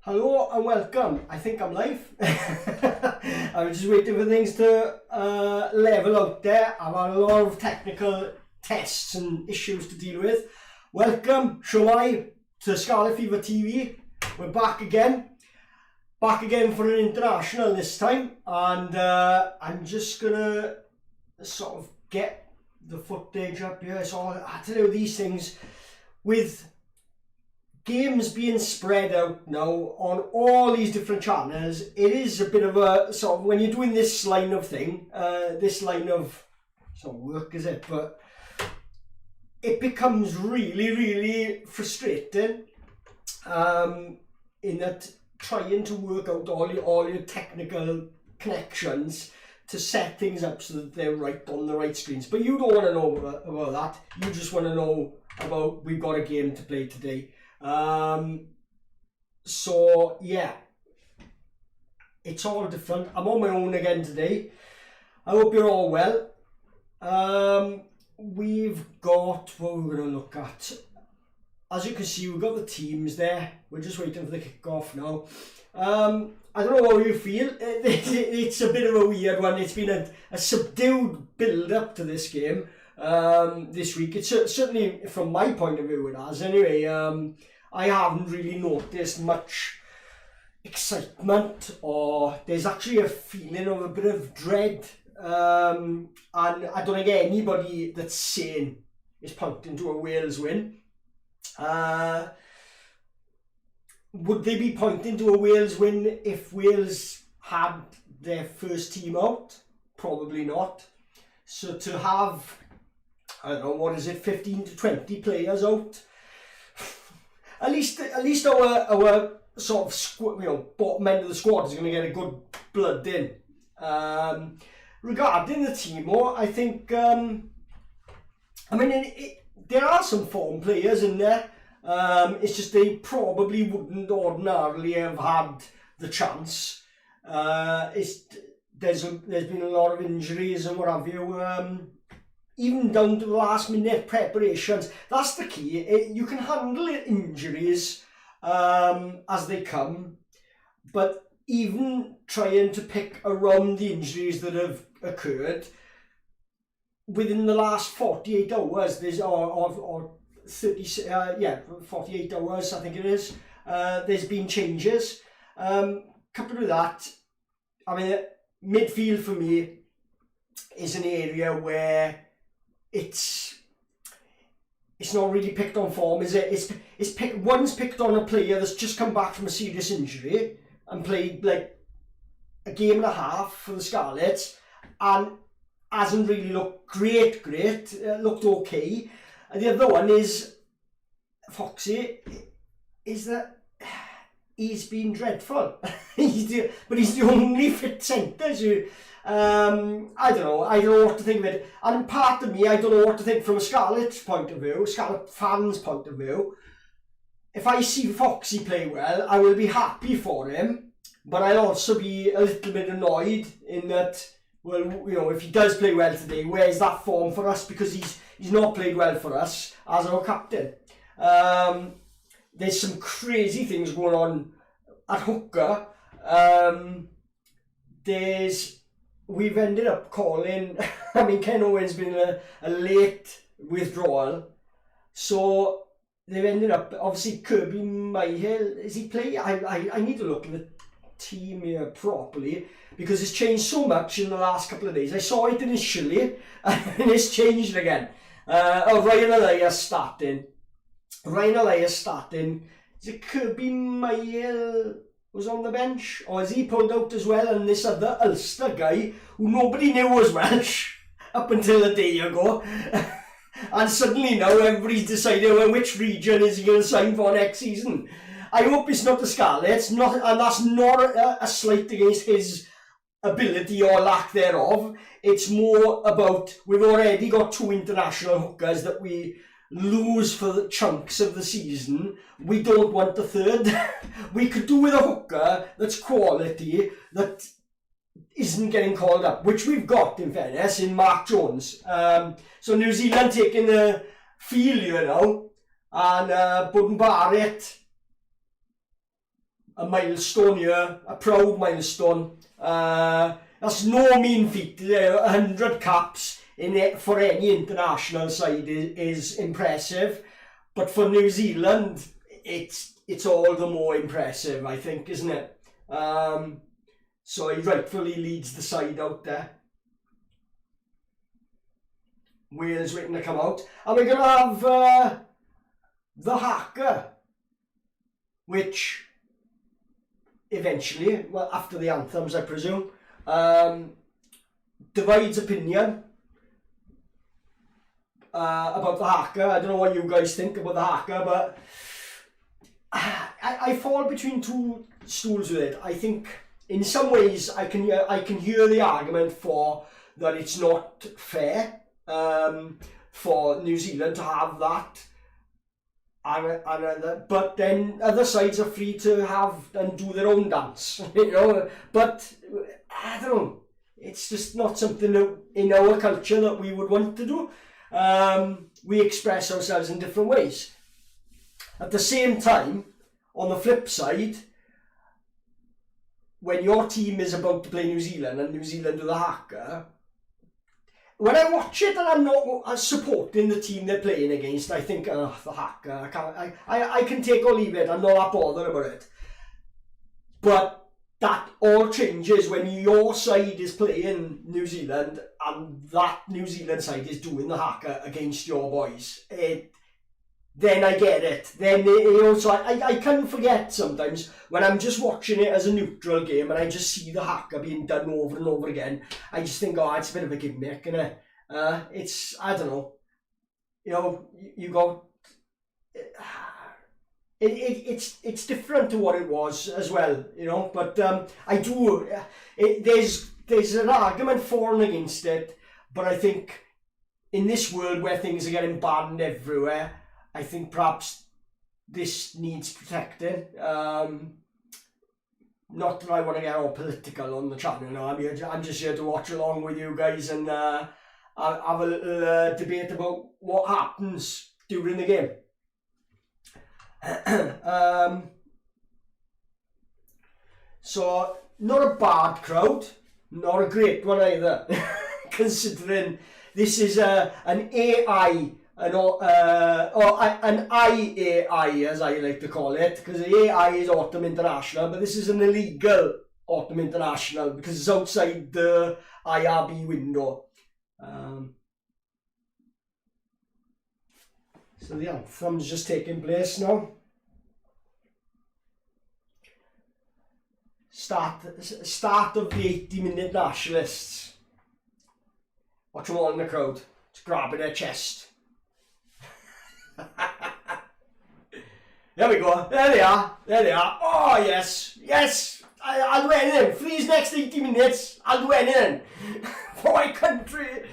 Hello and welcome. I think I'm live. I was just waiting for things to level out there. I've had a lot of technical tests and issues to deal with. Welcome, Shomai, to Scarlet Fever TV. We're back again. Back again for an international this time. And I'm just going to sort of get the footage up here. So I had to do these things with games being spread out now on all these different channels. It is a bit of a sort of, when you're doing this line of thing, this line of, it's not work, is it? But it becomes really frustrating in that trying to work out all your technical connections to set things up so that they're right on the right screens. But you don't want to know about that. You just want to know about, we've got a game to play today. So yeah, it's all different. I'm on my own again today. I hope you're all well. We've got what we're going to look at. As you can see, we've got the teams there. We're just waiting for the kick-off now. I don't know how you feel. It's a bit of a weird one. It's been a subdued build-up to this game this week. It's certainly, from my point of view, it has. Anyway, I haven't really noticed much excitement, or there's actually a feeling of a bit of dread. And I don't think anybody that's sane is pointing to a Wales win. Would they be pointing to a Wales win if Wales had their first team out? Probably not. So to have, I don't know, what is it, 15 to 20 players out, at least our sort of bottom end of the squad is going to get a good blood in. Regarding the team, I think there are some form players in there. It's just they probably wouldn't ordinarily have had the chance. There's been a lot of injuries and what have you. Even down to the last minute preparations. That's the key. You can handle injuries as they come, but even trying to pick around the injuries that have occurred within the last 48 hours, there's or 48 hours, I think it is. There's been changes. Coupled with that, I mean, midfield for me is an area where it's not really picked on form, is it? One's picked on a player that's just come back from a serious injury and played like a game and a half for the Scarlets and hasn't really looked great, looked okay. And the other one is Foxy, is that he's been dreadful. But he's the only fit centre. So, I don't know what to think of it. And part of me, I don't know what to think from a Scarlet point of view, Scarlet fans' point of view. If I see Foxy play well, I will be happy for him, but I'll also be a little bit annoyed in that, well, you know, if he does play well today, where's that form for us? Because he's not played well for us as our captain. There's some crazy things going on at hooker. We've ended up calling, I mean, Ken Owen's been a late withdrawal, so they've ended up, obviously Kirby Myhill, is he playing? I need to look at the team here properly, because it's changed so much in the last couple of days. I saw it initially, and it's changed again. Ryan Elias starting. Is it Kirby Myhill was on the bench, or is he pulled out as well? And this other Ulster guy who nobody knew was Welsh up until a day ago, and suddenly now everybody's decided, well, which region is he going to sign for next season. I hope it's not the Scarlets, and that's not a slight against his ability or lack thereof. It's more about, we've already got 2 international hookers that we lose for the chunks of the season. We don't want the third. We could do with a hooker that's quality, that isn't getting called up, which we've got, in fairness, in Mark Jones. So New Zealand taking the field, you know, and Buden Barrett a milestone here, a proud milestone. That's no mean feat. 100 caps in it for any international side is impressive, but for New Zealand, it's all the more impressive, I think, isn't it? So he rightfully leads the side out there. Wales waiting to come out, and we're gonna have the haka, which eventually, well, after the anthems, I presume, divides opinion about the haka. I don't know what you guys think about the haka, but I fall between two stools with it. I think in some ways I can hear the argument for that it's not fair for New Zealand to have that, but then other sides are free to have and do their own dance, you know. But I don't know, it's just not something that in our culture that we would want to do. We express ourselves in different ways. At the same time, on the flip side, when your team is about to play New Zealand and New Zealand do the haka, when I watch it and I'm not supporting the team they're playing against, I think, the haka, I can take or leave it. I'm not that bothered about it. But that all changes when your side is playing New Zealand and that New Zealand side is doing the haka against your boys. Then I get it. Then, you know, so I can forget sometimes when I'm just watching it as a neutral game and I just see the haka being done over and over again. I just think, oh, it's a bit of a gimmick, innit? It's, I don't know. You know, you go... It's different to what it was as well, you know. But I do... There's an argument for and against it, but I think in this world where things are getting banned everywhere, I think perhaps this needs protecting. Not that I want to get all political on the channel. No, I'm just here to watch along with you guys and have a little debate about what happens during the game. So not a bad crowd, not a great one either, considering this is an AI. An IAI, as I like to call it, because the AI is Autumn International, but this is an illegal Autumn International because it's outside the IRB window. So the anthem's just taking place now. Start of the 80-minute nationalists. Watch them all in the crowd, just grabbing their chest. There we go. There they are. There they are. Oh yes, yes. I'll do anything for these next 80 minutes. I'll do anything for my country.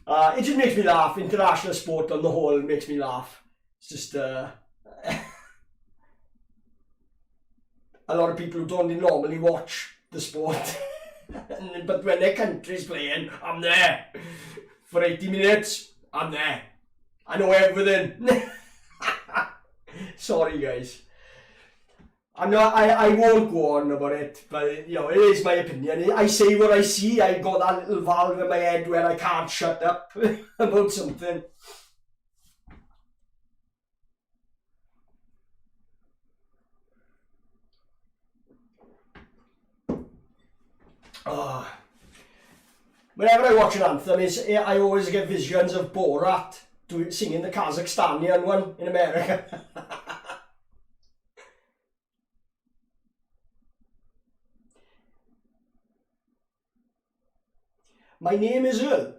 It just makes me laugh. International sport on the whole makes me laugh. It's just a lot of people who don't normally watch the sport, but when their country's playing, I'm there for 80 minutes. I'm there. I know everything. Sorry guys. I won't go on about it, but you know, it is my opinion. I say what I see. I got that little valve in my head where I can't shut up about something. Oh. Whenever I watch an anthem, I always get visions of Borat singing the Kazakhstanian one in America. My name is Earl.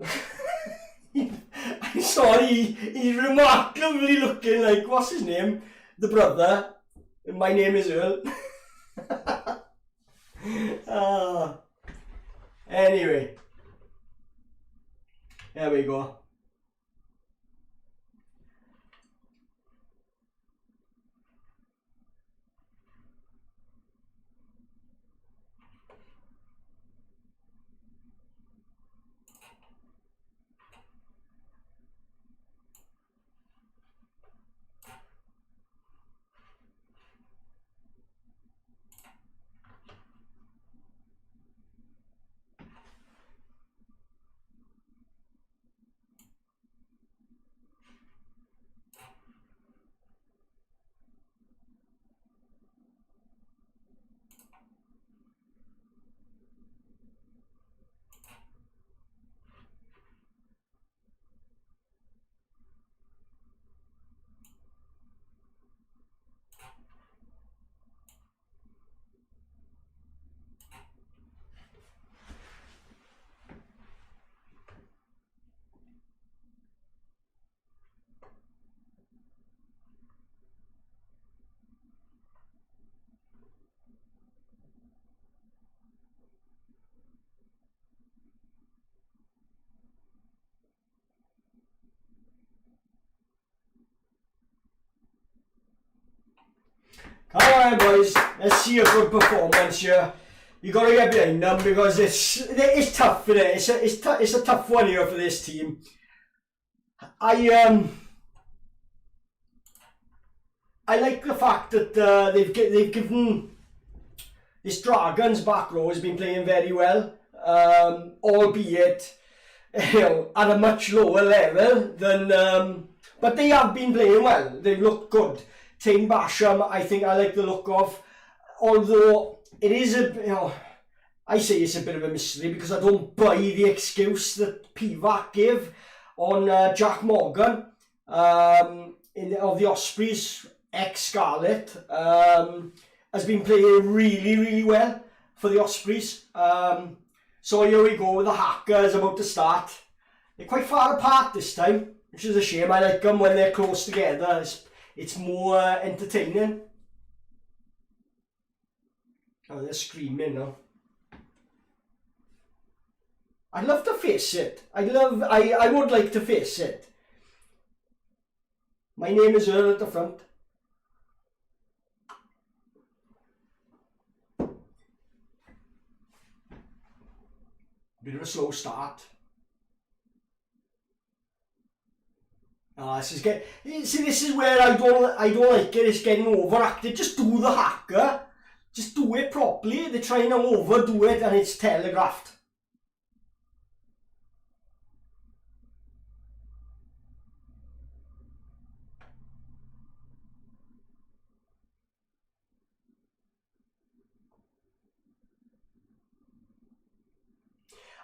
I'm sorry, he's remarkably looking like, what's his name? The brother. My name is Earl. Anyway. There we go. Come on, boys. Let's see a good performance here. You got to get behind them because it's tough, isn't it? It's a tough one here for this team. I like the fact that they've given this Dragons back row has been playing very well, albeit at a much lower level than. But they have been playing well. They've looked good. Tane Basham, I think I like the look of, although it is I say it's a bit of a mystery because I don't buy the excuse that Pivac gave on Jack Morgan of the Ospreys, ex-Scarlet, has been playing really, really well for the Ospreys. So here we go with the haka is about to start. They're quite far apart this time, which is a shame. I like them when they're close together. It's more entertaining. Oh, they're screaming now. I'd love to face it. I would like to face it. My name is Earl at the front. Bit of a slow start. This is where I don't like it. It's getting overacted. Just do the haka. Just do it properly. They're trying to overdo it and it's telegraphed.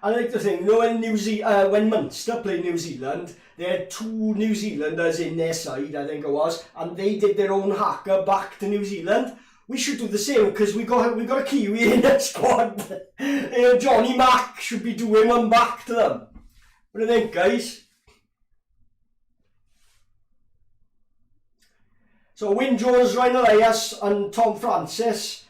I like to think, when Munster played New Zealand, they had 2 New Zealanders in their side, I think it was, and they did their own haka back to New Zealand. We should do the same because we got a Kiwi in the squad. Johnny Mack should be doing one back to them. What do you think, guys? So Wyn Jones, Ryan Elias and Tom Francis,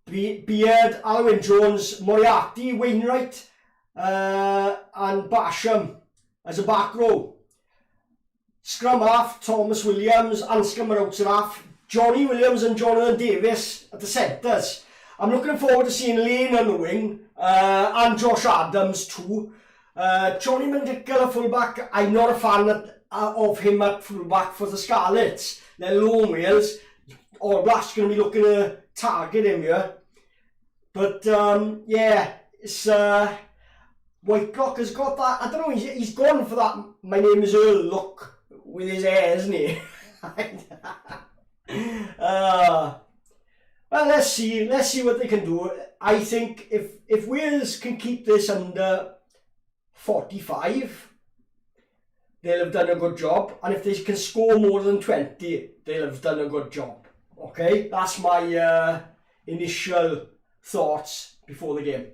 Beard, Alwyn Jones, Moriarty, Wainwright and Basham as a back row. Scrum half, Thomas Williams, Anscombe are out to half, Johnny Williams and Jonathan Davis at the centres. I'm looking forward to seeing Lane on the wing and Josh Adams too. Johnny Mandickle at fullback, I'm not a fan of him at fullback for the Scarlets. They're lone Wales. All Blacks going to be looking to target him here. But yeah, it's Whitelock has got that. I don't know. He's gone for that. My name is Earl look with his hair, isn't he? Well, let's see what they can do. I think if Wales can keep this under 45, they'll have done a good job, and if they can score more than 20, they'll have done a good job. Okay, that's my initial thoughts before the game.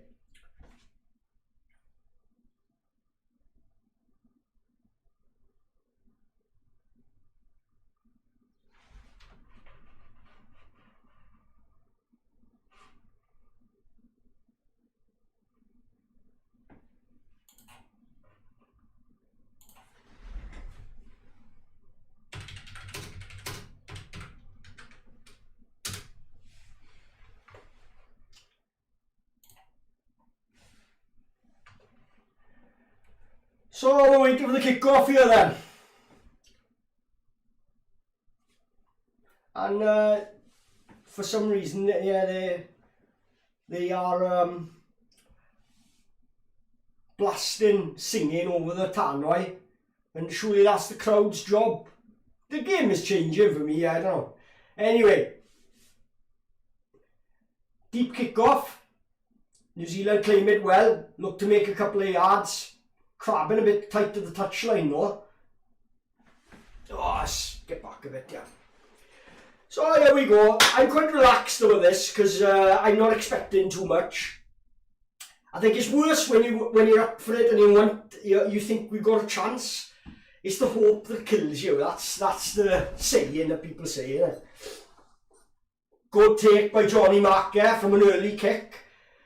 So we're waiting for the kick-off here then. And for some reason, yeah, they are blasting, singing over the tannoy, and surely that's the crowd's job. The game is changing for me, I don't know. Anyway, deep kick-off. New Zealand claim it well, look to make a couple of yards. Crabbing a bit tight to the touchline though. Oh, let's get back a bit, yeah. So here we go. I'm quite relaxed over this because I'm not expecting too much. I think it's worse when you're up for it and you think we've got a chance. It's the hope that kills you. That's the saying that people say, isn't it? Good take by Johnny Mack from an early kick.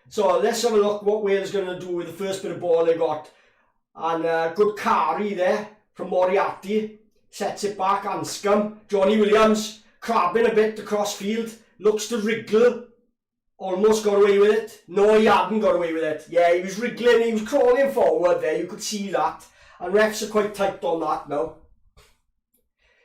So let's have a look what Wales going to do with the first bit of ball they got. And good carry there from Moriarty. Sets it back, Anscombe. Johnny Williams crabbing a bit across field, looks to wriggle, almost got away with it. No, he hadn't got away with it. Yeah, he was wriggling, he was crawling forward there, you could see that. And refs are quite tight on that now.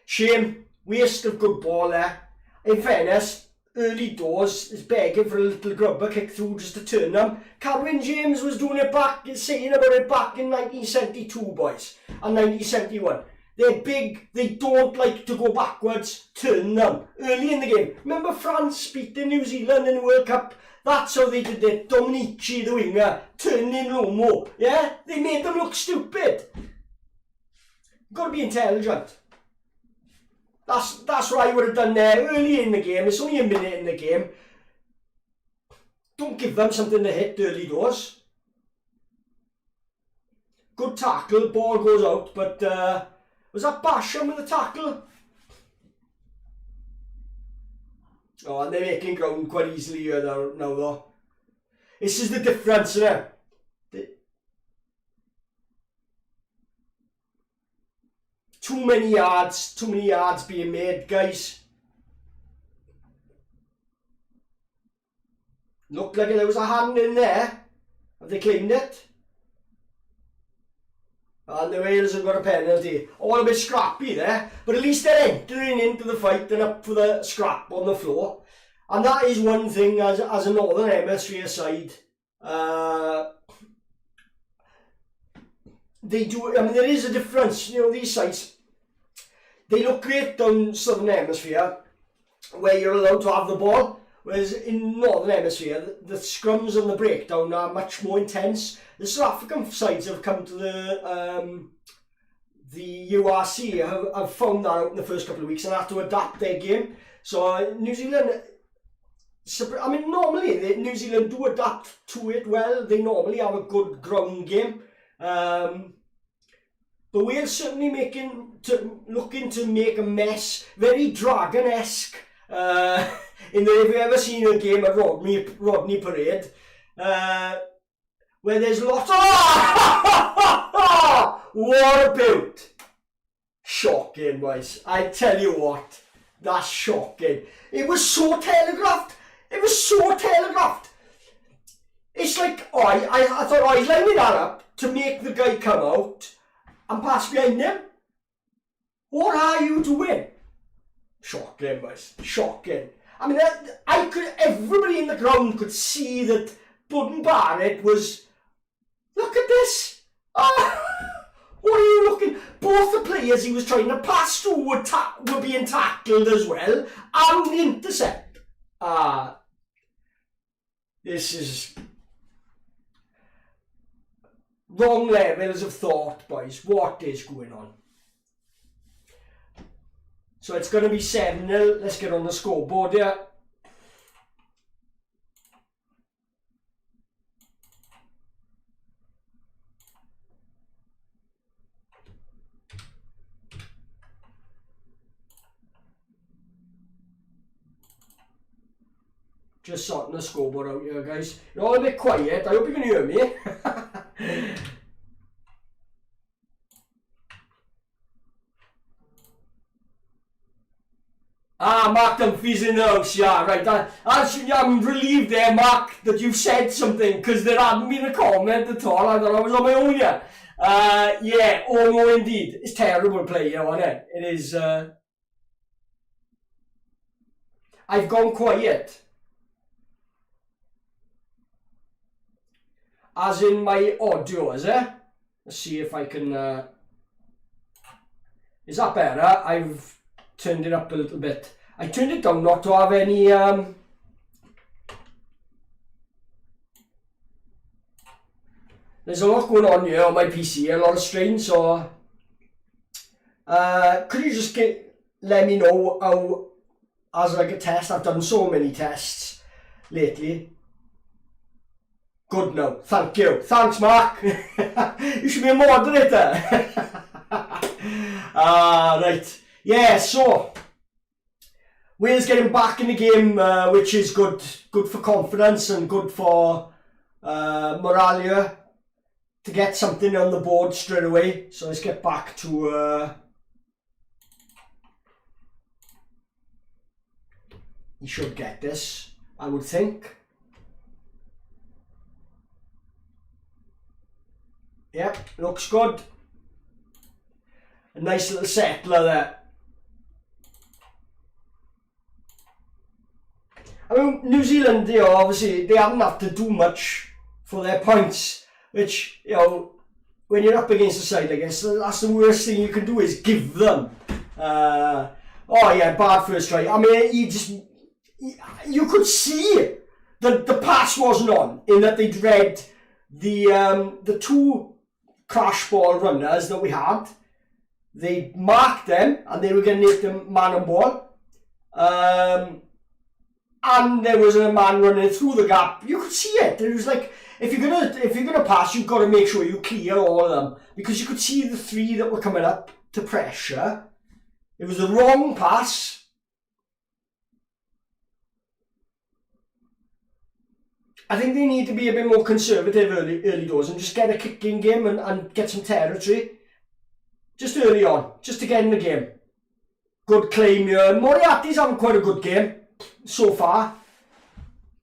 Shame, waste of good ball there. In fairness, early doors is begging for a little grubber kick through just to turn them. Carwyn James was doing it back, saying about it back in 1972, boys, and 1971. They're big, they don't like to go backwards, turn them early in the game. Remember France beating New Zealand in the World Cup? That's how they did it. Dominici, the winger, turning in Romo. Yeah? They made them look stupid. Got to be intelligent. That's what I would have done there early in the game. It's only a minute in the game. Don't give them something to hit early doors. Good tackle, ball goes out, but was that Basham with the tackle? Oh, and they're making ground quite easily here now though. This is the difference, isn't it? Too many yards being made, guys. Looked like there was a hand in there. Have they claimed it? And the Wales have got a penalty. All a bit scrappy there, but at least they're entering into the fight and up for the scrap on the floor. And that is one thing as a Northern Hemisphere side. They do, I mean, there is a difference, you know, these sides, they look great down Southern Hemisphere, where you're allowed to have the ball, whereas in Northern Hemisphere, the scrums and the breakdown are much more intense. The South African sides have come to the URC, have found that out in the first couple of weeks and had to adapt their game. So New Zealand, I mean, normally New Zealand do adapt to it well. They normally have a good ground game. But Wales certainly looking to make a mess, very Dragon-esque. If you've ever seen a game at Rodney Parade, where there's lots of... What about? Shocking, boys. I tell you what, that's shocking. It was so telegraphed. It's like, I thought I was lining that up to make the guy come out and pass behind him. What are you doing? Shocking, boys. Shocking. I mean, everybody in the ground could see that Budden Barrett was, look at this. What are you looking? Both the players he was trying to pass to were being tackled as well, and intercept. This is wrong levels of thought, boys. What is going on? So it's going to be 7-0. Let's get on the scoreboard here. Just sorting the scoreboard out here, guys. You're all a bit quiet. I hope you can hear me. Mark Dunphy's in the house, yeah, right. I'm relieved there, Mark, that you've said something, because there hadn't been a comment at all. I thought I was on my own here. Yeah, oh no, indeed. It's terrible play, you know, isn't it? It is, I've gone quiet. As in my audio, is it? Let's see if I can, is that better? I've turned it up a little bit. I turned it down not to have any, there's a lot going on here on my PC, a lot of strain, so, could you just let me know how, as like a test, I've done so many tests lately. Good now, thank you. Thanks, Mark. You should be a moderator. Right. Yeah, so Wales getting back in the game, which is good for confidence and good for morale to get something on the board straight away. So let's get back to he should get this, I would think. Yep, looks good. A nice little settler there. I mean, New Zealand, you know, obviously they haven't had to do much for their points, which, you know, when you're up against a side like this, that's the worst thing you can do is give them. Oh yeah, bad first try. I mean, you could see that the pass wasn't on, in that they'd read the two crash ball runners that we had. They marked them and they were going to make them man and ball. And there was a man running through the gap. You could see it. It was like, if you're gonna pass, you've got to make sure you clear all of them, because you could see the three that were coming up to pressure. It was the wrong pass. I think they need to be a bit more conservative early doors and just get a kicking game and get some territory. Just early on, just to get in the game. Good claim here. Moriarty's having quite a good game so far.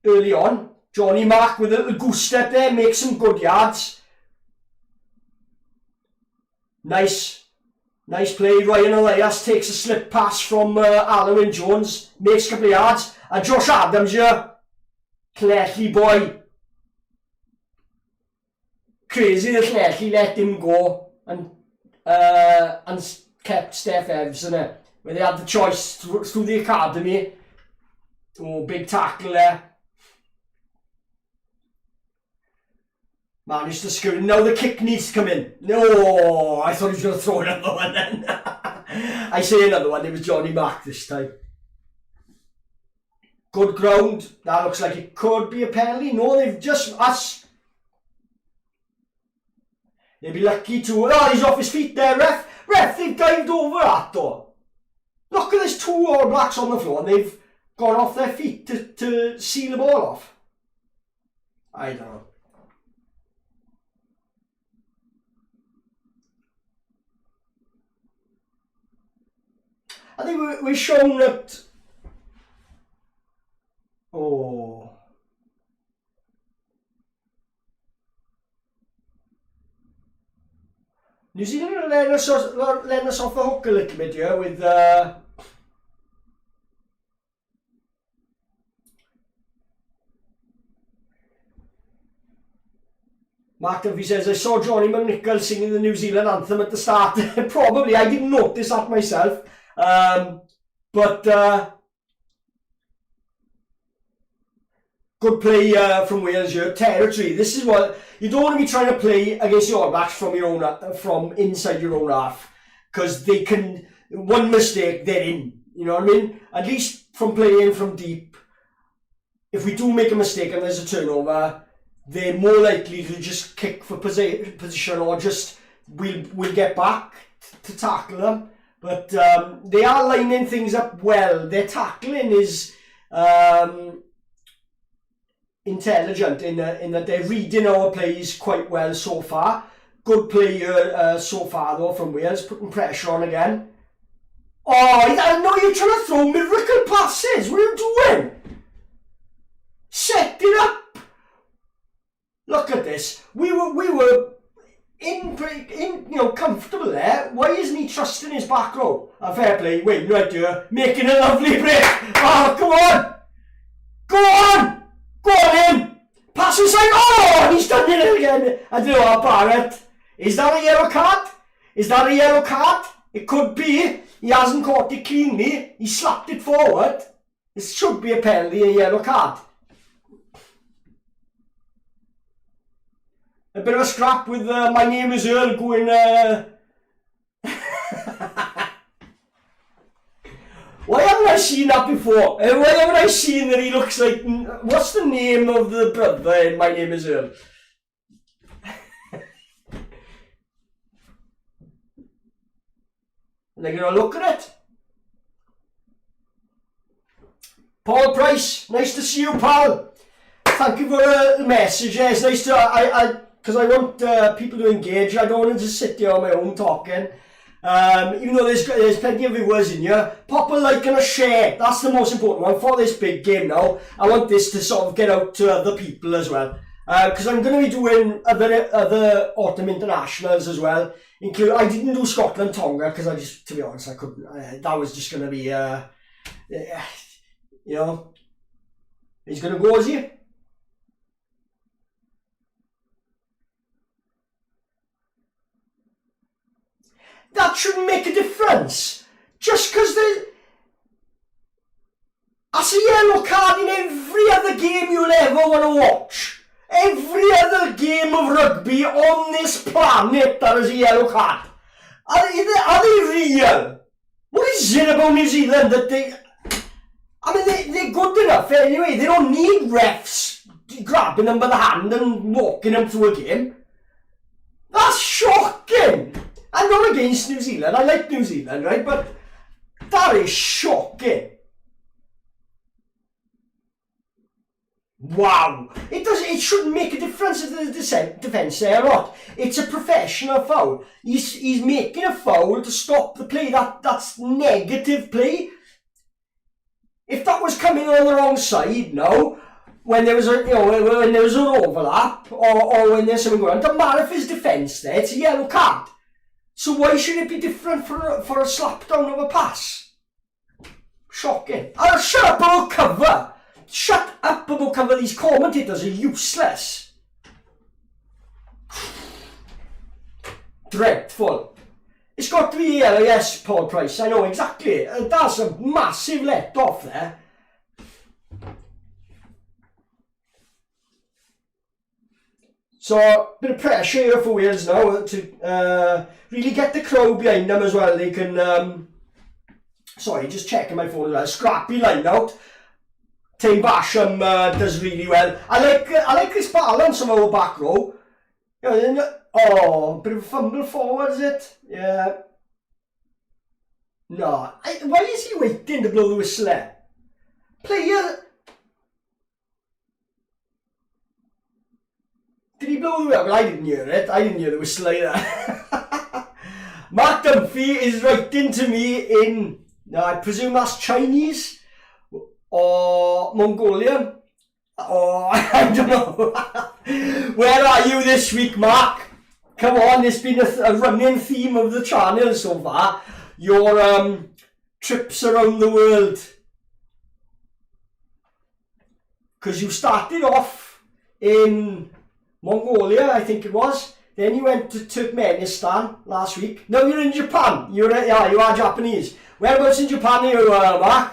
Early on. Johnny Mack with a little goose step there, makes some good yards. Nice play. Ryan Elias takes a slip pass from Alan Jones, makes a couple of yards. And Josh Adams here, Clechy boy. Crazy that Clechy let him go and kept Steph Evans in it, where they had the choice through the academy. Oh, big tackle there. Managed to score. Now the kick needs to come in. No, I thought he was going to throw another one then. I say another one, it was Johnny Mack this time. Good ground. That looks like it could be a penalty. No, they've just... They'd be lucky to... Oh, he's off his feet there, ref. Ref, they've dived over that though. Look at there's two All Blacks on the floor and they've gone off their feet to seal the ball off. I don't know. I think we're shown that... Oh... New Zealand are letting us off the hook a little bit here with... Mark Duffy says, I saw Johnny McNichol singing the New Zealand anthem at the start. Probably, I didn't notice that myself. But good play from Wales here. Territory. This is what you don't want to be trying to play against the All Blacks from your own, from inside your own half, because they can, one mistake they're in. You know what I mean? At least from playing from deep, if we do make a mistake and there's a turnover, they're more likely to just kick for position, or just we'll get back to tackle them. But they are lining things up well. Their tackling is intelligent in that they're reading our plays quite well so far. Good play so far though from Wales, putting pressure on again. Oh, I know you're trying to throw miracle passes. What are you doing? Set it up. Look at this. We were in comfortable there. Why isn't he trusting his back row? Fair play. Wait, right here, making a lovely break. Oh, come on, go on, go on in. Pass inside. Oh, he's done it again. I don't know, Barrett. Is that a yellow card? Is that a yellow card? It could be. He hasn't caught it cleanly. He slapped it forward. This should be a penalty, a yellow card. A bit of a scrap with my name is Earl going... Why haven't I seen that before? Why haven't I seen that he looks like... What's the name of the brother in My Name is Earl? And they're going to look at it. Paul Price, nice to see you, pal. Thank you for the message. Yeah, it's nice to... Because I want people to engage. I don't want to just sit there on my own talking. Even though there's plenty of viewers in here, pop a like and a share. That's the most important one for this big game now. I want this to sort of get out to other people as well. Because I'm going to be doing other autumn internationals as well. I didn't do Scotland Tonga because I just, to be honest, I couldn't. That was just going to be, you know, he's going to go, is he? That shouldn't make a difference. Just because that's a yellow card in every other game you'll ever want to watch. Every other game of rugby on this planet there is a yellow card. Are they real? What is it about New Zealand that they're good enough anyway. They don't need refs grabbing them by the hand and walking them through a game. That's shocking. I'm not against New Zealand. I like New Zealand, right? But that is shocking. Wow. It shouldn't make a difference if there's a defence there or not. It's a professional foul. He's making a foul to stop the play. That's negative play. If that was coming on the wrong side, no, when there was an overlap or when there's something going on, it doesn't matter if it's defence there. It's a yellow card. So why should it be different for a slap down of a pass? Shocking. I'll shut up about cover. Shut up about cover. These commentators are useless. Dreadful. It's got to be yellow, yes, Paul Price. I know exactly. That's a massive let off there. So, a bit of pressure here for Wales now to really get the crowd behind them as well. They can, sorry, just checking my phone as well. Scrappy line out. Tim Basham does really well. I like this balance from our back row. Oh, bit of a fumble forward, is it? Yeah. No. Why is he waiting to blow the whistle there? Player. Did he blow the whistle? Well, I didn't hear it. I didn't hear the whistle either. Mark Dunphy is writing to me in, I presume that's Chinese or Mongolian. Or I don't know. Where are you this week, Mark? Come on, it's been a running theme of the channel so far. Your trips around the world. Because you started off in Mongolia, I think it was. Then you went to Turkmenistan last week. Now you're in Japan. You are Japanese. Whereabouts in Japan are you, Mark?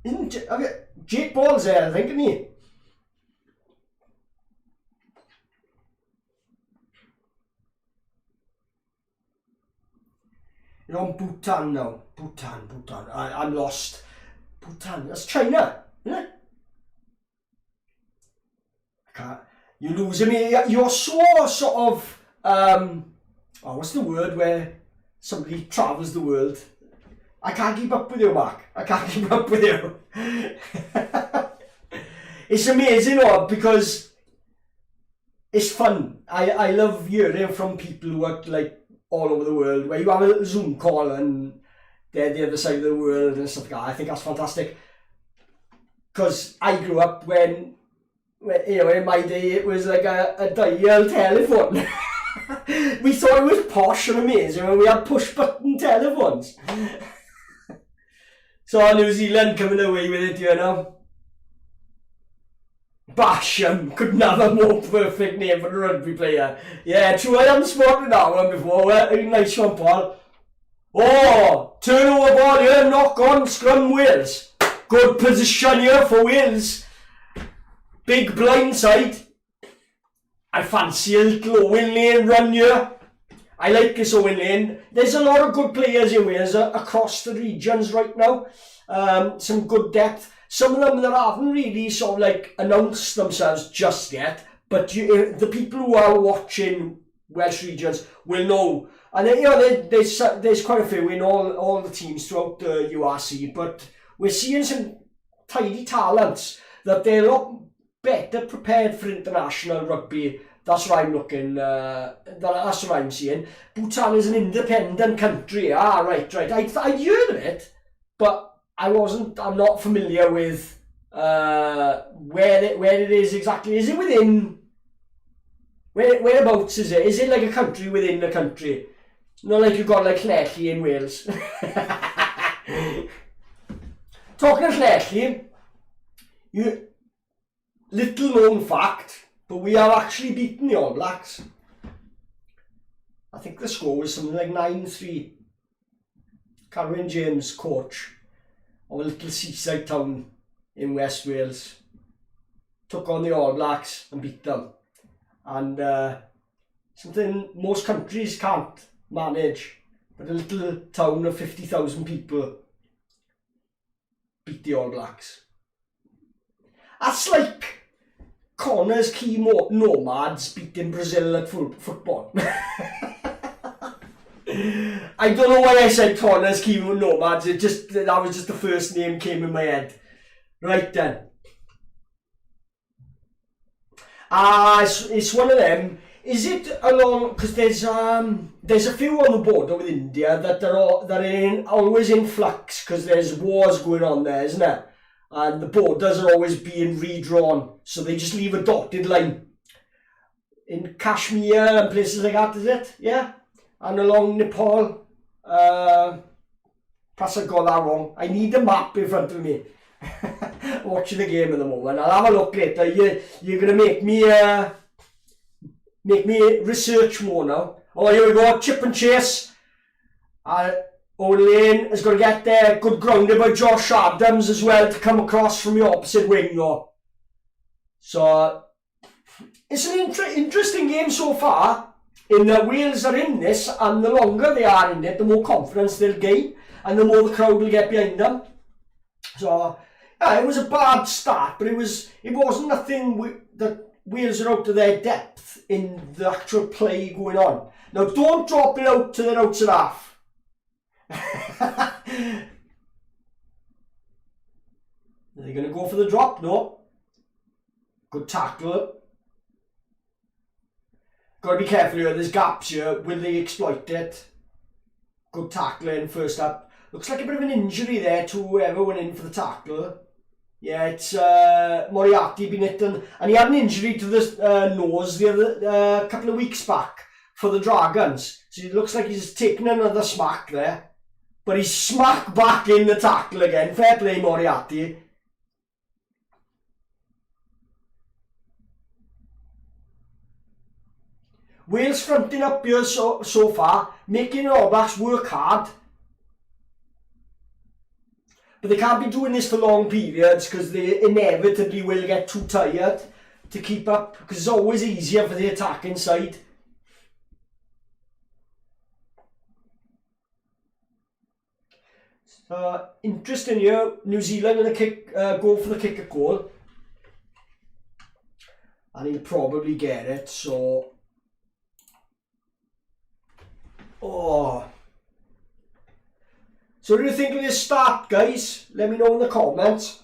Okay, Jake Paul's there, I think, isn't he? You're on Bhutan now. Bhutan. I'm lost. Bhutan, that's China, isn't it? I can't. You're losing me. You're so sort of, what's the word where somebody travels the world? I can't keep up with you, Mark. I can't keep up with you. It's amazing, because it's fun. I love hearing from people who are like all over the world, where you have a Zoom call and they're the other side of the world and stuff like that. I think that's fantastic. Because I grew up when in my day it was like a dial telephone. We thought it was posh and amazing when we had push button telephones. So New Zealand coming away with it, you know. Basham, couldn't have a more perfect name for a rugby player. Yeah, true, I haven't spotted that one before. Nice one, Paul. Oh, turnover ball here, knock on, scrum Wales. Good position here for Wales. Big blind side. I fancy a little Owen Lane run here. I like this Owen Lane. There's a lot of good players in Wales across the regions right now. Some good depth. Some of them that haven't really sort of like announced themselves just yet. But the people who are watching Welsh regions will know. And then, there's quite a few in all the teams throughout the URC. But we're seeing some tidy talents that they're a lot better prepared for international rugby That's what I'm looking, that's what I'm seeing. Bhutan is an independent country. Ah, right. I'd heard of it, but I'm not familiar with where it is exactly. Is it within, whereabouts is it? Is it like a country within a country? Not like you've got like Llanelli in Wales. Talking of Llanelli, little known fact, but we have actually beaten the All Blacks. I think the score was something like 9-3. Carwyn James, coach of a little seaside town in West Wales, took on the All Blacks and beat them. And something most countries can't manage, but a little town of 50,000 people beat the All Blacks. That's like Connor's key nomads beating Brazil at football. I don't know why I said Connor's key nomads. That was just the first name came in my head. Right then. It's one of them. Is it along? Because there's a few on the border with India that are always in flux because there's wars going on there, isn't there? And the borders are always being redrawn, so they just leave a dotted line. In Kashmir and places like that, is it? Yeah? And along Nepal. Perhaps I got that wrong. I need a map in front of me. Watching the game at the moment. I'll have a look later. You're going to make me research more now. Oh, here we go. Chip and chase. Owen Lane is going to get there. Good grounded by Josh Adams as well to come across from the opposite wing though. So it's an interesting game so far, in that Wales are in this, and the longer they are in it, the more confidence they'll gain and the more the crowd will get behind them. So yeah, it was a bad start, but it wasn't nothing that Wales are out of their depth in the actual play going on. Now don't drop it out to their outside half. Are they going to go for the drop? No. Good tackle. Got to be careful here. There's gaps here. Will they exploit it? Good tackling first up. Looks like a bit of an injury there to whoever went in for the tackle. Yeah, it's Moriarty been hit, and he had an injury to the nose the other couple of weeks back for the Dragons. So it looks like he's taken another smack there. But he's smack back in the tackle again. Fair play, Moriarty. Wales fronting up here so far, making the All Blacks work hard. But they can't be doing this for long periods because they inevitably will get too tired to keep up, because it's always easier for the attacking side. Interesting here. New Zealand going to go for the kick at goal, and he'll probably get it. So, so what do you think of this start, guys? Let me know in the comments.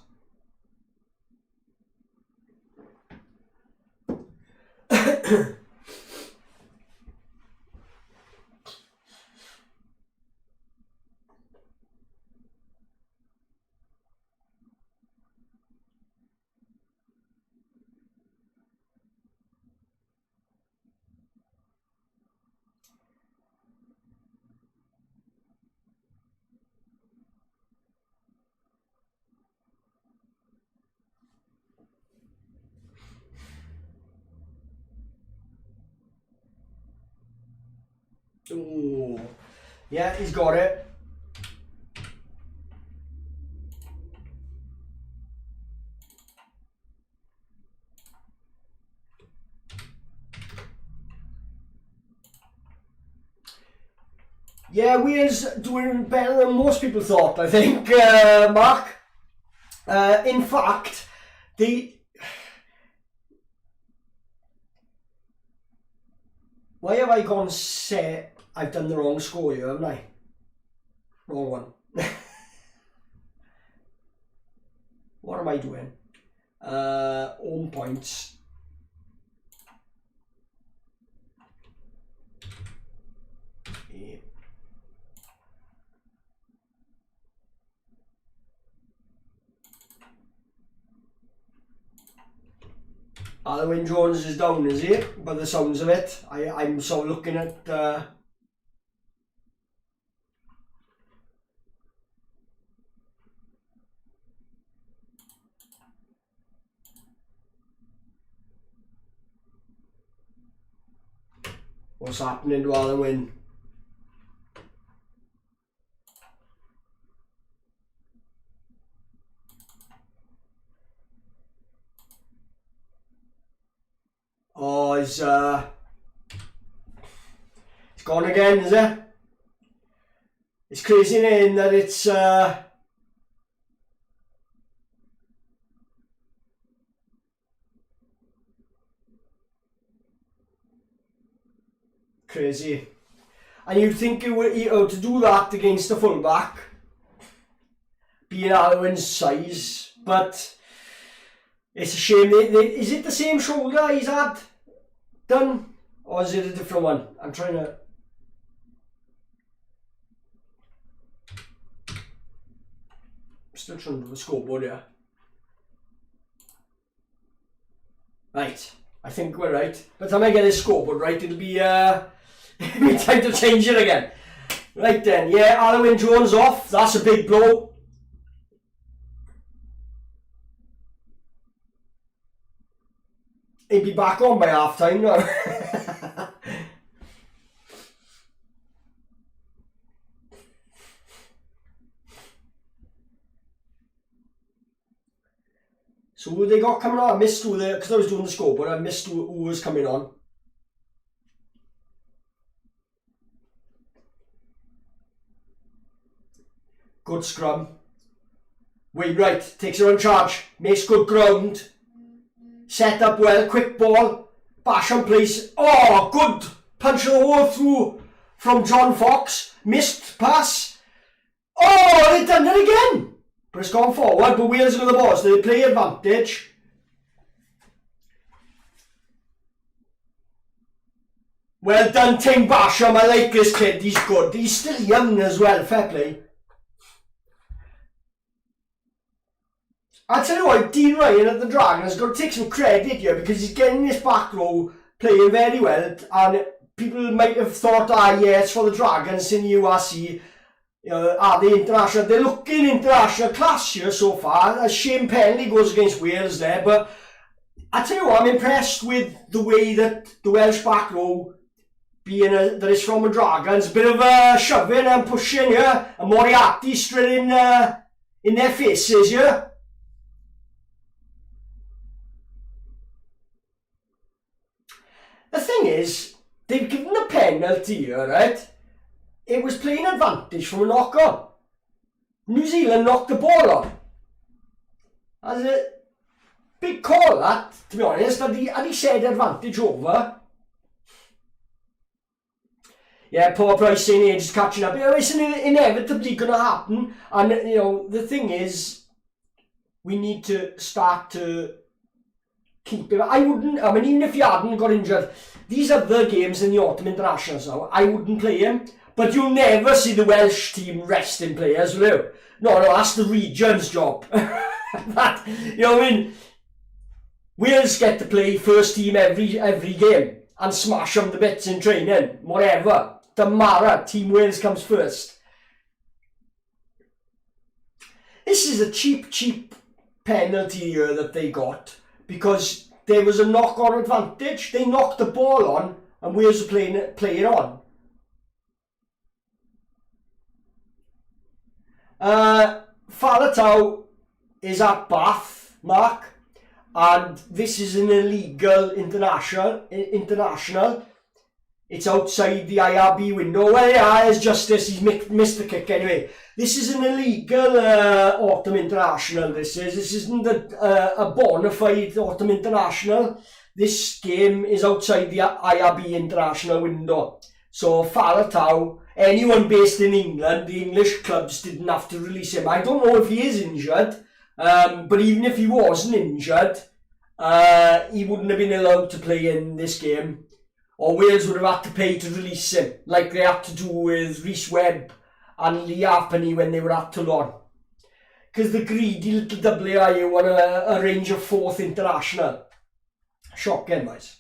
Oh, yeah, he's got it. Yeah, Wales doing better than most people thought, I think, Mark. In fact, why have I gone set? I've done the wrong score here, haven't I? Wrong one. What am I doing? Home points. Alwyn Jones is down, is he? By the sounds of it. I'm sort of looking at... what's happening to Alwyn? Oh, it's gone again, is it? It's crazy in that it's crazy. And you'd think it would, to do that against a fullback, being Alwyn's size, but it's a shame. Is it the same shoulder he's had done, or is it a different one? I'm trying to... still trying to do the scoreboard here. Right, I think we're right. By the time I get this scoreboard right, it'll be it'll be time to change it again. Right then, yeah, Alwyn Jones off. That's a big blow. He'll be back on by half time now. So who they got coming on? I missed who they, because I was doing the score, but I missed who was coming on. Good scrum. Wainwright takes her on charge, makes good ground. Set up well, quick ball. Basham plays. Oh, good punch of the hole through from John Fox. Missed pass. Oh, they've done it again. But it's gone forward, but Wales with the ball, so they play advantage. Well done, Tim Basham. I like this kid. He's good. He's still young as well. Fair play. I tell you what, Dean Ryan at the Dragon has got to take some credit here because he's getting this back row playing very well, and people might have thought, yeah, it's for the Dragons in URC. You know, the international, they're looking international class here so far. Shane Penley goes against Wales there, but I tell you what, I'm impressed with the way that the Welsh back row, being that it's from the Dragons, a bit of a shoving and pushing here, and Moriarty straight in their faces here. The thing is, they've given a penalty here, right? It was playing advantage from a knock-on. New Zealand knocked the ball on. That's a big call, that, to be honest. Had he said advantage over? Yeah, poor Bryce St. Age is catching up. You know, it's inevitably going to happen. And, you know, the thing is, we need to start to keep it. I mean, even if you hadn't got injured, these are the games in the autumn internationals now. I wouldn't play him. But you'll never see the Welsh team resting players, will you? No, that's the region's job. That, you know what I mean? Wales get to play first team every game and smash them to bits in training, whatever. Doesn't matter, Team Wales comes first. This is a cheap penalty here that they got because there was a knock-on advantage. They knocked the ball on and Wales were playing it on. Falatau is at Bath, Mark, and this is an illegal international. It's outside the IRB window. Well, yeah, it's justice. He's missed the kick anyway. This is an illegal autumn international. This isn't a bona fide autumn international. This game is outside the IRB international window. So Falatau, anyone based in England, the English clubs didn't have to release him. I don't know if he is injured, but even if he wasn't injured, he wouldn't have been allowed to play in this game. Or Wales would have had to pay to release him, like they had to do with Rhys Webb and Lee Harpenny when they were at Toulon. Because the greedy little WIU won a range of fourth international. Shocking, boys.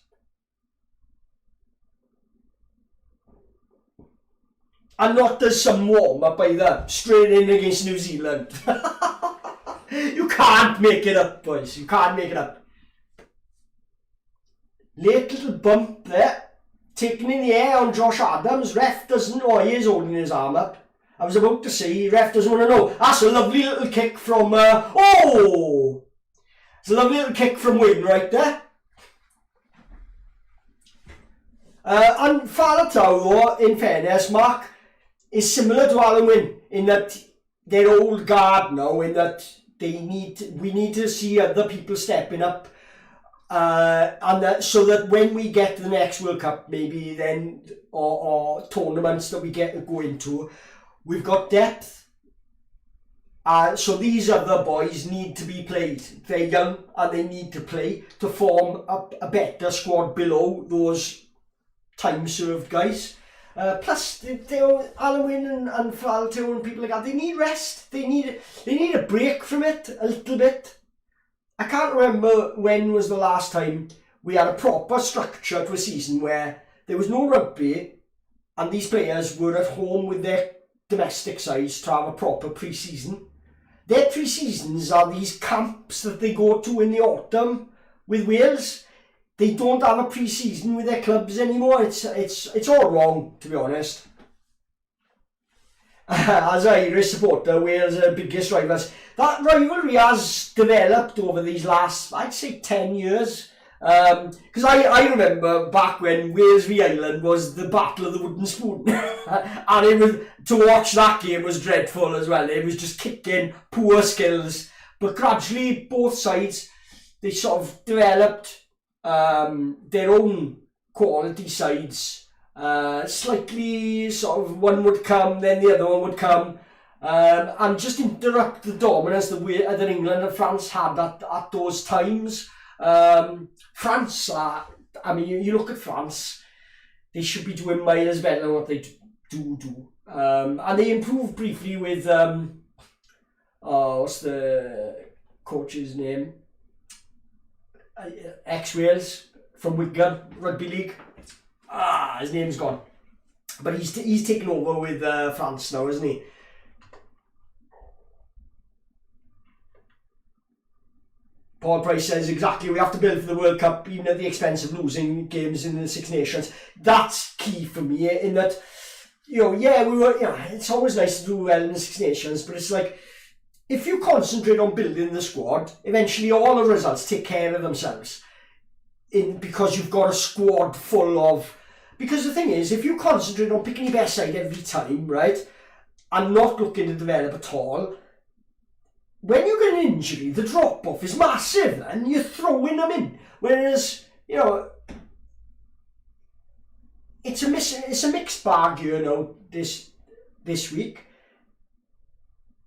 And not as some warm-up either, straight in against New Zealand. You can't make it up, boys. You can't make it up. Late little bump there. Taken in the air on Josh Adams. Ref doesn't know he is holding his arm up. I was about to say, ref doesn't want to know. That's a lovely little kick from... oh! It's a lovely little kick from Wayne right there. And Faletau, though, in fairness, Mark, is similar to Alan Wynne in that they're old guard now, in that we need to see other people stepping up, and that, so that when we get to the next World Cup, maybe then, or tournaments that we get to go into, we've got depth. So these other boys need to be played. They're young and they need to play to form a better squad below those time-served guys. Plus, Alan Wynne and Faletau and people like that, they need rest. They need a break from it a little bit. I can't remember when was the last time we had a proper structure to a season where there was no rugby and these players were at home with their domestic sides to have a proper pre-season. Their pre-seasons are these camps that they go to in the autumn with Wales. They don't have a pre-season with their clubs anymore. It's all wrong, to be honest. As an Irish supporter, Wales are biggest rivals. That rivalry has developed over these last, I'd say, 10 years. Because I remember back when Wales v Ireland was the Battle of the Wooden Spoon. And it was, to watch that game was dreadful as well. It was just kicking, poor skills. But gradually, both sides, they sort of developed their own quality sides. Slightly sort of one would come, then the other one would come, and just interrupt the dominance that England and France had at those times. France, I mean, you look at France, they should be doing miles better than what they do. And they improved briefly with, what's the coach's name? Ex-Wales from Wigan Rugby League. His name's gone. But he's taken over with France now, isn't he? Paul Price says exactly, we have to build for the World Cup even at the expense of losing games in the Six Nations. That's key for me, in that, it's always nice to do well in the Six Nations, but it's like, if you concentrate on building the squad, eventually all the results take care of themselves. Because you've got a squad full of... Because the thing is, if you concentrate on picking your best side every time, right, and not looking to develop at all, when you get an injury, the drop-off is massive, and you're throwing them in. Whereas, it's a mixed bag, this week.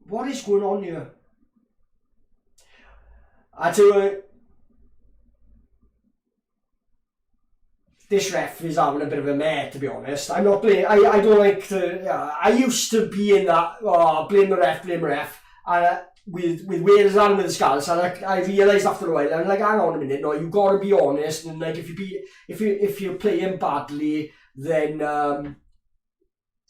What is going on here? I tell you, this ref is having a bit of a mare, to be honest. I'm not blaming. I don't like to. I used to be in that. Oh, blame the ref. With Wales and with the Scots, and I realised after a while, I'm like, hang on a minute, no, you've got to be honest, and like if you're playing badly, then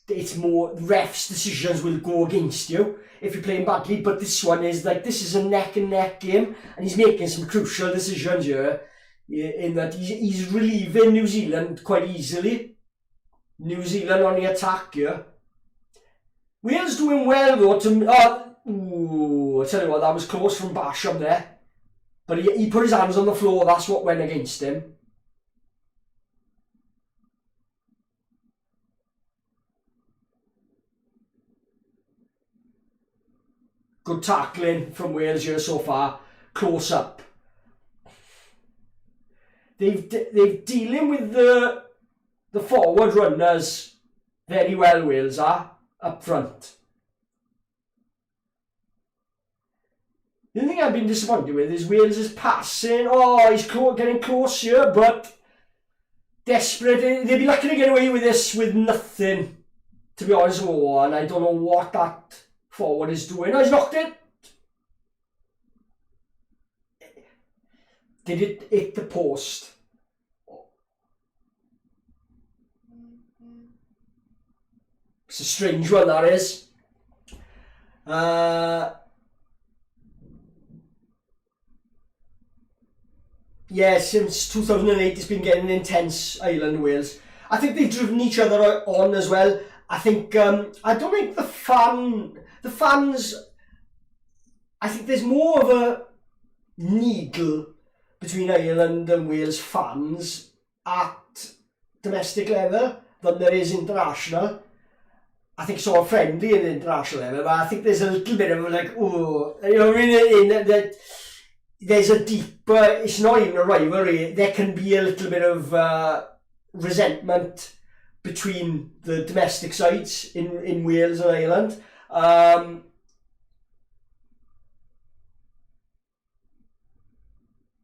it's more refs' decisions will go against you if you're playing badly. But this one is like, this is a neck and neck game, and he's making some crucial decisions here, in that he's relieving New Zealand quite easily. New Zealand on the attack here. Wales doing well though. I tell you what, that was close from Basham there, but he put his hands on the floor. That's what went against him. Good tackling from Wales here so far. Close up. They've dealing with the forward runners very well. Wales are up front. The only thing I've been disappointed with is Wales' passing. Oh, he's getting close here, but desperate. They'd be lucky to get away with this with nothing, to be honest. And I don't know what that forward is doing. Oh, he's knocked it. Did it hit the post? It's a strange one, that is. Yeah, since 2008 it's been getting intense, Ireland Wales. I think they've driven each other on as well. I think I don't think the fans. I think there's more of a needle between Ireland and Wales fans at domestic level than there is international. I think it's all friendly at international level, but I think there's a little bit of like, oh, you know what I mean? That there's a deeper, it's not even a rivalry, there can be a little bit of resentment between the domestic sides in Wales and Ireland.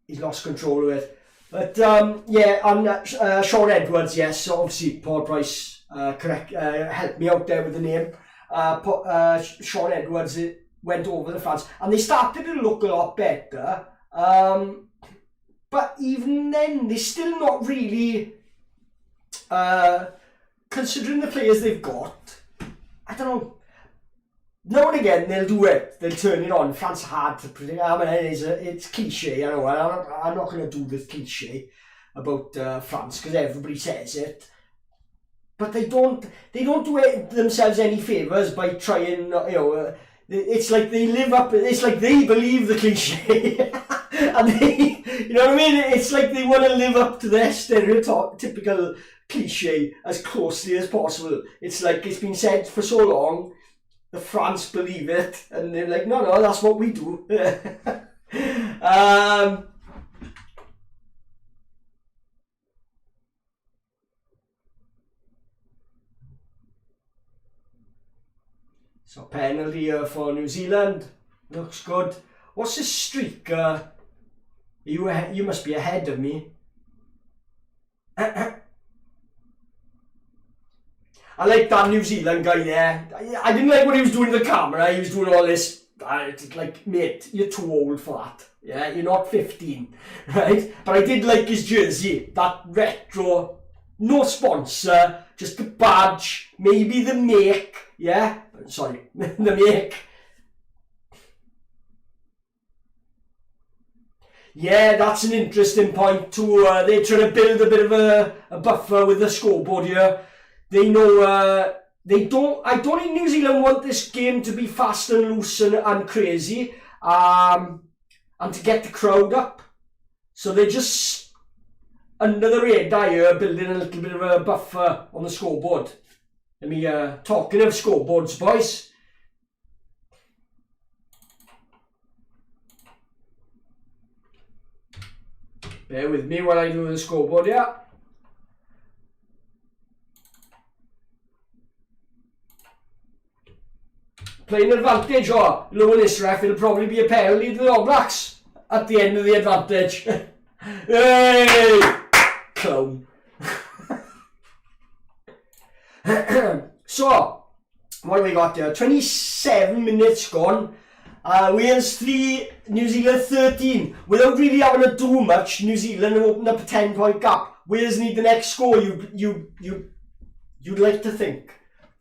He's lost control of it. But yeah, on Sean Edwards, yes, obviously Paul Price correct helped me out there with the name. Sean Edwards went over the fans, and they started to look a lot better. But even then, they're still not really, considering the players they've got. I don't know. Now and again they'll do it. They'll turn it on. France are hard to predict. I mean, it's cliche. I know. I'm not going to do this cliche about France because everybody says it. But they don't do themselves any favours by trying. You know, it's like they live up. It's like they believe the cliche, and they, you know what I mean. It's like they want to live up to their stereotypical cliche as closely as possible. It's like it's been said for so long. The France believe it, and they're like, no, that's what we do. So penalty here for New Zealand. Looks good. What's this streak? You must be ahead of me. I like that New Zealand guy there. I didn't like what he was doing to the camera. He was doing all this. Like, mate, you're too old for that. Yeah, you're not 15, right? But I did like his jersey. That retro, no sponsor, just the badge, maybe the make. Yeah, sorry, the make. Yeah, that's an interesting point too. They're trying to build a bit of a buffer with the scoreboard here. They know they don't. I don't think New Zealand want this game to be fast and loose and crazy, and to get the crowd up. So they're just under the radar here, building a little bit of a buffer on the scoreboard. Let me talking of scoreboards, boys. Bear with me while I do the scoreboard, yeah. Playing advantage, or knowing this ref, it'll probably be a penalty to the All Blacks at the end of the advantage. Hey! Clown. So, what have we got here? 27 minutes gone. Wales 3, New Zealand 13. Without really having to do much, New Zealand have opened up a 10-point gap. Wales need the next score, you'd like to think.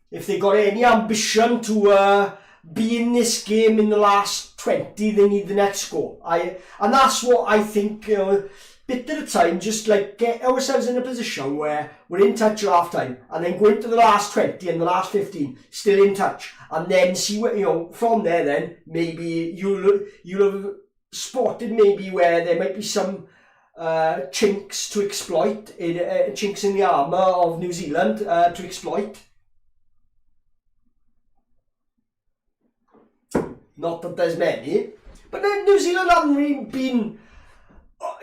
If they got any ambition to be in this game in the last 20, they need the next score. And that's what I think, bit at a time, just like get ourselves in a position where we're in touch at half time, and then go into the last 20 and the last 15, still in touch, and then see what, from there then, maybe you'll have spotted maybe where there might be some chinks to exploit, chinks in the armour of New Zealand to exploit. Not that there's many, but then New Zealand haven't really been,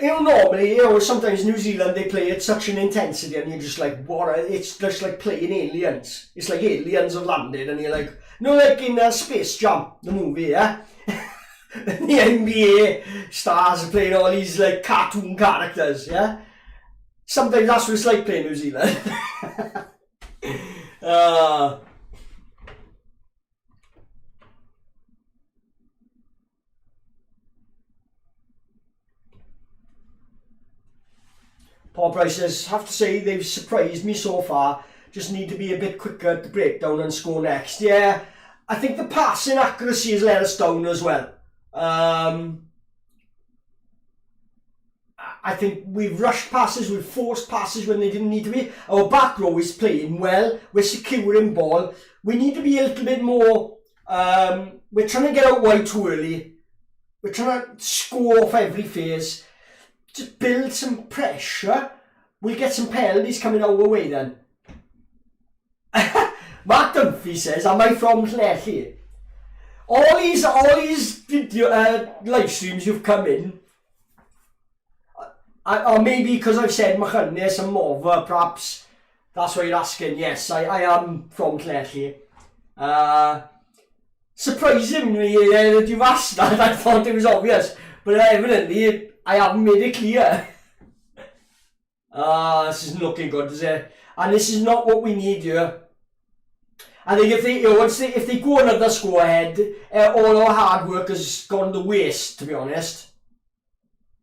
normally, sometimes New Zealand, they play at such an intensity and you're just like, what, it's just like playing aliens. It's like aliens have landed and you're like, like in Space Jam, the movie, yeah? The NBA stars are playing all these like cartoon characters, yeah? Sometimes that's what it's like playing New Zealand. Paul Price's, have to say they've surprised me so far. Just need to be a bit quicker at the breakdown and score next. Yeah, I think the passing accuracy has let us down as well. I think we've rushed passes, we've forced passes when they didn't need to be. Our back row is playing well, we're securing ball. We need to be a little bit more, we're trying to get out wide too early. We're trying to score off every phase. Just build some pressure. We'll get some penalties coming our way then. Mark Dunphy says, am I from Llanelli? All these video, live streams you've come in, or maybe because I've said Machynnes and Morfa, perhaps that's why you're asking. Yes, I am from Llanelli. Surprisingly that you've asked that, I thought it was obvious, but evidently I haven't made it clear. This isn't looking good, is it? And this is not what we need here. I think if they go another score ahead, all our hard work has gone to waste, to be honest.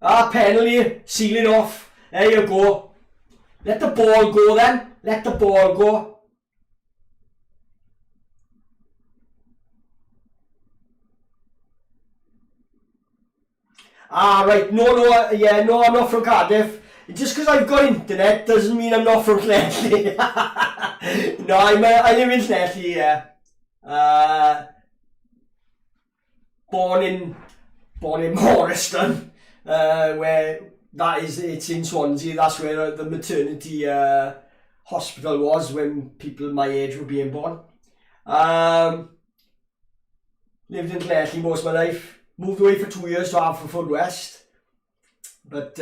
Penalty, sealing off. There you go. Let the ball go then. Let the ball go. Right. No, I'm not from Cardiff. Just because I've got internet doesn't mean I'm not from Llanelli. No, I live in Llanelli, yeah. Born in Morriston. Where it's in Swansea. That's where the maternity hospital was when people my age were being born. Lived in Llanelli most of my life. Moved away for 2 years to Haverford West, but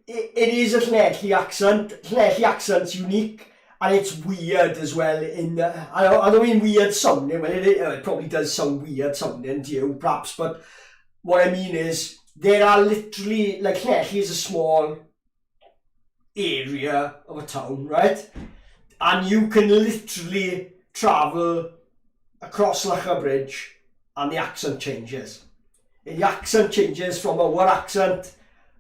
it is a Llanelli accent. Llanelli accent's unique. And it's weird as well. I don't mean weird sounding. Well, it probably does sound weird sounding to you, perhaps. But what I mean is, there are literally, like, Llanelli is a small area of a town, right? And you can literally travel across Locha Bridge, and the accent changes. The accent changes from our accent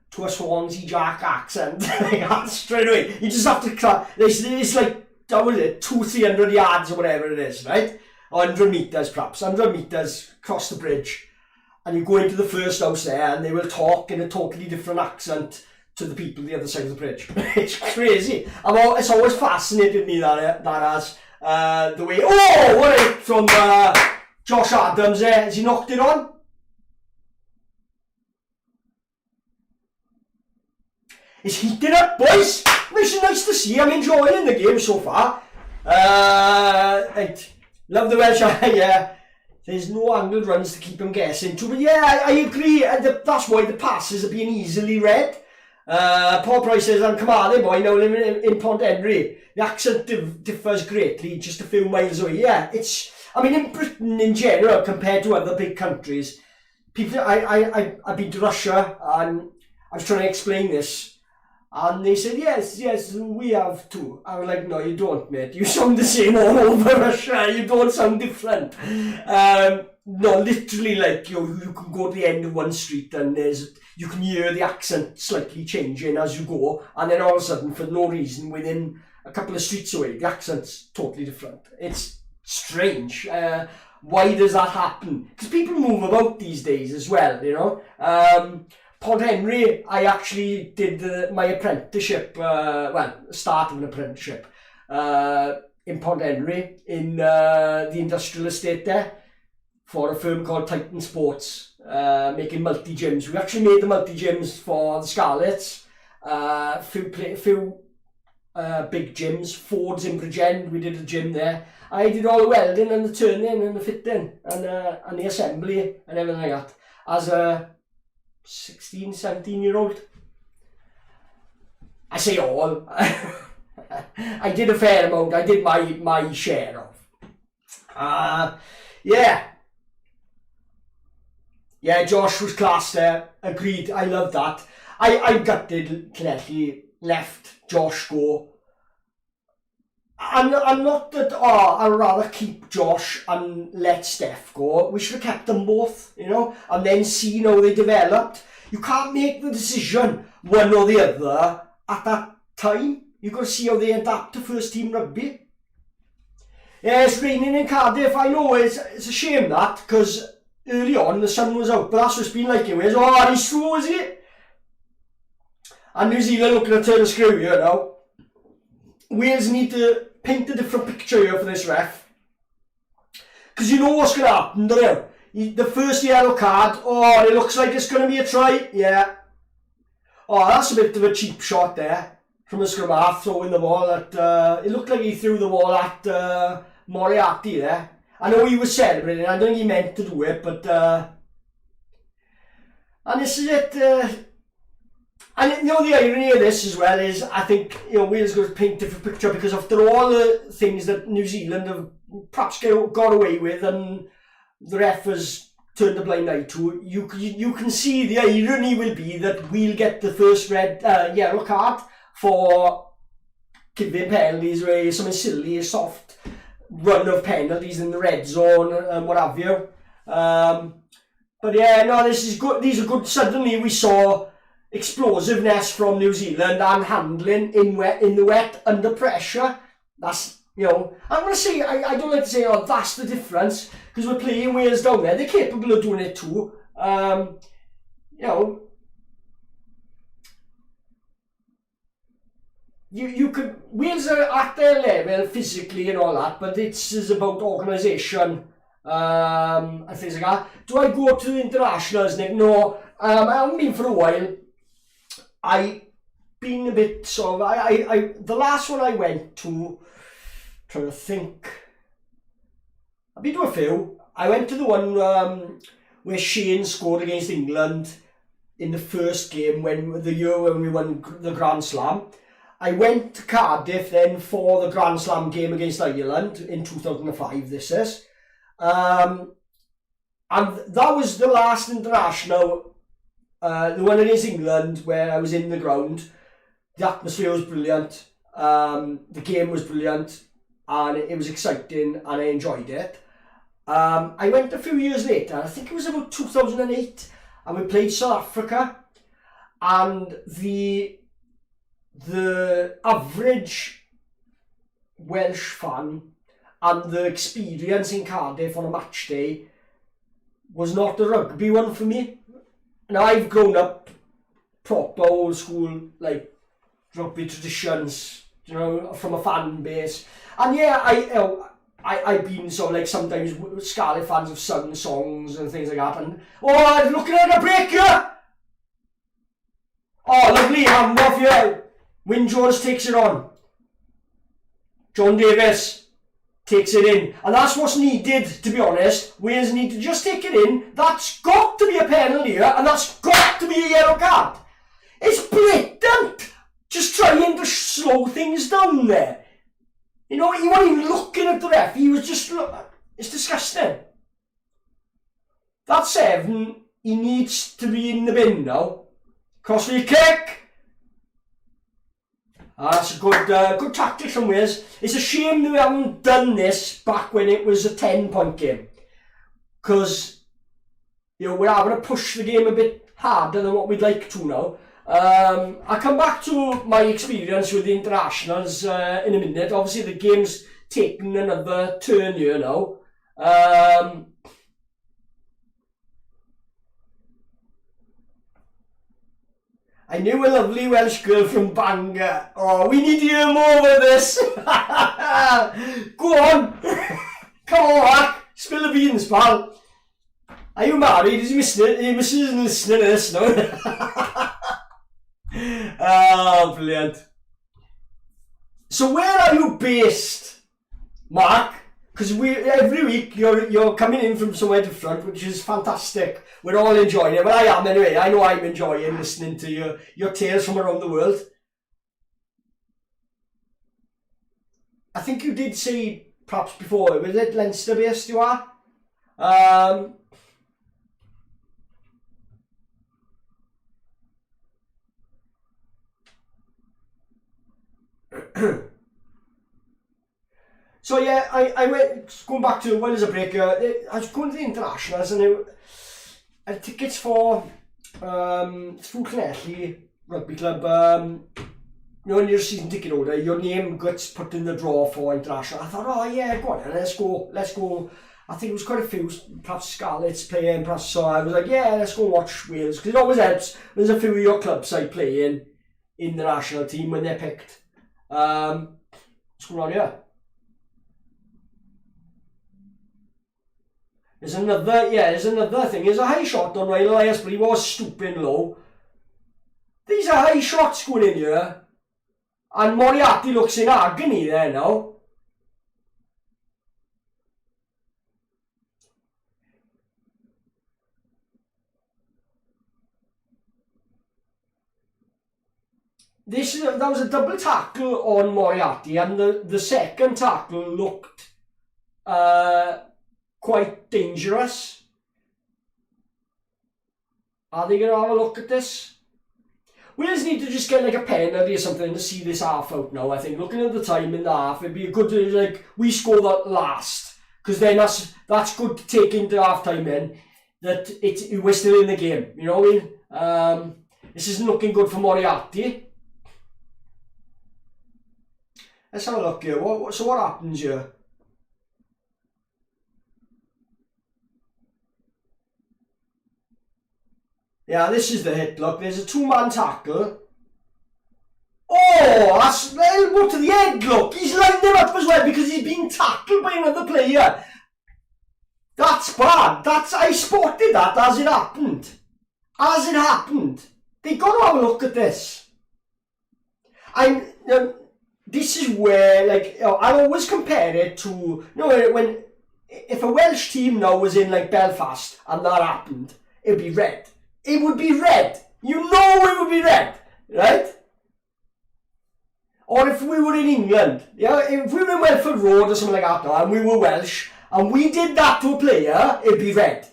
to a Swansea Jack accent. Straight away. You just have to it's like, what is it, 200-300 yards or whatever it is, right? 100 metres perhaps, 100 metres across the bridge. And you go into the first house there and they will talk in a totally different accent to the people the other side of the bridge. It's crazy. It's always fascinated me that has the way, what is it from Josh Adams there? Has he knocked it on? It's heating up, boys. It's nice to see. I'm enjoying the game so far. I love the Welsh. Yeah, there's no angled runs to keep them guessing too. But yeah, I agree. That's why the passes are being easily read. Paul Price says, I'm Carmarthen boy, now living in Pont Henry. The accent differs greatly, just a few miles away. Yeah, in Britain in general, compared to other big countries, people. I've been to Russia and I was trying to explain this. And they said, yes, we have too. I was like, no, you don't, mate. You sound the same all over Russia. You don't sound different. No, literally, like, you can go to the end of one street and you can hear the accent slightly changing as you go. And then all of a sudden, for no reason, within a couple of streets away, the accent's totally different. It's strange. Why does that happen? Because people move about these days as well, you know. Pont Henry, I actually did my apprenticeship, start of an apprenticeship in Pont Henry in the industrial estate there for a firm called Titan Sports, making multi-gyms. We actually made the multi-gyms for the Scarlets, few big gyms, Ford's in Bridgend, we did a gym there. I did all the welding and the turning and the fitting and the assembly and everything like that as a 16, 17-year-old. I say all. I did a fair amount. I did my share of. Yeah, Josh was class there. Agreed. I love that. I gutted Llanelli left Josh go. And not that, I'd rather keep Josh and let Steph go. We should have kept them both, you know, and then seen how they developed. you can't make the decision one or the other at that time. You've got to see how they adapt to first team rugby. Yeah, it's raining in Cardiff. I know it's a shame that, because early on the sun was out, but that's what it's been like in Wales. Oh, he's through, is he? And New Zealand looking to turn the screw here now. Wales need to paint a different picture here for this ref. Because you know what's going to happen, don't you? The first yellow card, oh, it looks like it's going to be a try. Yeah. Oh, that's a bit of a cheap shot there from the scrum half, throwing the ball at, it looked like he threw the ball at Moriarty there. I know he was celebrating, I don't think he meant to do it, but, and this is it, and you know the irony of this as well is, I think, you know, Wales got to paint a different picture, because after all the things that New Zealand have perhaps got away with and the ref has turned a blind eye to, you can see the irony will be that we'll get the first yellow card for giving penalties where something silly, a soft run of penalties in the red zone and what have you. But yeah, no, this is good. These are good. Suddenly we saw explosiveness from New Zealand and handling in the wet under pressure. That's, you know, I'm going to say, I don't like to say, oh, that's the difference, because we're playing Wales down there. They're capable of doing it too. You know, you could, Wales are at their level physically and all that, but it's about organisation and things like that. Do I go to the internationals, Nick? No, I haven't been for a while. I've been a bit sort of, the last one I went to, trying to think, I've been to a few. I went to the one where Shane scored against England in the first game, the year when we won the Grand Slam. I went to Cardiff then for the Grand Slam game against Ireland in 2005, this is. And that was the last international, the one against England, where I was in the ground. The atmosphere was brilliant, the game was brilliant, and it was exciting, and I enjoyed it. I went a few years later, I think it was about 2008, and we played South Africa, and the average Welsh fan and the experience in Cardiff on a match day was not the rugby one for me. Now, I've grown up proper old school, like, rugby traditions, you know, from a fan base. And yeah, I've been so, like, sometimes Scarlet fans have sung songs and things like that, and oh, looking at a break here! Oh, lovely, hand off here. Wyn Jones takes it on. John Davis takes it in. And that's what's needed, to be honest. Wales need to just take it in. That's got to be a penalty here, and that's got to be a yellow card. It's blatant. Just trying to slow things down there. You know, he wasn't even looking at the ref. He was just it's disgusting. That's 7. He needs to be in the bin now. Cross free kick. That's a good tactic from Wales. It's a shame that we haven't done this back when it was a 10-point game, because, you know, we're having to push the game a bit harder than what we'd like to now. I'll come back to my experience with the internationals in a minute. Obviously the game's taken another turn here now. I knew a lovely Welsh girl from Bangor. Oh, we need to hear more of this. Go on. Come on, Mac. Spill the beans, pal. Are you married? Is he listening? He must be listening to this now. Oh, brilliant. So where are you based, Mark? Because every week you're coming in from somewhere different, which is fantastic. We're all enjoying it. Well, I am anyway. I know I'm enjoying listening to your tales from around the world. I think you did say perhaps before, was it Leinster based you are? So yeah, I went, going back to when there's a break, I was going to the internationals, and I had tickets for through Llanelli Rugby Club, when you're a season ticket holder, your name gets put in the draw for international. I thought, oh yeah, go on, let's go. I think it was quite a few, perhaps Scarlets playing, perhaps, so I was like, yeah, let's go watch Wales, because it always helps when there's a few of your club side playing in the national team when they're picked. What's going on here? There's another thing. There's a high shot on Ryan Elias, but he was stooping low. These are high shots going in here. And Moriarty looks in agony there now. That was a double tackle on Moriarty, and the second tackle looked quite dangerous. Are they going to have a look at this? We just need to just get like a penalty or something to see this half out now. I think looking at the time in the half, it'd be good to like we score that last, because then that's good to take into half time in that we're still in the game. You know what I mean? This isn't looking good for Moriarty. Let's have a look here. So what happens here? Yeah, this is the hit. Look, there's a two-man tackle. Oh, that's elbow to the head. Look, he's lined him up as well because he's been tackled by another player. That's bad. I spotted that as it happened. They got to have a look at this. This is where, like, I always compare it to, if a Welsh team now was in like Belfast and that happened, it'd be red. It would be red. You know it would be red, right? Or if we were in England, if we were in Welford Road or something like that now, and we were Welsh, and we did that to a player, it'd be red.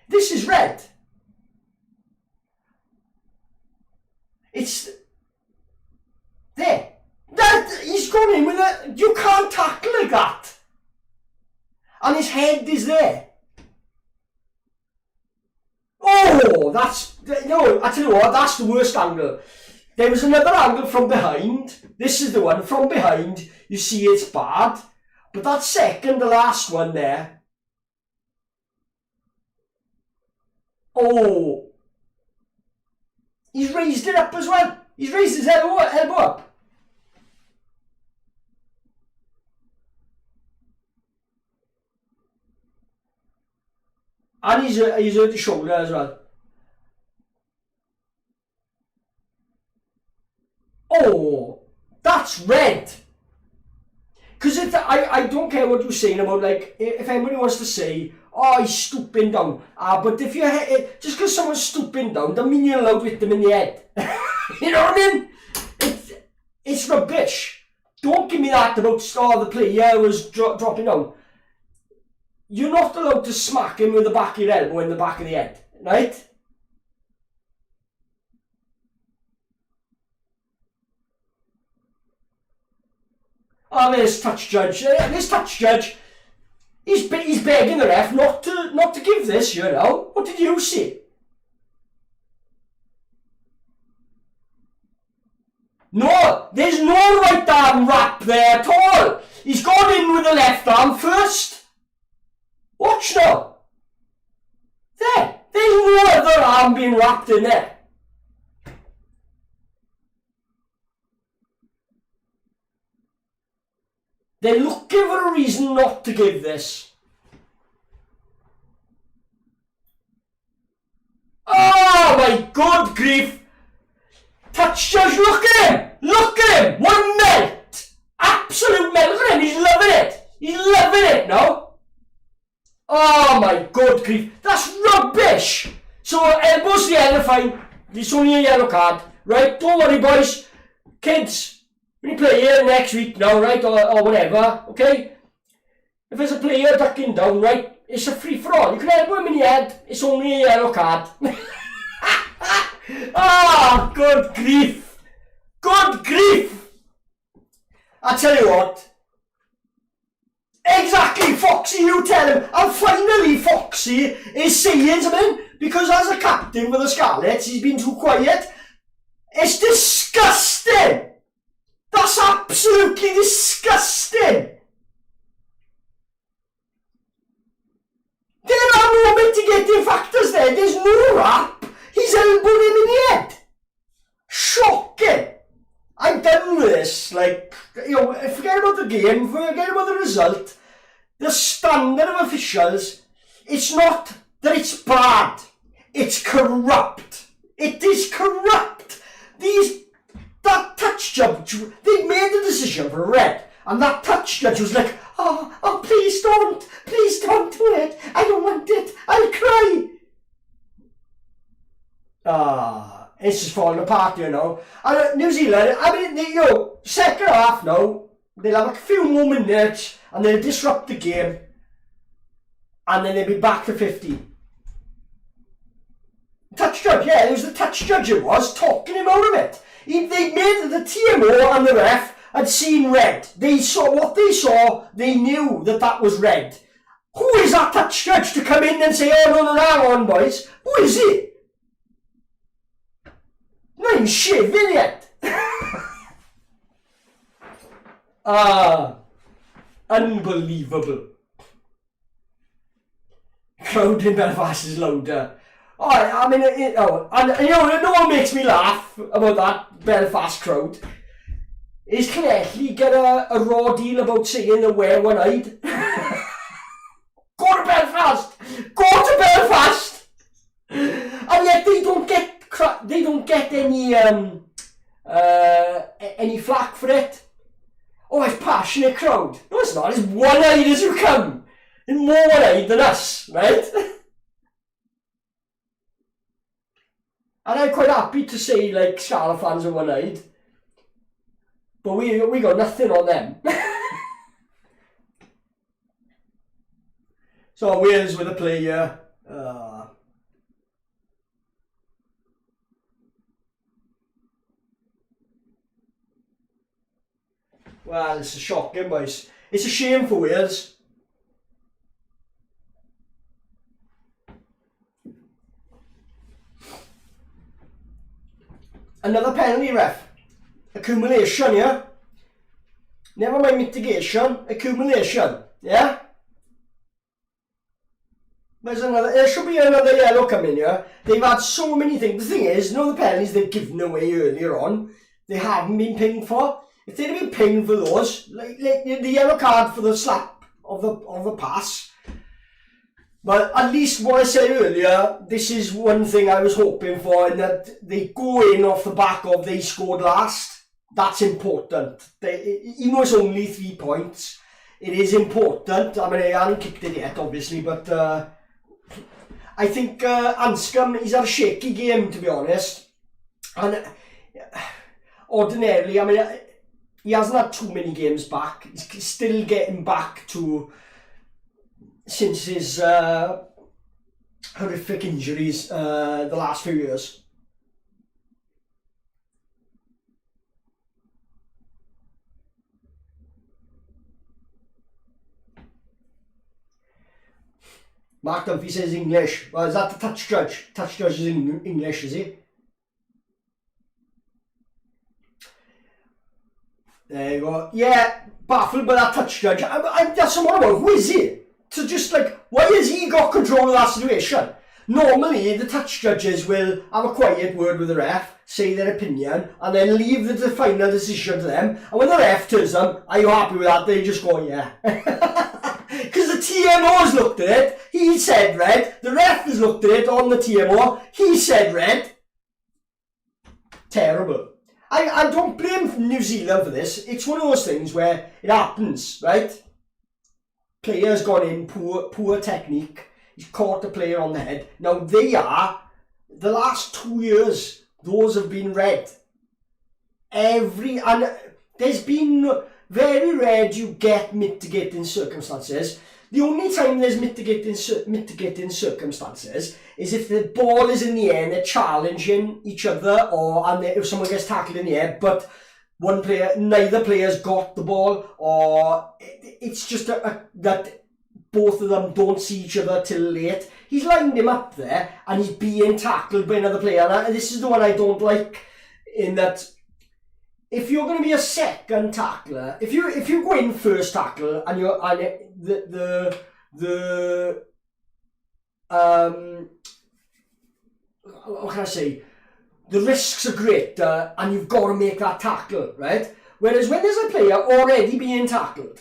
This is red. It's there. He's gone in with a. You can't tackle like that. And his head is there. Oh, I tell you what, that's the worst angle. There was another angle from behind. This is the one from behind. You see it's bad. But that second, the last one there. Oh. He's raised it up as well. He's raised his elbow up. And he's hurt his shoulder as well. Oh, that's red. Because I don't care what you're saying about, like, if anybody wants to say, oh, he's stooping down. But if you're, just because someone's stooping down, doesn't mean you're allowed to hit them in the head. You know what I mean? It's rubbish. Don't give me that about, the player was dropping down. You're not allowed to smack him with the back of your elbow in the back of the head, right? Oh, there's touch judge. He's begging the ref not to give this, you know. What did you see? No, there's no right arm wrap there at all. He's gone in with the left arm first. Watch now. There's no other arm being wrapped in there. They're looking for a reason not to give this. Oh my good grief. Touch judge, look at him. Look at him. One melt. Absolute melt. Look at him. He's loving it. He's loving it now. Oh my good grief. That's rubbish. So elbows the end, fine. It's only a yellow card. Right? Don't worry, boys. Kids, we play here next week now, right? Or whatever, okay? If there's a player ducking down, right? It's a free-for-all. You can elbow him in the head. It's only a yellow card. Ah, good grief. Good grief. I tell you what. Exactly, Foxy, you tell him. And finally, Foxy. Foxy is saying something, because as a captain for the Scarlets, he's been too quiet. It's disgusting. That's absolutely disgusting. There are no mitigating factors there. There's no rap. He's elbowed him in the head. Shocking. I'm done with this. Like, you know, forget about the game, forget about the result. The standard of officials, it's not that it's bad. It's corrupt. It is corrupt. That touch judge, they made the decision for red. And that touch judge was like, oh, please don't do it. I don't want it. I'll cry. It's just falling apart, you know. And New Zealand, I mean, second half now, they'll have a few more minutes and they'll disrupt the game. And then they'll be back to 50. Touch judge, yeah, it was the touch judge it was, talking him out of it. They made the TMO and the ref had seen red. They saw what they saw, they knew that was red. Who is that touch judge to come in and say, oh no, hang on boys, who is he? Not even shaving yet. Unbelievable. Crowd in Belfast is louder. I mean, no one makes me laugh about that Belfast crowd. Is Connectly get a raw deal about saying that we're one-eyed? Go to Belfast! Go to Belfast! And yet they don't get any flack for it. Oh, it's passionate crowd. No, it's not. It's one-eyed as you come. It's more one-eyed than us, right? And I'm quite happy to say, like, Scarlet fans are one-eyed. But we got nothing on them. So Wales with a player. Well, it's a shocking, boys. It's a shame for Wales. Another penalty, ref. Accumulation, yeah? Never mind mitigation, accumulation, yeah? There should be another yellow coming here. They've had so many things. The thing is, the penalties they've given away earlier on, they haven't been pinged for. If they'd have been pinged for those, like the yellow card for the slap of the pass. But at least what I said earlier, this is one thing I was hoping for, in that they go in off the back of they scored last. That's important. Even though it's only 3 points, it is important. I mean, I haven't kicked it yet, obviously, but I think Anscombe, he's had a shaky game, to be honest. And ordinarily, I mean, he hasn't had too many games back. He's still getting back to, since his horrific injuries the last few years. Mark Dunphy says English. Well, is that the touch judge? Touch judge is English, is he? There you go. Yeah, baffled by that touch judge. That's what I'm about. Who is he? To just like, why has he got control of that situation? Normally, the touch judges will have a quiet word with the ref, say their opinion, and then leave the final decision to them. And when the ref tells them, are you happy with that? They just go, yeah. Because the TMO has looked at it, he said red. The ref has looked at it on the TMO, he said red. Terrible. I don't blame New Zealand for this. It's one of those things where it happens, right? Player's gone in, poor technique. He's caught the player on the head. Now the last 2 years, those have been red. And there's been very rare you get mitigating circumstances. The only time there's mitigating circumstances is if the ball is in the air and they're challenging each other, and if someone gets tackled in the air, but neither player's got the ball, or it's just that both of them don't see each other till late. He's lined him up there and he's being tackled by another player. And this is the one I don't like, in that if you're going to be a second tackler, if you go in first tackle and you're what can I say? The risks are greater and you've got to make that tackle, right? Whereas when there's a player already being tackled,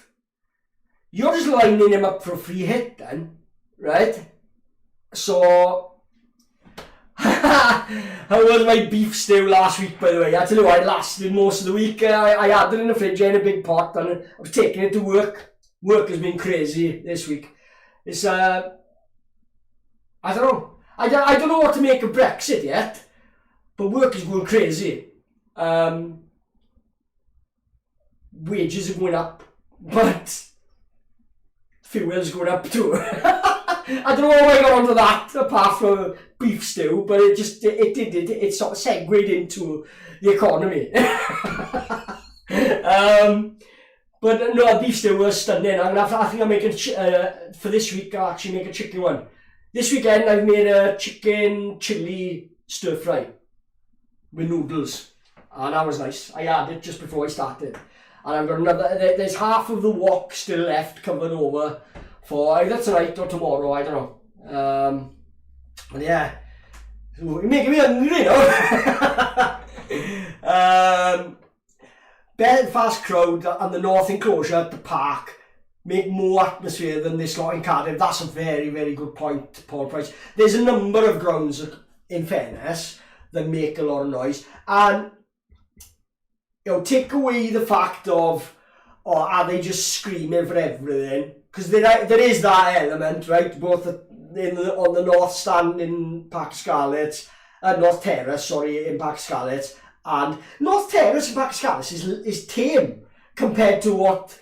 you're just lining him up for a free hit then, right? So, how was my beef stew last week, by the way? I tell you what, it lasted most of the week. I had it in the fridge in a big pot and I was taking it to work. Work has been crazy this week. It's, I don't know. I don't know what to make of Brexit yet, but work is going crazy. Wages are going up, but fuel's going up too. I don't know how I got onto that apart from beef stew, but it sort of segued into the economy. But no, beef stew was stunning. I think I'm making for this week. I'll actually make a chicken one. This weekend I've made a chicken chili stir fry with noodles, and that was nice. I had it just before I started, and I've got another. There's half of the wok still left covered over for either tonight or tomorrow. I don't know. But yeah, you're making me hungry, you know. Belfast crowd and the North Enclosure at the park make more atmosphere than this lot in Cardiff. That's a very, very good point, Paul Price. There's a number of grounds, in fairness, that make a lot of noise. And, you know, take away the fact of, are they just screaming for everything? Because there is that element, right? Both on the North Stand in Parc Scarlett, North Terrace, sorry, in Parc Scarlett. And North Terrace in Parc Scarlett is tame compared to what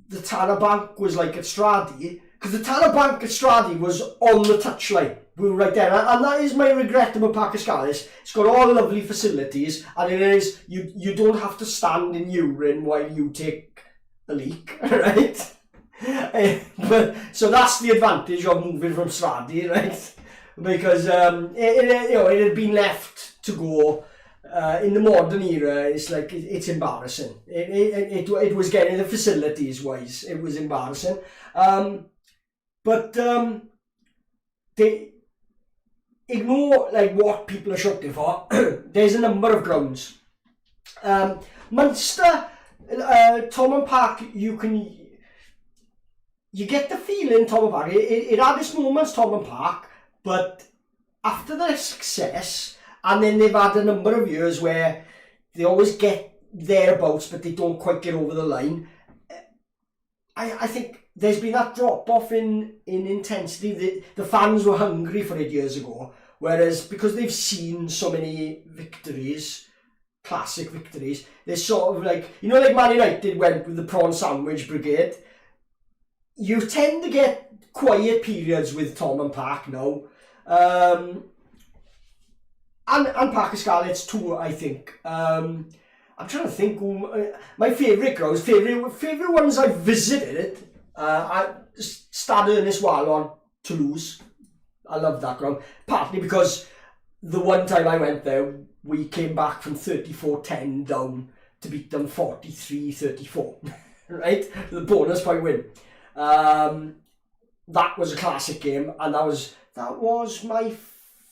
the Tanner Bank was like at Stradi, because the Tanner Bank at Stradi was on the touchline. We were right there, and that is my regret about Parc Scarlett. It's got all lovely facilities, and it is you don't have to stand in urine while you take a leak, right? But so that's the advantage of moving from Stradi, right? Because it had been left to go. In the modern era, it's like it's embarrassing. It was getting the facilities wise, it was embarrassing. But they ignore like what people are shouting for. There's a number of grounds. Munster, Thomond Park, you get the feeling Thomond Park. It had its moments, Thomond Park, but after the success. And then they've had a number of years where they always get thereabouts, but they don't quite get over the line. I think there's been that drop-off in intensity. The fans were hungry for it years ago, whereas because they've seen so many victories, classic victories, they're sort of like, you know, like Man United went with the prawn sandwich brigade. You tend to get quiet periods with Thomond Park now. And Parc Scarlett's too, I think. I'm trying to think. My favourite grounds, favourite ones I've visited. Stade Ernest Wallon, Toulouse. I love that ground. Partly because the one time I went there, we came back from 34-10 down to beat them 43-34. Right? The bonus point win. That was a classic game, and that was my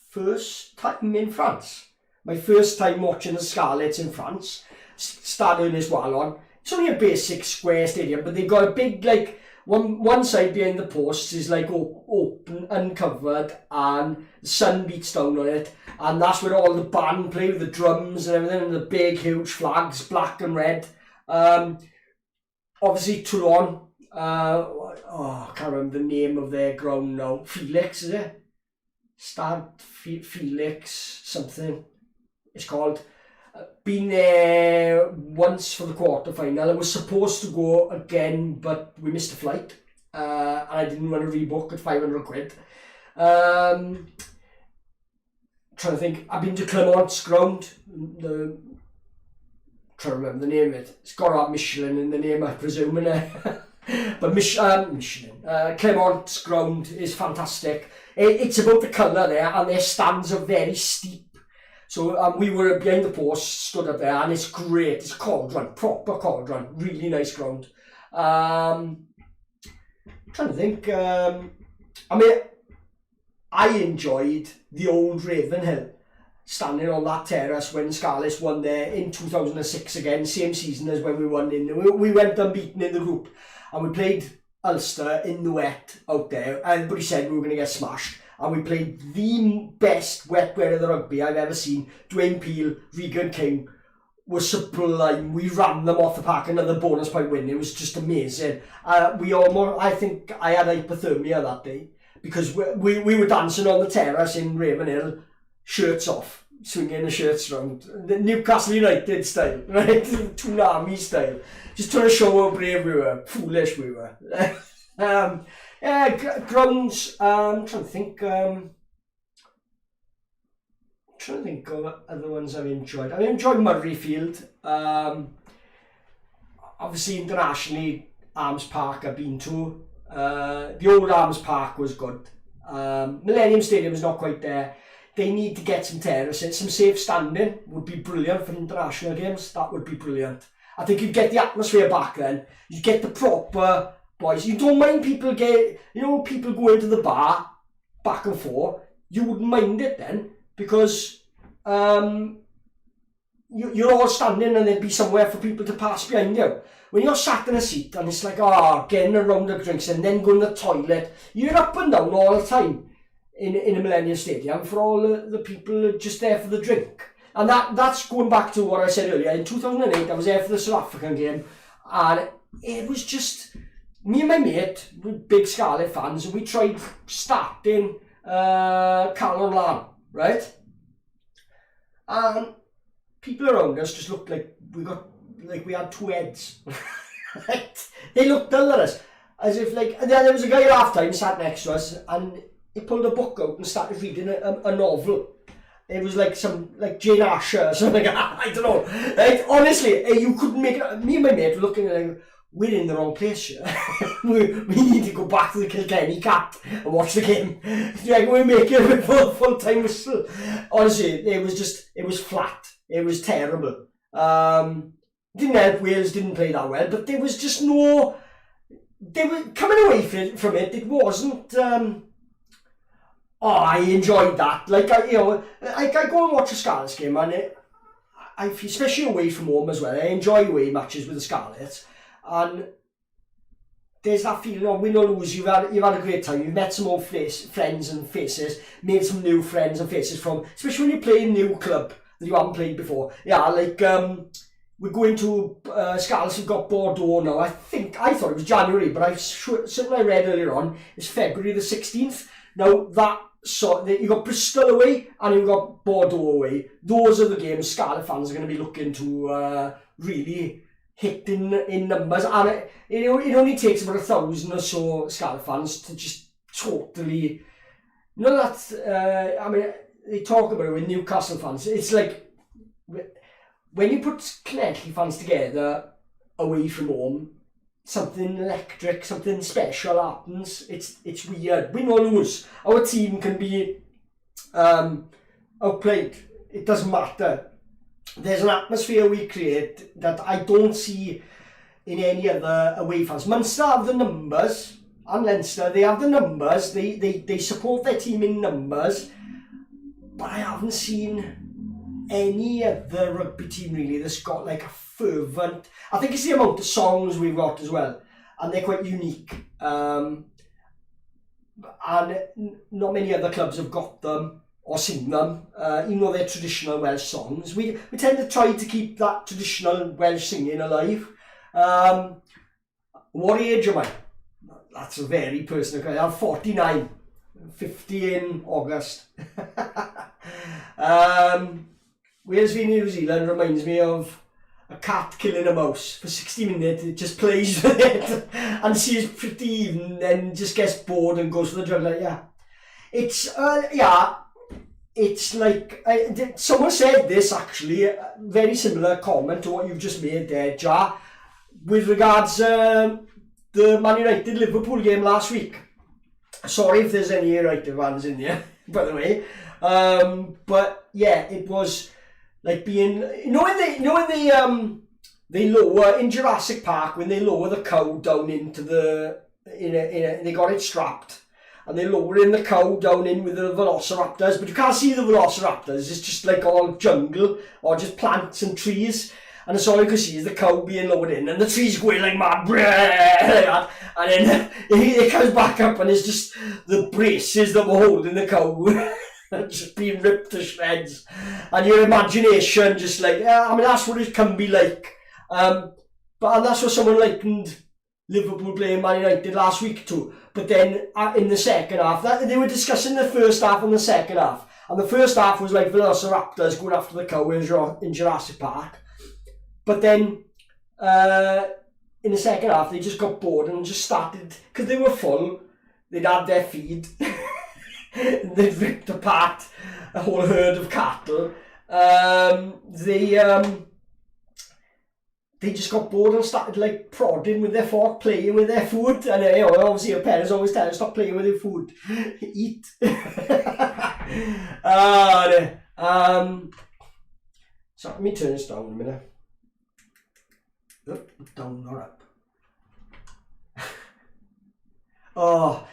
first time in France. My first time watching the Scarlets in France. Stade Ernest Wallon. It's only a basic square stadium, but they've got a big, like, one side behind the posts is like open, uncovered, and the sun beats down on it, and that's where all the band play with the drums and everything, and the big, huge flags, black and red. Obviously, Toulon. I can't remember the name of their ground now. Felix, is it? Stade Felix something it's called. Been there once for the quarter-final. I was supposed to go again, but we missed a flight, and I didn't want to rebook at 500 quid. Trying to think. I've been to Clermont's ground. Trying to remember the name of it. It's got to have Michelin in the name, I presume, innit? But Clermont's ground is fantastic. It's about the colour there, and their stands are very steep. So we were behind the post, stood up there, and it's great. It's cauldron, proper cauldron, really nice ground. I'm trying to think. I enjoyed the old Ravenhill, standing on that terrace when Scarlets won there in 2006 again, same season as when we won we went unbeaten in the group, and we played Ulster in the wet out there. Everybody said we were going to get smashed, and we played the best wet wear of the rugby I've ever seen. Dwayne Peel, Regan King was sublime. We ran them off the park, another bonus point win. It was just amazing. I think I had hypothermia that day, because we were dancing on the terrace in Ravenhill, shirts off, swinging the shirts around, the Newcastle United style, right? Toonami style, just trying to show how brave we were, foolish we were. Grounds. I'm trying to think. Of other ones I've enjoyed. I enjoyed Murrayfield. Obviously internationally, Arms Park I've been to. The old Arms Park was good. Millennium Stadium is not quite there. They need to get some terraces. Some safe standing would be brilliant for international games. That would be brilliant. I think you'd get the atmosphere back then. You'd get the proper boys. You don't mind people people go into the bar back and forth. You wouldn't mind it then, because you're all standing and there'd be somewhere for people to pass behind you. When you're sat in a seat and it's like, getting a round of drinks and then going to the toilet, you're up and down all the time in a Millennium Stadium for all the people just there for the drink. And that's going back to what I said earlier. In 2008, I was there for the South African game, and it was just me and my mate, big Scarlet fans, and we tried starting Carol Lan, right? And people around us just looked like we had two heads. Right? They looked dull at us, as if and then there was a guy at half time sat next to us, and he pulled a book out and started reading a novel. It was like Jane Asher or something. I don't know. Right? Honestly, you couldn't make it. Me and my mate were looking like, we're in the wrong place here. we need to go back to the Kilkenny Cat and watch the game. We're making it full time whistle. Honestly, it was flat. It was terrible. Didn't help Wales didn't play that well, but there was just no. They were coming away from it. It wasn't. I enjoyed that. I go and watch a Scarlets game, and I feel, especially away from home as well, I enjoy away matches with the Scarlets, and there's that feeling of win or lose, you've had a great time, you've met some old friends and faces, made some new friends and faces from, especially when you play a new club that you haven't played before. We're going to Scarlets have got Bordeaux now. I thought it was January, but something I read earlier on is February the 16th. Now you got Bristol away and you got Bordeaux away. Those are the games Scarlet fans are going to be looking to really hit in numbers, and it only takes about 1,000 or so Scarlet fans to just totally. They talk about it with Newcastle fans. It's like when you put Connecticut fans together away from home, something electric, something special happens. It's weird. Win or lose, our team can be outplayed. It doesn't matter. There's an atmosphere we create that I don't see in any other away fans. Munster have the numbers, and Leinster, they have the numbers. They support their team in numbers, but I haven't seen any other rugby team really that's got like a fervent. I think it's the amount of songs we've got as well, and they're quite unique. And not many other clubs have got them or sing them, even though they're traditional Welsh songs. We tend to try to keep that traditional Welsh singing alive. What age am I? That's a very personal question. I'm 49, 50 in August. Wales v New Zealand reminds me of a cat killing a mouse. For 60 minutes it just plays with it and sees pretty even, then just gets bored and goes for the jugular. It's like someone said this actually, a very similar comment to what you've just made there, Jar, with regards the Man United-Liverpool game last week. Sorry if there's any United fans in here, by the way. But yeah, it was like being, when they lower in Jurassic Park, when they lower the cow down into they got it strapped, and they're lowering the cow down in with the velociraptors, but you can't see the velociraptors. It's just like all jungle or just plants and trees. And that's all you can see is the cow being lowered in, and the trees going like mad, and then it comes back up, and it's just the braces that were holding the cow just being ripped to shreds, and your imagination just like, that's what it can be like. And that's what someone likened Liverpool playing Man United last week too. But then in the second half, they were discussing the first half and the second half, and the first half was like velociraptors going after the cow in Jurassic Park. But then, in the second half, they just got bored and just started, because they were full, they'd had their feed, they'd ripped apart a whole herd of cattle. They just got bored and started like prodding with their fork, playing with their food. And obviously your parents always tell you, stop playing with your food, eat. So let me turn this down a minute. Down or up. Oh,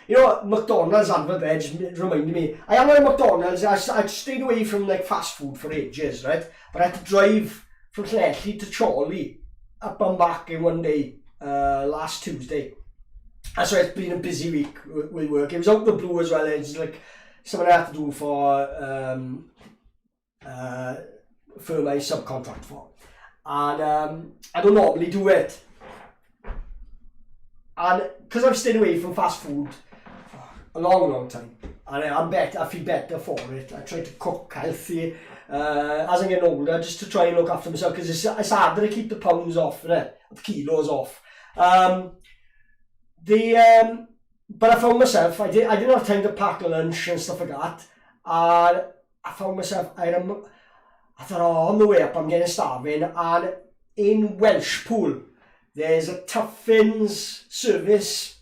McDonald's advert there just reminded me. I am at McDonald's. I stayed away from like fast food for ages, right? But I had to drive from Llanelli to Chorley up and back in one day last Tuesday. That's why it's been a busy week with work. It was out the blue as well. It's like something I had to do for my subcontract for. And I don't normally do it, and because I've stayed away from fast food for a long time, and I feel better for it. I try to cook healthy as I'm getting older, just to try and look after myself, because it's harder to keep the pounds off, the kilos off. But I found myself, I didn't have time to pack a lunch and stuff like that, and I found myself, I thought, on the way up, I'm getting starving, and in Welshpool, there's a Tuffins service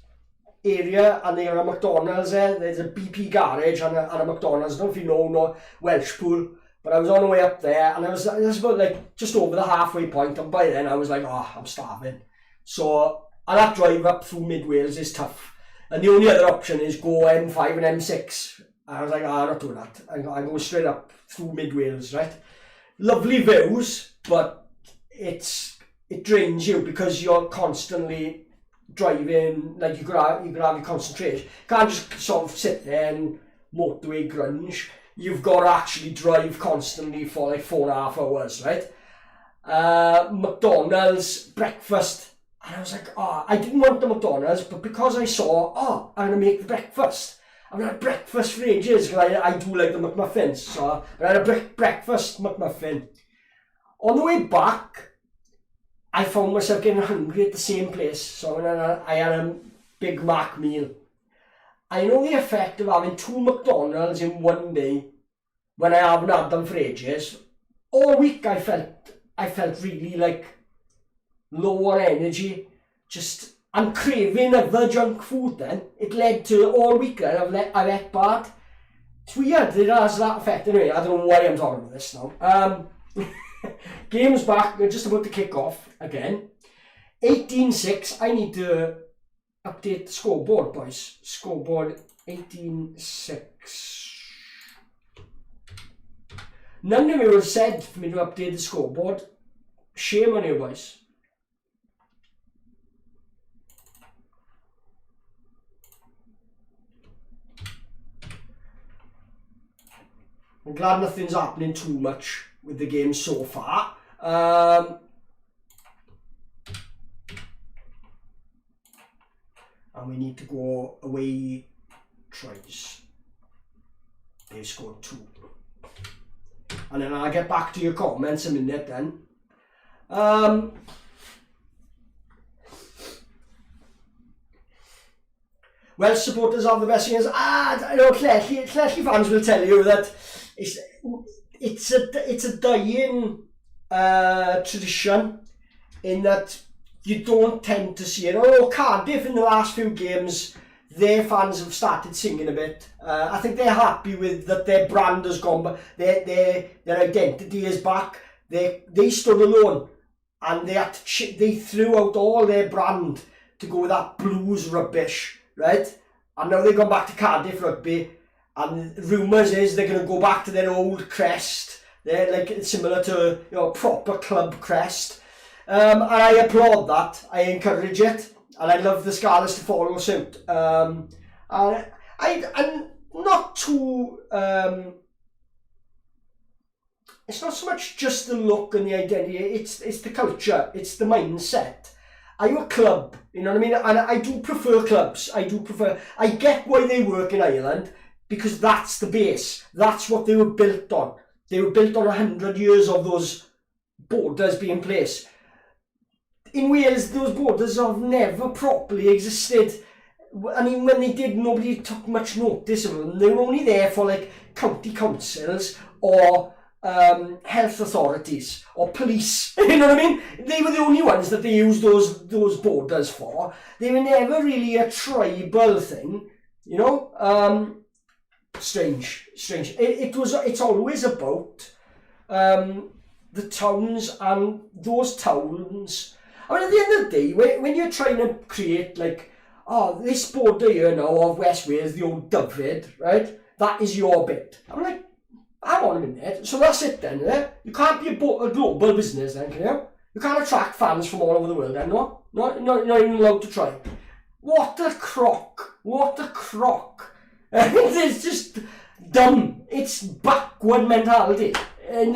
area, and they got a McDonald's there. There's a BP garage and a McDonald's. I don't know if you know Welshpool, but I was on the way up there, and I was about like just over the halfway point, and by then I was like, I'm starving. So, and that drive up through Mid Wales is tough, and the only other option is go M5 and M6. And I was like, I'm not doing that. I go straight up through Mid Wales, right? Lovely views, but it drains you because you're constantly driving. Like you could have your concentration. You can't just sort of sit there and motorway grunge. You've got to actually drive constantly for like 4.5 hours, right? McDonald's breakfast, and I was like, I didn't want the McDonald's, but because I saw, I'm gonna make the breakfast. I've had breakfast for ages, because I do like the McMuffins, so I had a breakfast McMuffin. On the way back, I found myself getting hungry at the same place, so I had a Big Mac meal. I know the effect of having 2 McDonald's in one day, when I haven't had them for ages. All week I felt really like lower energy, I'm craving other junk food then. It led to all weekend I've ate bad. It's weird, it has that effect. Anyway, I don't know why I'm talking about this now. Game's back, we're just about to kick off again. 18-6, I need to update the scoreboard, boys. Scoreboard 18-6. None of you have said for me to update the scoreboard. Shame on you, boys. I'm glad nothing's happening too much with the game so far. And we need to go away tries. They scored 2. And then I'll get back to your comments in a minute then. Welsh supporters are the best things. I know Llanelli fans will tell you that it's a dying tradition, in that you don't tend to see it. Although Cardiff in the last few games, their fans have started singing a bit. I think they're happy with that their brand has gone, but their identity is back. They stood alone, and they threw out all their brand to go with that blues rubbish, right? And now they've gone back to Cardiff rugby, and rumours is they're going to go back to their old crest. They're like similar to proper club crest. And I applaud that. I encourage it, and I love the Scarlets to follow suit. And I'm not too. It's not so much just the look and the identity. It's the culture. It's the mindset. I'm a club, you know what I mean? And I do prefer clubs. I get why they work in Ireland, because that's the base. That's what they were built on. They were built on 100 years of those borders being placed. In Wales, those borders have never properly existed. I mean, when they did, nobody took much notice of them. They were only there for like county councils or health authorities or police. You know what I mean? They were the only ones that they used those borders for. They were never really a tribal thing, you know. Strange. It's always about the towns, and those towns. I mean, at the end of the day, when you're trying to create like, this border here now of West Wales, the old Dyfed, right? That is your bit. I'm like, I want him in there. So that's it then, eh? You can't be a global business then, can you? You can't attract fans from all over the world then, no? Not even allowed to try. What a crock. It's just dumb. It's backward mentality. And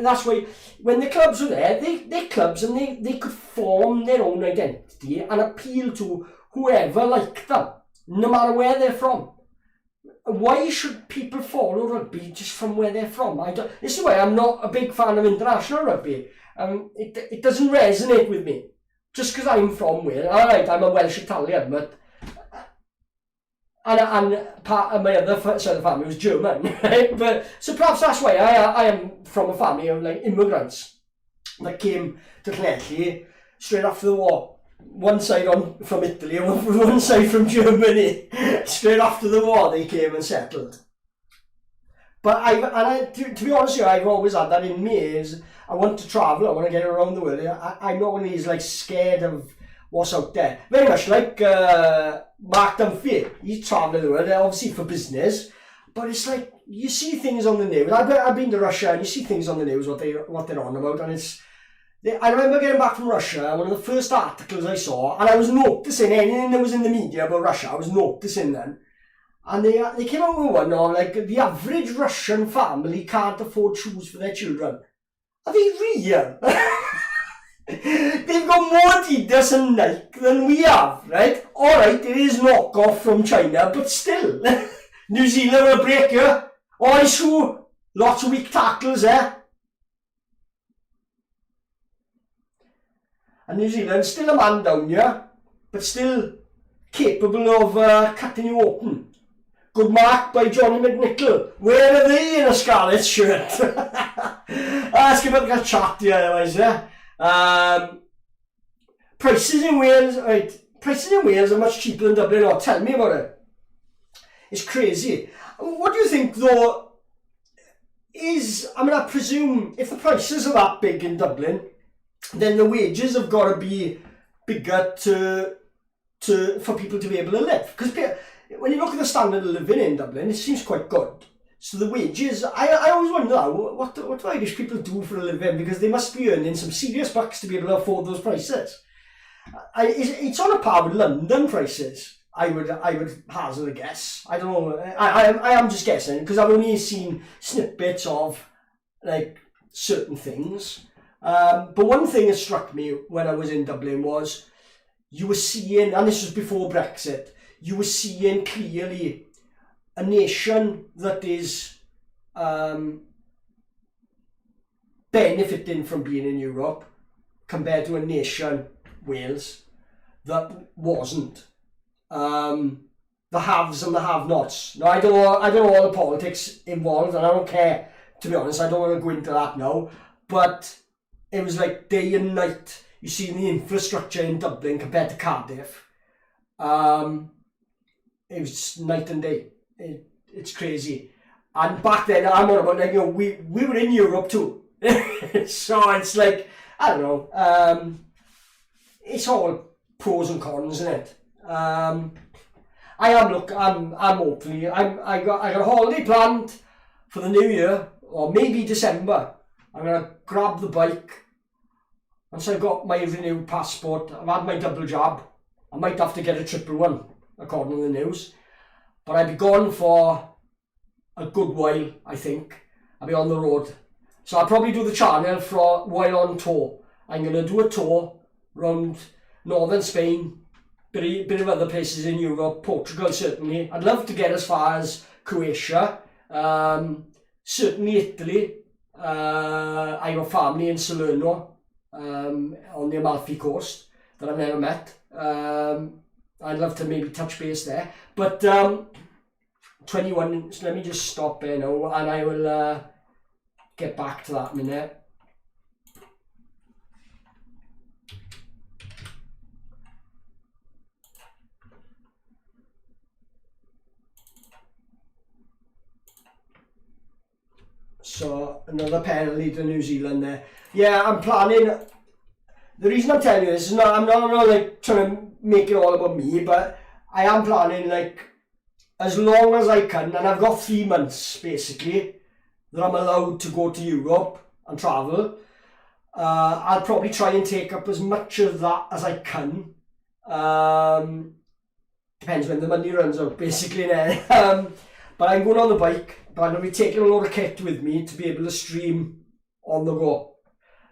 that's why when the clubs were there, they're clubs, and they could form their own identity and appeal to whoever liked them, no matter where they're from. Why should people follow rugby just from where they're from? This is why I'm not a big fan of international rugby. It doesn't resonate with me. Just because I'm from Wales. Alright, I'm a Welsh Italian, but and part of my other side of the family was German, right? But so perhaps that's why I am from a family of like immigrants that came to Llanelli straight after the war. One side from Italy and one side from Germany. Straight after the war they came and settled. But to be honest with you, I've always had that in me. Is I want to travel, I want to get around the world. I'm not one of these like scared of what's out there. Very much like Mark Dunphy. He's travelling the world, obviously for business. But it's like you see things on the news. I've been to Russia, and you see things on the news what they're on about, and it's. I remember getting back from Russia, one of the first articles I saw, and I was noticing anything that was in the media about Russia, I was noticing them. And they came out with one on, like, the average Russian family can't afford shoes for their children. Are they real? They've got more Adidas and Nike than we have, right? Alright, it is knockoff from China, but still. New Zealand will break you. All shoe, lots of weak tackles, eh? And New Zealand still a man down here, but still capable of cutting you open. Good mark by Johnny McNichol. Where are they in a Scarlet shirt? Let's give it a chat here otherwise, yeah? Prices in Wales, right? Prices in Wales are much cheaper than Dublin. Oh, tell me about it. It's crazy. What do you think though I presume if the prices are that big in Dublin, then the wages have got to be bigger for people to be able to live. Because when you look at the standard of living in Dublin, it seems quite good. So the wages, I always wonder what do Irish people do for a living, because they must be earning some serious bucks to be able to afford those prices. It's on a par with London prices. I would hazard a guess. I don't know. I am just guessing because I've only seen snippets of like certain things. But one thing that struck me when I was in Dublin was you were seeing, and this was before Brexit, you were seeing clearly a nation that is benefiting from being in Europe compared to a nation, Wales, that wasn't. The haves and the have-nots. Now, I don't know all the politics involved, and I don't care, to be honest. I don't want to go into that now. But it was like day and night. you see the infrastructure in Dublin compared to Cardiff, it was night and day. It's crazy. And back then, I'm on about, like, you know, we were in Europe too. So it's like, I don't know, it's all pros and cons, isn't it? I'm hopefully, I got a holiday planned for the new year, or maybe December. I'm gonna grab the bike. Once I've got my renewed passport, I've had my double jab. I might have to get a triple one, according to the news. But I'll be gone for a good while, I think. I'll be on the road. So I'll probably do the channel while on tour. I'm going to do a tour around northern Spain, bit of other places in Europe, Portugal certainly. I'd love to get as far as Croatia, certainly Italy. I have a family in Salerno, on the Amalfi Coast, that I've never met. I'd love to maybe touch base there. But 21, so let me just stop there now, and I will get back to that in a minute. So another penalty to New Zealand there. Yeah, I'm planning. The reason I'm telling you this is I'm not like trying to make it all about me, but I am planning, like, as long as I can, and I've got 3 months basically that I'm allowed to go to Europe and travel. I'll probably try and take up as much of that as I can. Depends when the money runs out, basically. But I'm going on the bike, but I'm going to be taking a lot of kit with me to be able to stream on the go.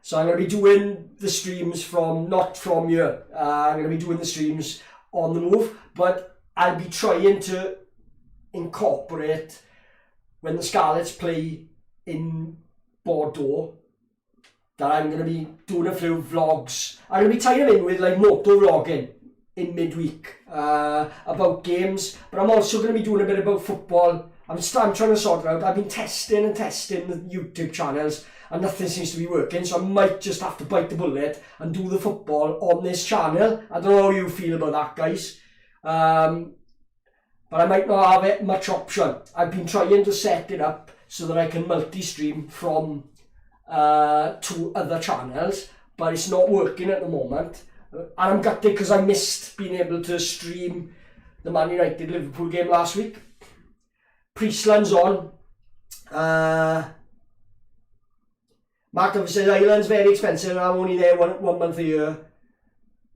So I'm going to be doing the streams not from here. I'm going to be doing the streams on the move, but I'll be trying to incorporate when the Scarlets play in Bordeaux, that I'm going to be doing a few vlogs. I'm going to be tying them in with, like, motor vlogging in midweek about games, but I'm also going to be doing a bit about football. I'm trying to sort it out. I've been testing the YouTube channels, and nothing seems to be working, so I might just have to bite the bullet and do the football on this channel. I don't know how you feel about that, guys. But I might not have much option. I've been trying to set it up so that I can multi-stream from 2 other channels, but it's not working at the moment. And I'm gutted because I missed being able to stream the Man United Liverpool game last week. Priestland's on. Mark Duffy says Ireland's very expensive. I'm only there one month a year.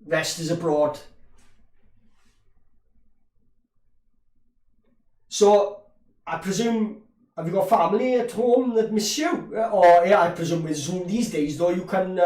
Rest is abroad. So I presume, have you got family at home that miss you? Or yeah, I presume with Zoom these days, though, you can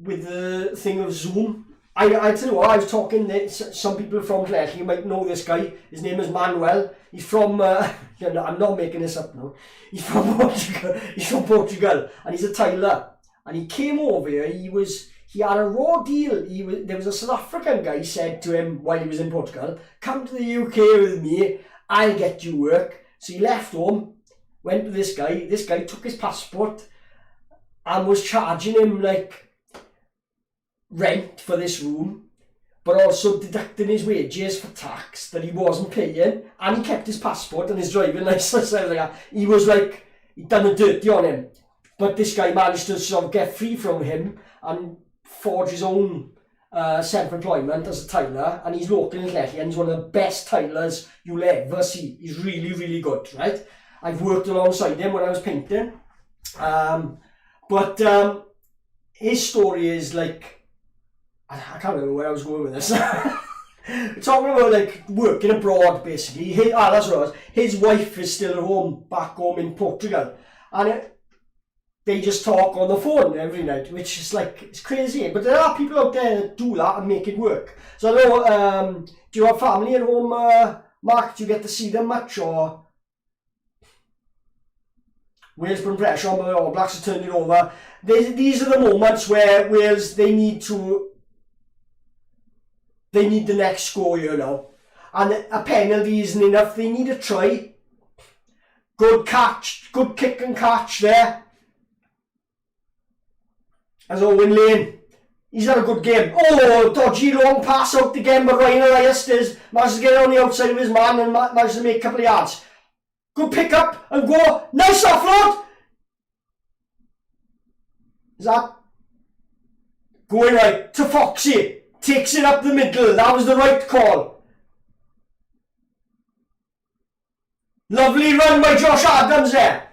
with the thing of Zoom. I tell you what, I was talking to some people from Clech. You might know this guy. His name is Manuel. He's from I'm not making this up now. He's from Portugal. He's from Portugal, and he's a tiler. And he came over here. He had a raw deal. There was a South African guy said to him while he was in Portugal, "Come to the UK with me. I'll get you work." So he left home, went to this guy. This guy took his passport and was charging him, like, rent for this room, but also deducting his wages for tax that he wasn't paying, and he kept his passport and his driving license. He was like, he'd done a dirty on him, but this guy managed to sort of get free from him and forge his own self-employment as a tiler, and he's local in Clechy, and he's one of the best tilers you'll ever see. He's really, really good, right? I've worked alongside him when I was painting, but his story is like, I can't remember where I was going with this. Talking about, like, working abroad, basically. That's what it was. His wife is still at home, back home in Portugal, and they just talk on the phone every night, which is like, it's crazy. But there are people out there that do that and make it work. So I know, do you have family at home, Mark? Do you get to see them much, or? Wales putting pressure on, but the All Blacks are turning it over. These are the moments where Wales, they need the next score, you know. And a penalty isn't enough. They need a try. Good catch. Good kick and catch there. as Owen Lane. He's had a good game. Oh, dodgy long pass out again, but Ryan Elias manages to get on the outside of his man and manages to make a couple of yards. Good pick up and go. Nice offload. Is that going right to Foxy? Takes it up the middle. That was the right call. Lovely run by Josh Adams there.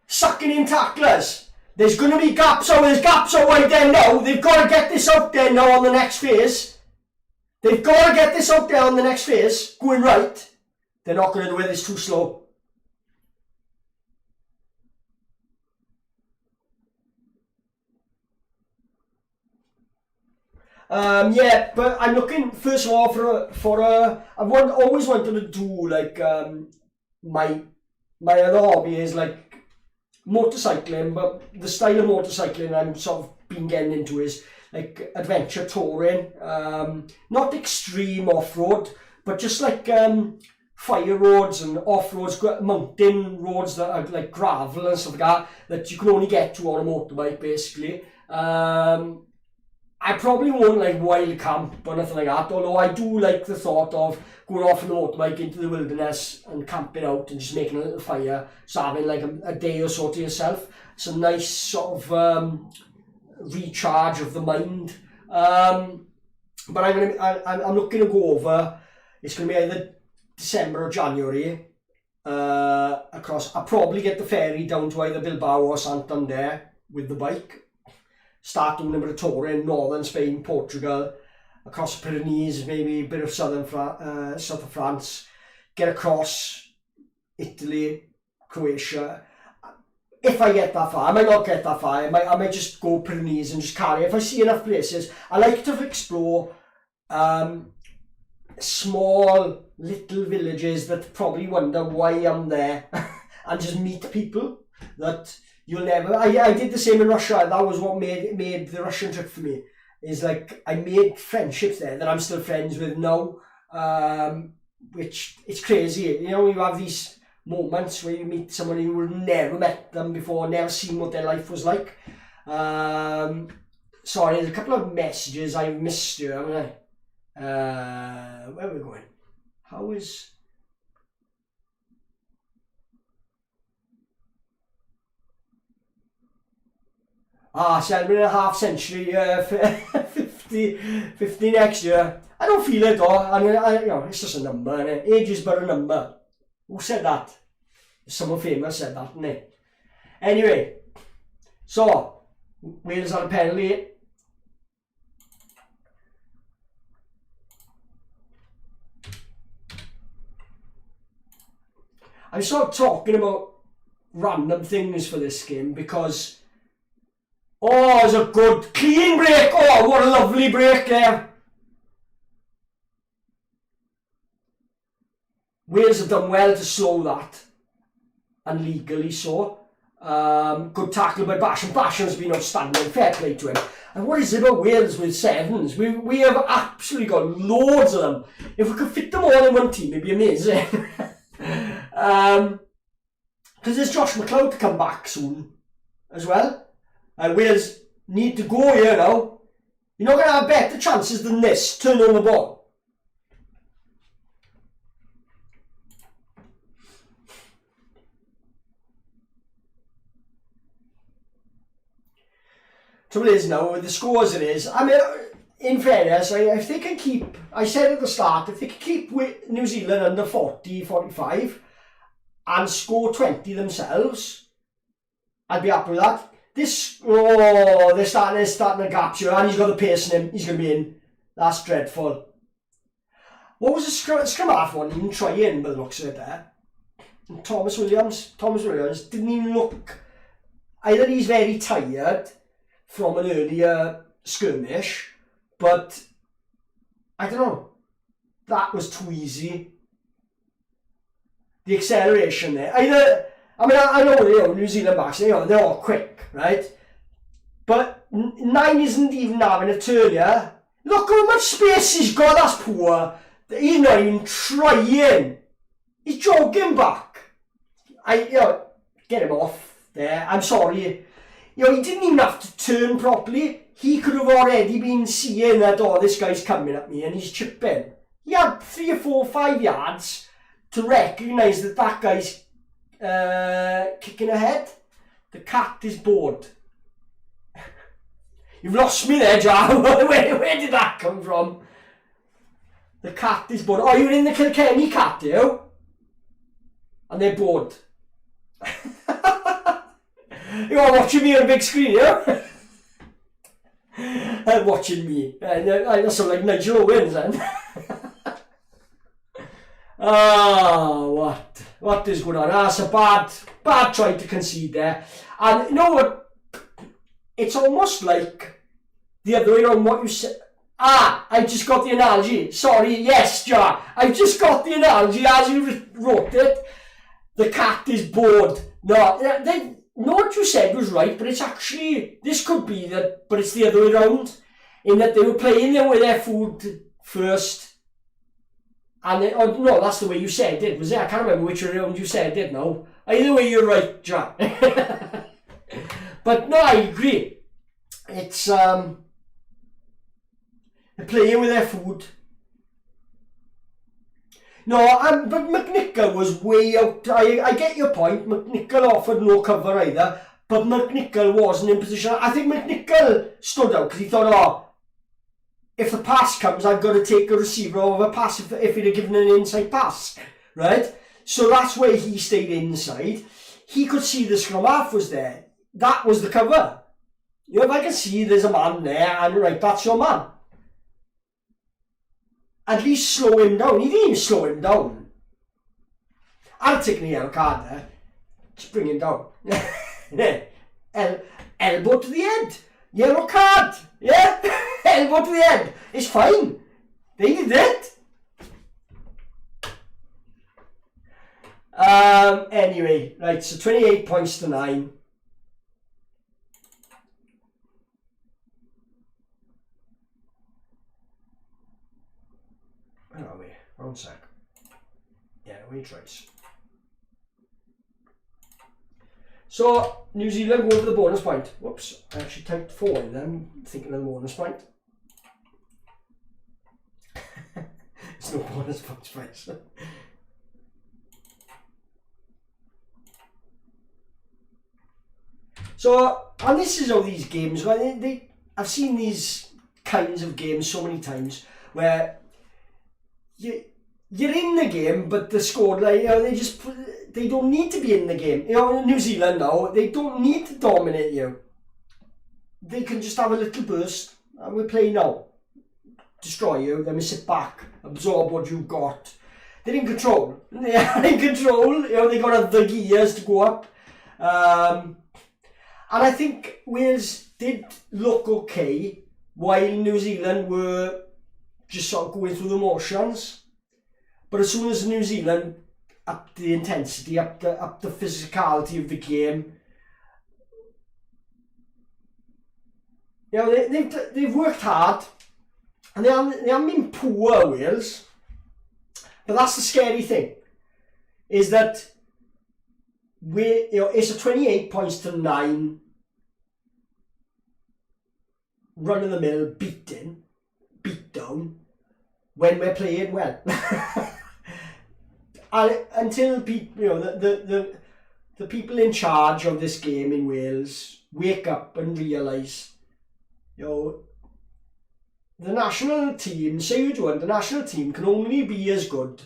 Sucking in tacklers. There's going to be gaps. Oh, there's gaps out right there now. They've got to get this out there now on the next phase. They've got to get this out there on the next phase. Going right. They're not going to do it. It's too slow. Yeah, but I'm looking first of all for a. I've always wanted to do like my other hobby is like motorcycling, but the style of motorcycling I'm sort of been getting into is like adventure touring, not extreme off-road, but just like fire roads and off-roads, mountain roads that are like gravel and stuff like that you can only get to on a motorbike basically. I probably won't like wild camp or nothing like that, although I do like the thought of going off on the motorbike into the wilderness and camping out and just making a little fire, so having like a day or so to yourself. It's a nice sort of recharge of the mind. But I'm looking to go over. It's going to be either December or January. Across. I'll probably get the ferry down to either Bilbao or Santander with the bike. Start doing a bit of touring, northern Spain, Portugal, across the Pyrenees, maybe a bit of south of France, get across Italy, Croatia. If I get that far, I might not get that far. I might just go Pyrenees and just carry. If I see enough places, I like to explore small little villages that probably wonder why I'm there, and just meet people that you'll never. I did the same in Russia. That was what made the Russian trip for me. Is like I made friendships there that I'm still friends with now. Which it's crazy. You know, you have these moments where you meet someone you would never met them before, never seen what their life was like. Sorry, there's a couple of messages I missed you. Where are we going? How is? Celebrating a half century, 50 next year. I don't feel it though. I mean, you know, it's just a number, and age is but a number. Who said that? Someone famous said that, didn't it? Anyway, so Wales had a penalty. I'm sort of talking about random things for this game because it's a good clean break. Oh, what a lovely break there. Wales have done well to slow that, and legally so. Good tackle by Basham. Basham's been outstanding. Fair play to him. And what is it about Wales with sevens? We have absolutely got loads of them. If we could fit them all in one team, it'd be amazing. Because there's Josh McLeod to come back soon as well. And Wales need to go here now. You're not going to have better chances than this. Turn on the ball. Trouble is now, with the scores it is, I mean, in fairness, if they can keep, I said at the start, if they can keep New Zealand under 40, 45 and score 20 themselves, I'd be happy with that. They're starting a gap here, and he's got the pace in him, he's going to be in. That's dreadful. What was the scrum half one? He didn't try in by the looks of it there. And Thomas Williams didn't even look, either he's very tired from an earlier skirmish, but I don't know, that was too easy. The acceleration there, I know, New Zealand backs, they're all quick, right? But 9 isn't even having a turn here. Look how much space he's got, that's poor. He's not even trying. He's jogging back. Get him off there. I'm sorry. you know, he didn't even have to turn properly. He could have already been seeing that, oh, this guy's coming at me and he's chipping. He had 3 or 4 or 5 yards to recognise that that guy's kicking ahead. The cat is bored. You've lost me there, Jar. where did that come from? The cat is bored. Oh, you're in the Kilkenny cat, you? And they're bored. You're watching me on a big screen, yeah? Watching me. I sound like Nigel Owens then. What is going on? It's a bad try to concede there. And you know what? It's almost like the other way around what you said. I just got the analogy. Sorry, yes, Jar. I just got the analogy as you wrote it. The cat is bored. No, what you said was right, but it's actually, this could be that, but it's the other way around. In that they were playing there with their food first. And no, that's the way you said it, was it? I can't remember which way around you said it now. Either way, you're right, Jar. But no, I agree. It's, they're playing with their food. No, but McNichol was way out. I get your point. McNichol offered no cover either, but McNichol wasn't in position. I think McNichol stood out because he thought, oh, if the pass comes, I've got to take a receiver over a pass if he'd have given an inside pass, right? So that's where he stayed inside. He could see the scrum half was there. That was the cover. You know, if I can see there's a man there, and right, that's your man. At least slow him down. He didn't even slow him down. I'd have taken a yellow card there. Just bring him down. Elbow to the head. Yellow card. Yeah? Elbow to the head. It's fine. They did it. Anyway, right, so 28 points to 9. Where are we? 1 sec. Yeah, we tries. So, New Zealand go over the bonus point. Whoops, I actually typed 4 in them, thinking of the bonus point. It's no bonus points, friends. So, and this is how these games go. I've seen these kinds of games so many times where you're in the game, but the score, like, you know, they don't need to be in the game. You know, in New Zealand now, they don't need to dominate you. They can just have a little burst, and we play now. Destroy you, then we sit back, absorb what you've got. They're in control. They are in control. You know, they got the gears to go up. And I think Wales did look okay while New Zealand were just sort of going through the motions. But as soon as New Zealand upped the intensity, upped the physicality of the game, you know, they've worked hard, and they haven't been poor, Wales. But that's the scary thing, is that it's a 28 points to 9 run of the mill beat down when we're playing well. Until people, you know, the people in charge of this game in Wales wake up and realise, you know, the national team, say you do, the national team can only be as good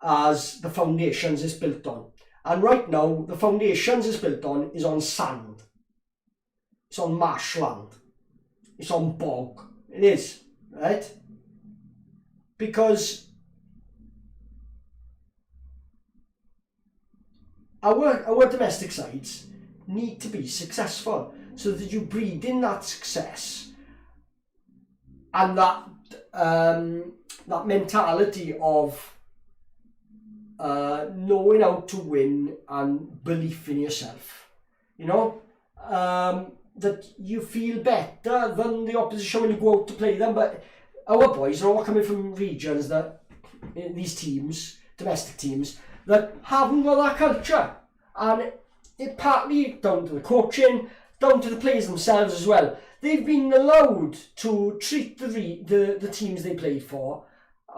as the foundations it's built on. And right now, the foundations it's built on is on sand. It's on marshland. It's on bog. It is, right? Because our domestic sides need to be successful so that you breed in that success and that mentality of knowing how to win and belief in yourself. You know, that you feel better than the opposition when you go out to play them. But our boys are all coming from regions that, these teams, domestic teams, that haven't got that culture. And it partly down to the coaching, down to the players themselves as well. They've been allowed to treat the teams they played for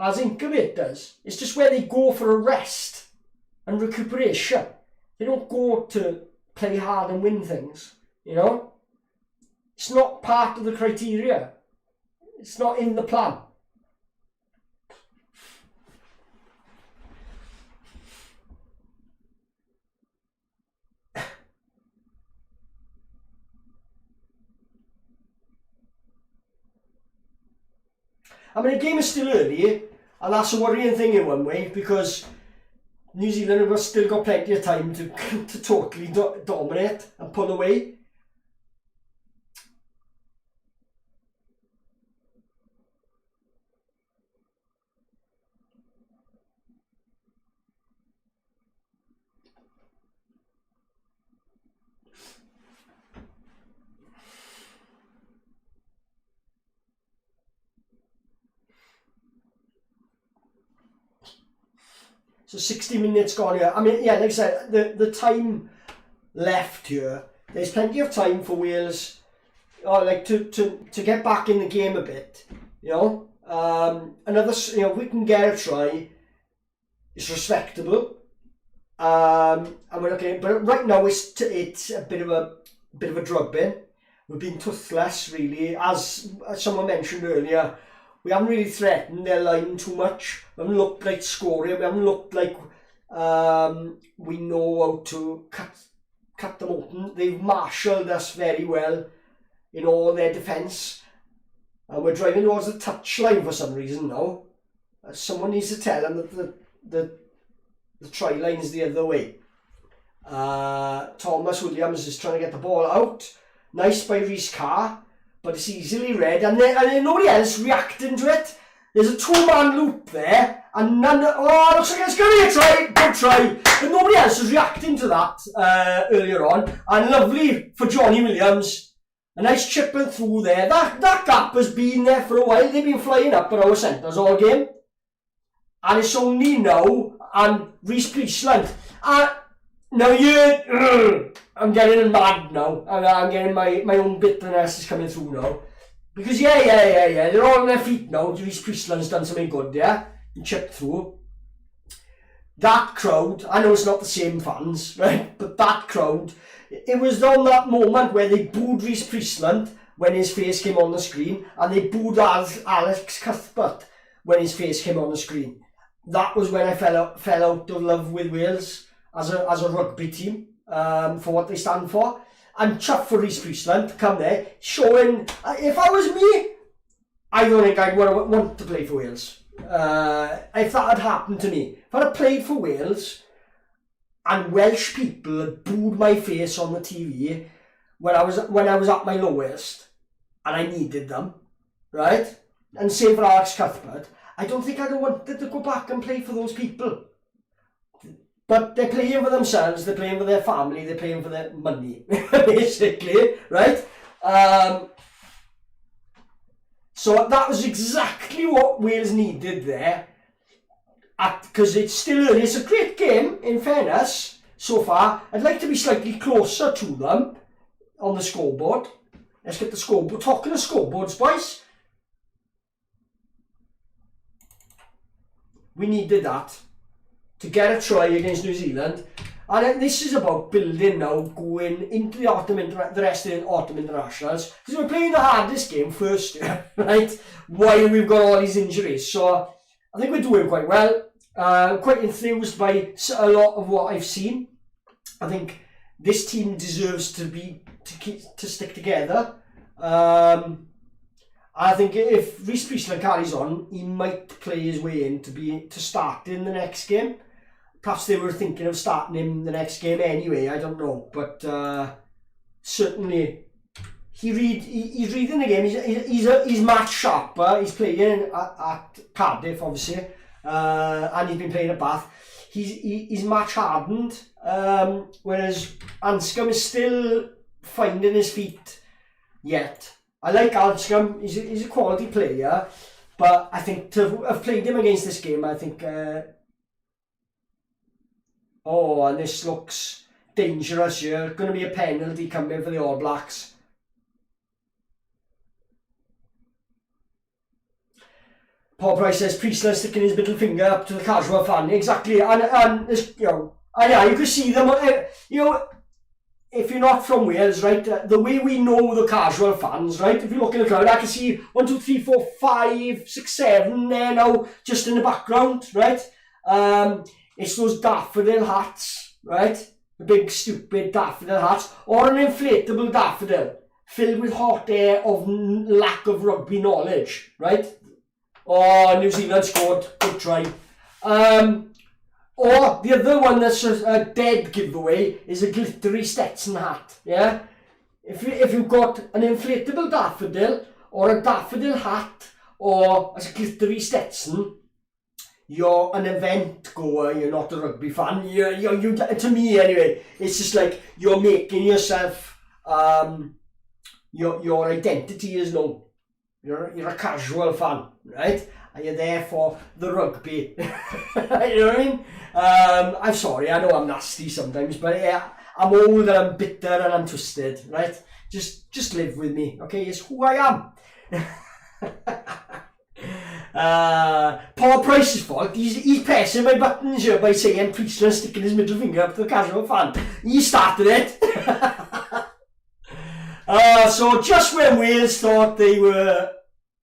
as incubators. It's just where they go for a rest and recuperation. They don't go to play hard and win things, you know? It's not part of the criteria. It's not in the plan. I mean, the game is still early, and that's a worrying thing in one way, because New Zealand have still got plenty of time to totally dominate and pull away. So 60 minutes gone here. I mean, yeah, like I said, the time left here, there's plenty of time for Wales, to get back in the game a bit, you know. If we can get a try, it's respectable. And we're okay, but right now it's a bit of a drubbing. We've been toothless, really, as someone mentioned earlier. We haven't really threatened their line too much. We haven't looked like scoring. We haven't looked like we know how to cut them open. They've marshalled us very well in all their defence. And we're driving towards the touchline for some reason now. Someone needs to tell them that the try line is the other way. Thomas Williams is trying to get the ball out. Nice by Rhys Carr. But it's easily read, and nobody else reacting to it. There's a two-man loop there, and looks like it's going to be a try, good try, but nobody else is reacting to that earlier on. And lovely for Johnny Williams, a nice chipping through there. That gap has been there for a while. They've been flying up at our centres all game, and it's only now and Rhys Priestland. Now I'm getting mad now. I'm getting my own bitterness is coming through now. Because yeah, they're all on their feet now. Rhys Priestland's done something good, yeah? And chipped through. That crowd, I know it's not the same fans, right? But that crowd, it was on that moment where they booed Rhys Priestland when his face came on the screen, and they booed Alex Cuthbert when his face came on the screen. That was when I fell out of love with Wales as a rugby team. For what they stand for. I'm chuffed for Rhys Priestland to come there, showing, if I was me, I don't think I'd want to play for Wales. If that had happened to me, if I'd have played for Wales, and Welsh people had booed my face on the TV when I was at my lowest, and I needed them, right? And same for Alex Cuthbert, I don't think I'd have wanted to go back and play for those people. But they're playing for themselves, they're playing for their family, they're playing for their money, basically, right? So that was exactly what Wales needed there, because it's still early. It's a great game, in fairness, so far. I'd like to be slightly closer to them on the scoreboard. Let's get the scoreboard. Talking of scoreboards, boys. We needed that to get a try against New Zealand, and this is about building now, going into the rest of the autumn internationals, because we're playing the hardest game first, right? While we've got all these injuries, so I think we're doing quite well. Quite enthused by a lot of what I've seen. I think this team deserves to stick together. I think if Rhys Priestland carries on, he might play his way in to start in the next game. Perhaps they were thinking of starting him the next game anyway, I don't know. But certainly he's reading the game. He's much sharper. He's playing at Cardiff, obviously, and he's been playing at Bath. He's match hardened, whereas Anscombe is still finding his feet yet. I like Anscombe. He's a quality player, but I think to have played him against this game, I think. And this looks dangerous here. Going to be a penalty coming for the All Blacks. Paul Price says Priestland sticking his middle finger up to the casual fan. Exactly, and you know, and yeah, you can see them. You know, if you're not from Wales, right, the way we know the casual fans, right? If you look in the crowd, I can see 1, 2, 3, 4, 5, 6, 7 there now, just in the background, right? It's those daffodil hats, right? The big stupid daffodil hats, or an inflatable daffodil filled with hot air of lack of rugby knowledge, right? Oh, New Zealand scored. Good try. Or the other one that's a dead giveaway is a glittery Stetson hat. Yeah? If you've got an inflatable daffodil or a daffodil hat or a glittery Stetson, you're an event goer, you're not a rugby fan. You to me anyway, it's just like you're making yourself, your identity is known. You're a casual fan, right? And you're there for the rugby. You know what I mean? I'm sorry, I know I'm nasty sometimes, but yeah, I'm old and I'm bitter and I'm twisted, right? Just live with me, okay? It's who I am. Paul Price's fault. He's pressing my buttons here by saying Priestland sticking his middle finger up to the casual fan. He started it. So just when Wales thought they were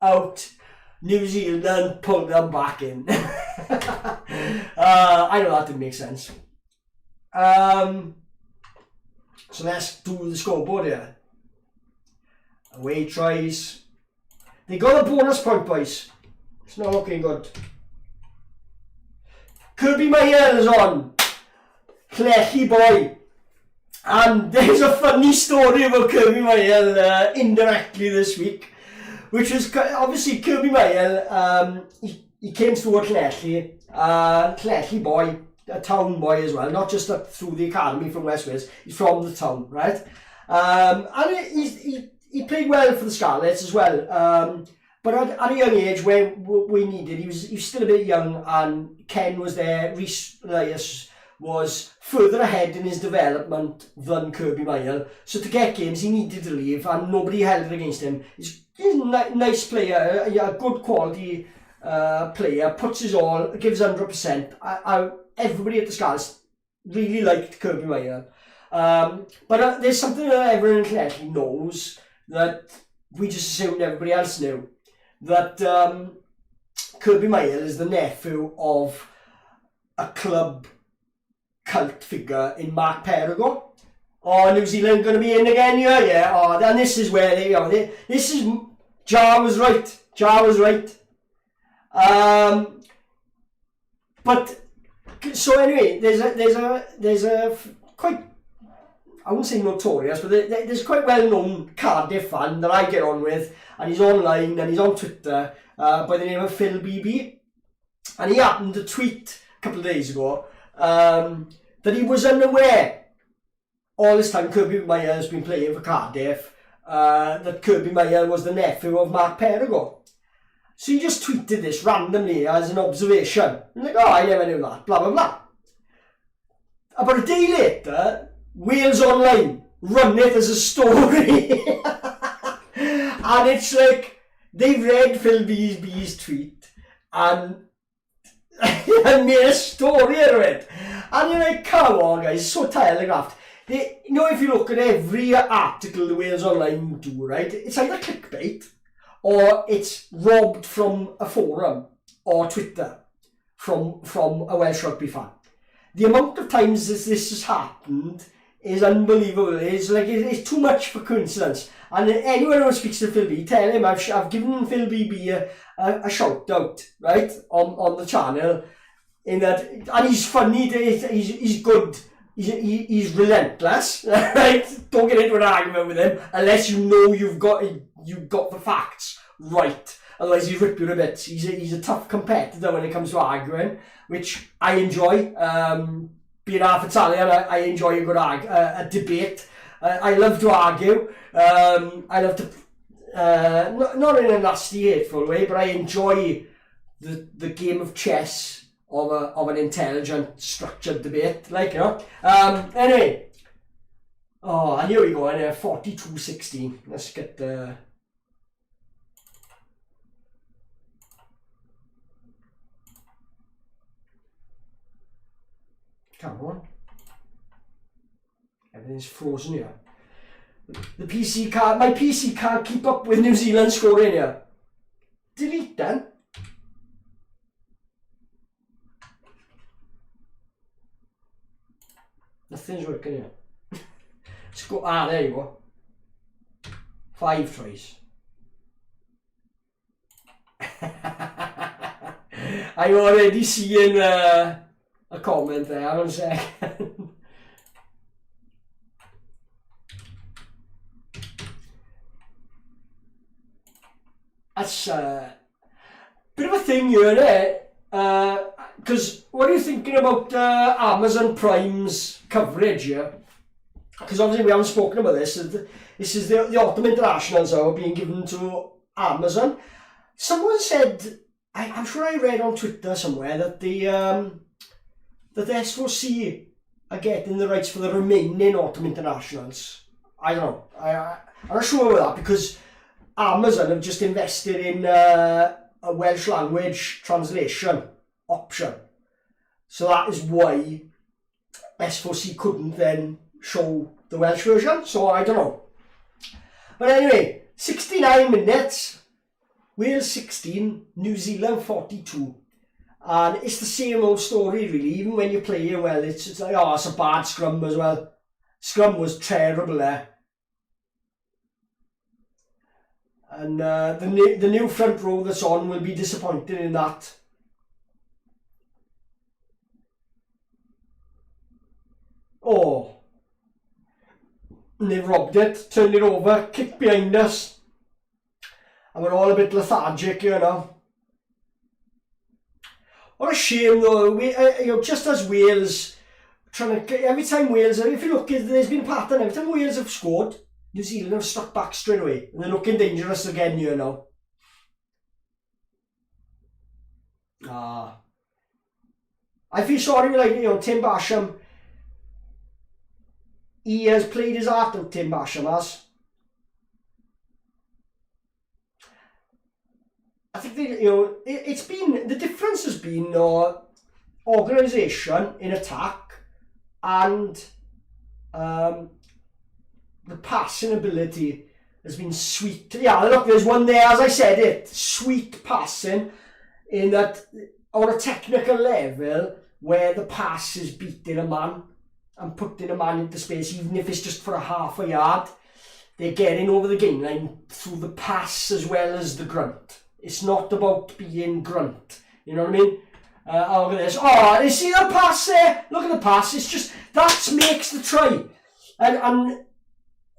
out, New Zealand pulled them back in. I know that didn't make sense. So let's do the scoreboard here. Away tries. They got a bonus point, boys. It's not looking good. Kirby Mayer is on. Clechy boy. And there's a funny story about Kirby Mayer indirectly this week, which was obviously Kirby Mayer. He came through a Clechy boy, a town boy as well, not just through the academy from West Wales. He's from the town, right? And he played well for the Scarlets as well. But at a young age, when we needed, he was still a bit young, and Ken was there. Rhys Elias was further ahead in his development than Kirby Mayer. So to get games, he needed to leave, and nobody held it against him. He's a nice player, a good quality player, puts his all, gives 100%. Everybody at the Scarlets really liked Kirby Mayer. But there's something that everyone in Clechy knows that we just assumed everybody else knew. That Kirby Mayer is the nephew of a club cult figure in Mark Perigo. Oh, New Zealand going to be in again here, yeah. Oh, and this is where they are. This is Jar was right. Jar was right. But so anyway, there's a quite, I wouldn't say notorious, but there's quite well-known Cardiff fan that I get on with, and he's online and he's on Twitter by the name of Phil BB, and he happened to tweet a couple of days ago that he was unaware all this time Kirby Mayer has been playing for Cardiff, that Kirby Mayer was the nephew of Mark Perigo. So he just tweeted this randomly as an observation. I'm like, oh, I never knew that, blah, blah, blah. About a day later, Wales Online run it as a story. And it's like, they've read Phil B's tweet and made a story out of it. And you're like, come on guys, it's so telegraphed. You know, if you look at every article the Wales Online do, right, it's either clickbait or it's robbed from a forum or Twitter from a Welsh rugby fan. The amount of times this has happened is unbelievable. It's too much for coincidence. And anyone who speaks to Phil B, tell him I've given Phil BB a shout out, right, on the channel, in that, and he's funny, he's good, he's relentless, right? Don't get into an argument with him unless you know you've got the facts right. Otherwise he'll rip you to bits. He's a tough competitor when it comes to arguing, which I enjoy. Being half Italian, I enjoy a good a debate. I love to argue. I love to, not in a nasty, hateful way, but I enjoy the game of chess of an intelligent, structured debate. Like, you know. Anyway, Oh, and here we go, and 42-16. Let's get the... Come on. Everything's frozen here. The PC can't, my PC can't keep up with New Zealand scoring here. Delete then. Nothing's working here. Let's go, there you go. 5 tries. I'm already seeing a comment there, hang on a second. That's bit of a thing here, because what are you thinking about Amazon Prime's coverage here? Because obviously we haven't spoken about this. This is the Autumn Internationals are being given to Amazon. Someone said, I'm sure I read on Twitter somewhere that the SOC are getting the rights for the remaining Autumn Internationals. I don't know. I'm not sure about that because Amazon have just invested in a Welsh language translation option. So that is why SOC couldn't then show the Welsh version. So I don't know. But anyway, 69 minutes. Wales 16, New Zealand 42. And it's the same old story really. Even when you're playing well, it's like, oh, it's a bad scrum as well. Scrum was terrible there. And the new front row that's on will be disappointed in that. Oh. And they've robbed it, turned it over, kicked behind us. And we're all a bit lethargic, you know. What a shame though, just as Wales, every time Wales, if you look, there's been a pattern, every time Wales have scored, New Zealand have struck back straight away, and they're looking dangerous again here now. I feel sorry with Tim Basham. He has played his heart out, Tim Basham has. I think it's been, the difference has been organisation in attack and the passing ability has been sweet. Yeah, look, there's one there, as I said it, sweet passing in that on a technical level where the pass is beating a man and putting a man into space, even if it's just for a half a yard. They're getting over the game line through the pass as well as the grunt. It's not about being grunt. You know what I mean? Look at this. Oh, you see the pass there? Look at the pass. It's just, that makes the try. And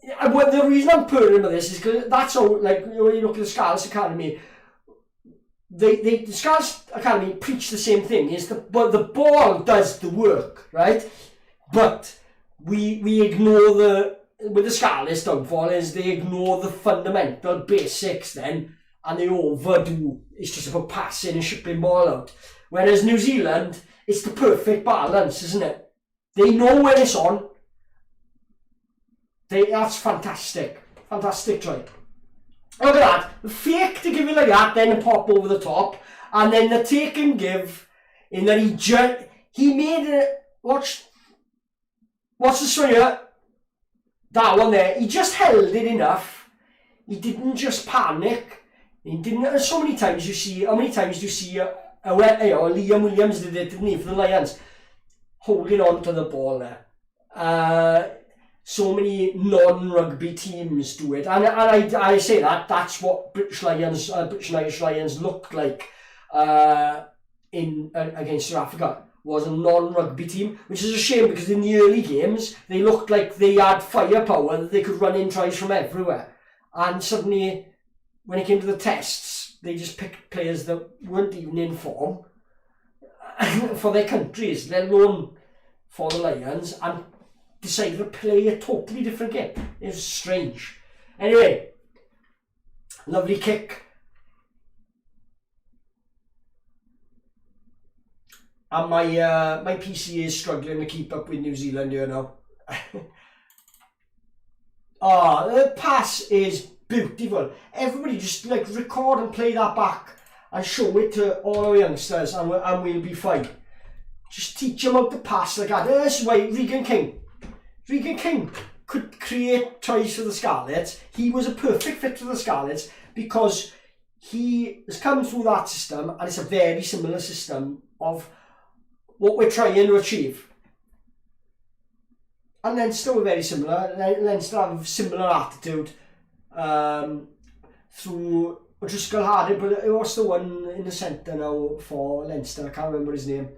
the reason I'm purring about this is because that's how, like, when you look at the Scarlets Academy, the Scarlets Academy preach the same thing. But the ball does the work, right? But we ignore with the Scarlets downfall is they ignore the fundamental basics then, and they overdo. It's just about passing and shipping ball out. Whereas New Zealand, it's the perfect balance, isn't it? They know when it's on. That's fantastic. Fantastic try. Look at that. The fake to give it like that, then pop over the top. And then the take and give in that he made it. Watch the swinger. That one there. He just held it enough. He didn't just panic. He didn't. So many times you see. How many times do you see Liam Williams did it, didn't he, for the Lions, holding on to the ball there. So many non-rugby teams do it, and I say that's what British Irish Lions looked like against South Africa, was a non-rugby team, which is a shame because in the early games they looked like they had firepower, that they could run in tries from everywhere, and suddenly when it came to the tests they just picked players that weren't even in form for their countries, let alone for the Lions, and decided to play a totally different game. It was strange. Anyway, lovely kick. And my PC is struggling to keep up with New Zealand here now. The pass is beautiful. Everybody just like record and play that back and show it to all our youngsters, and we'll be fine. Just teach them how to pass like that. That's why Regan King could create tries for the Scarlets. He was a perfect fit for the Scarlets because he has come through that system, and it's a very similar system of what we're trying to achieve. And Leinster were very similar. Leinster have a similar attitude through O'Driscoll had it, but what's the one in the centre now for Leinster? I can't remember his name.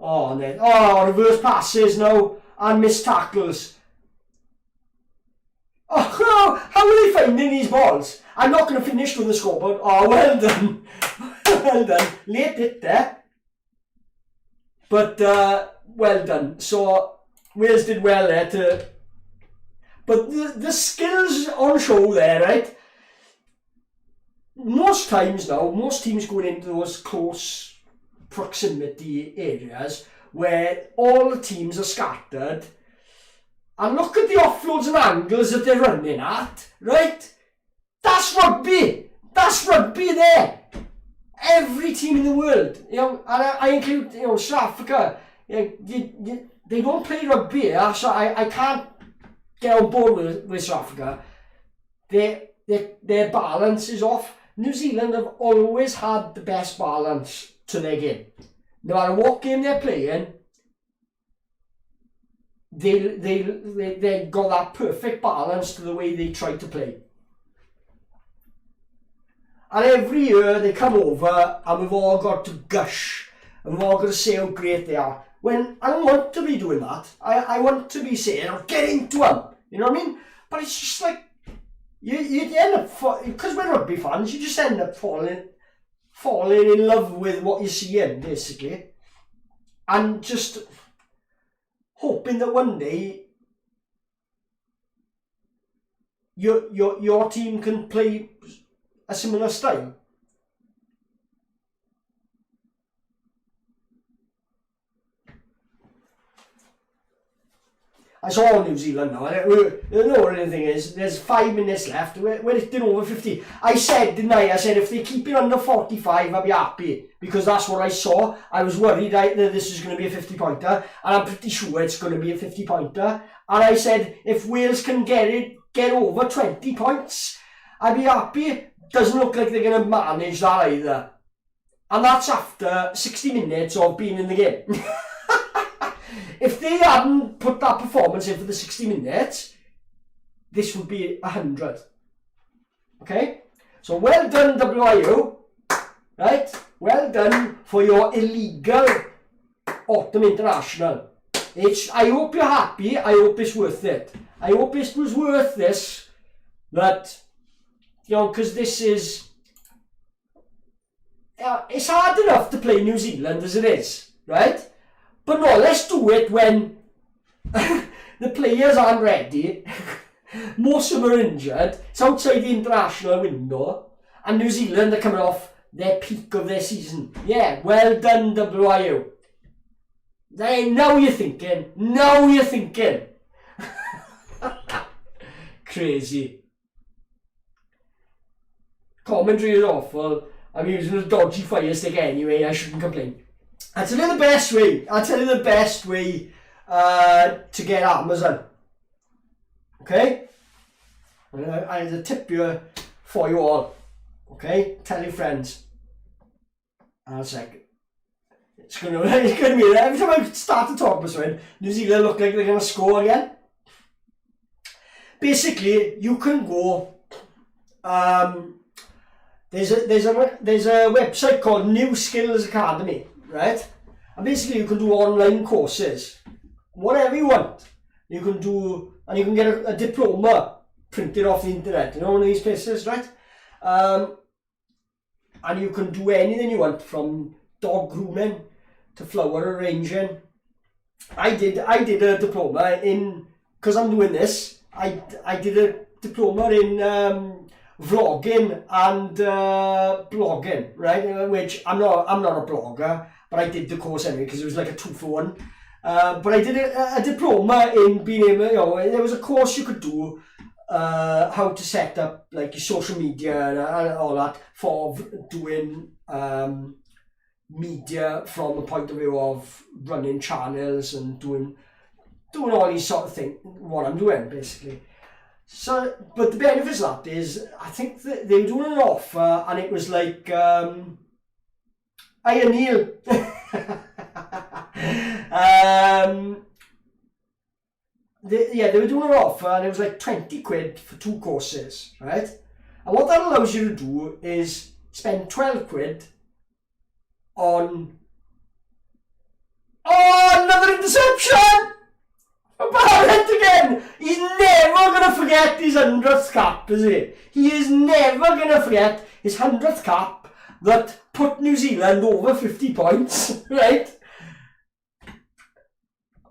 Reverse passes now and missed tackles. How are they finding these balls? I'm not going to finish with the scoreboard. Well done. Well done. Late bit there. But well done. So Wales did well there but the skills on show there, right? Most times now, most teams going into those close proximity areas where all the teams are scattered, and look at the offloads and angles that they're running at, right? That's rugby. That's rugby there. Every team in the world, and I include, South Africa. They don't play rugby here, so I can't get on board with South Africa. Their balance is off. New Zealand have always had the best balance to their game. No matter what game they're playing, they got that perfect balance to the way they try to play. And every year they come over and we've all got to gush and we've all got to say how great they are. When I don't want to be doing that. I want to be saying, get into them. You know what I mean? But it's just like, you end up, because we're rugby fans, you just end up falling in love with what you're seeing, basically. And just hoping that one day your team can play a similar style. I saw New Zealand now, and the only thing is, there's 5 minutes left, we're hitting over 50. I said, didn't I? I said, if they keep it under 45, I'll be happy, because that's what I saw. I was worried that this is going to be a 50-pointer, and I'm pretty sure it's going to be a 50-pointer. And I said, if Wales can get over 20 points, I'll be happy. Doesn't look like they're going to manage that either. And that's after 60 minutes of being in the game. If they hadn't put that performance in for the 60 minutes, this would be 100. Okay? So well done, WIU. Right? Well done for your illegal autumn international. I hope you're happy. I hope it's worth it. I hope it was worth this. But, because this is... it's hard enough to play New Zealand as it is. Right? But no, let's do it when the players aren't ready. Most of them are injured. It's outside the international window. And New Zealand are coming off their peak of their season. Yeah, well done, WIU. Now you're thinking. Now you're thinking. Crazy. Commentary is awful. I'm using a dodgy fire stick anyway. I shouldn't complain. I'll tell you the best way to get Amazon. Okay? I have a tip here for you all. Okay? Tell your friends. And it's like, it's gonna be every time I start to talk about something, New Zealand look like they're gonna score again. Basically, you can go. There's a website called New Skills Academy. Right? And basically you can do online courses. Whatever you want. You can do, and you can get a diploma printed off the internet. You know, one of these places, right? And you can do anything you want, from dog grooming to flower arranging. I did a diploma in, because I'm doing this, I did a diploma in vlogging and blogging, right? Which I'm not a blogger, but I did the course anyway because it was like a 2-for-1. But I did a diploma in being able, there was a course you could do, how to set up like your social media and all that for doing media from the point of view of running channels and doing all these sort of things, what I'm doing basically. So, but the benefits of that is, I think that they were doing an offer and it was like, Hiya Neil. They were doing an offer and it was like 20 quid for 2 courses, right? And what that allows you to do is spend 12 quid on another interception! Barrett again! He's never going to forget his 100th cap, is he? He is never going to forget his 100th cap that put New Zealand over 50 points, right?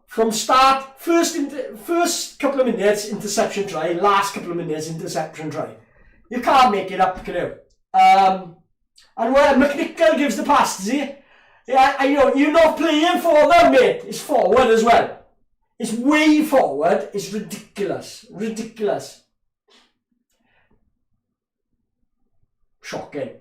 From start, first couple of minutes, interception try, last couple of minutes, interception try. You can't make it up, can you? And when McNichol gives the pass, does he? Yeah, I know, you're not playing for them, mate. It's forward as well. It's way forward. It's ridiculous. Ridiculous. Shocking.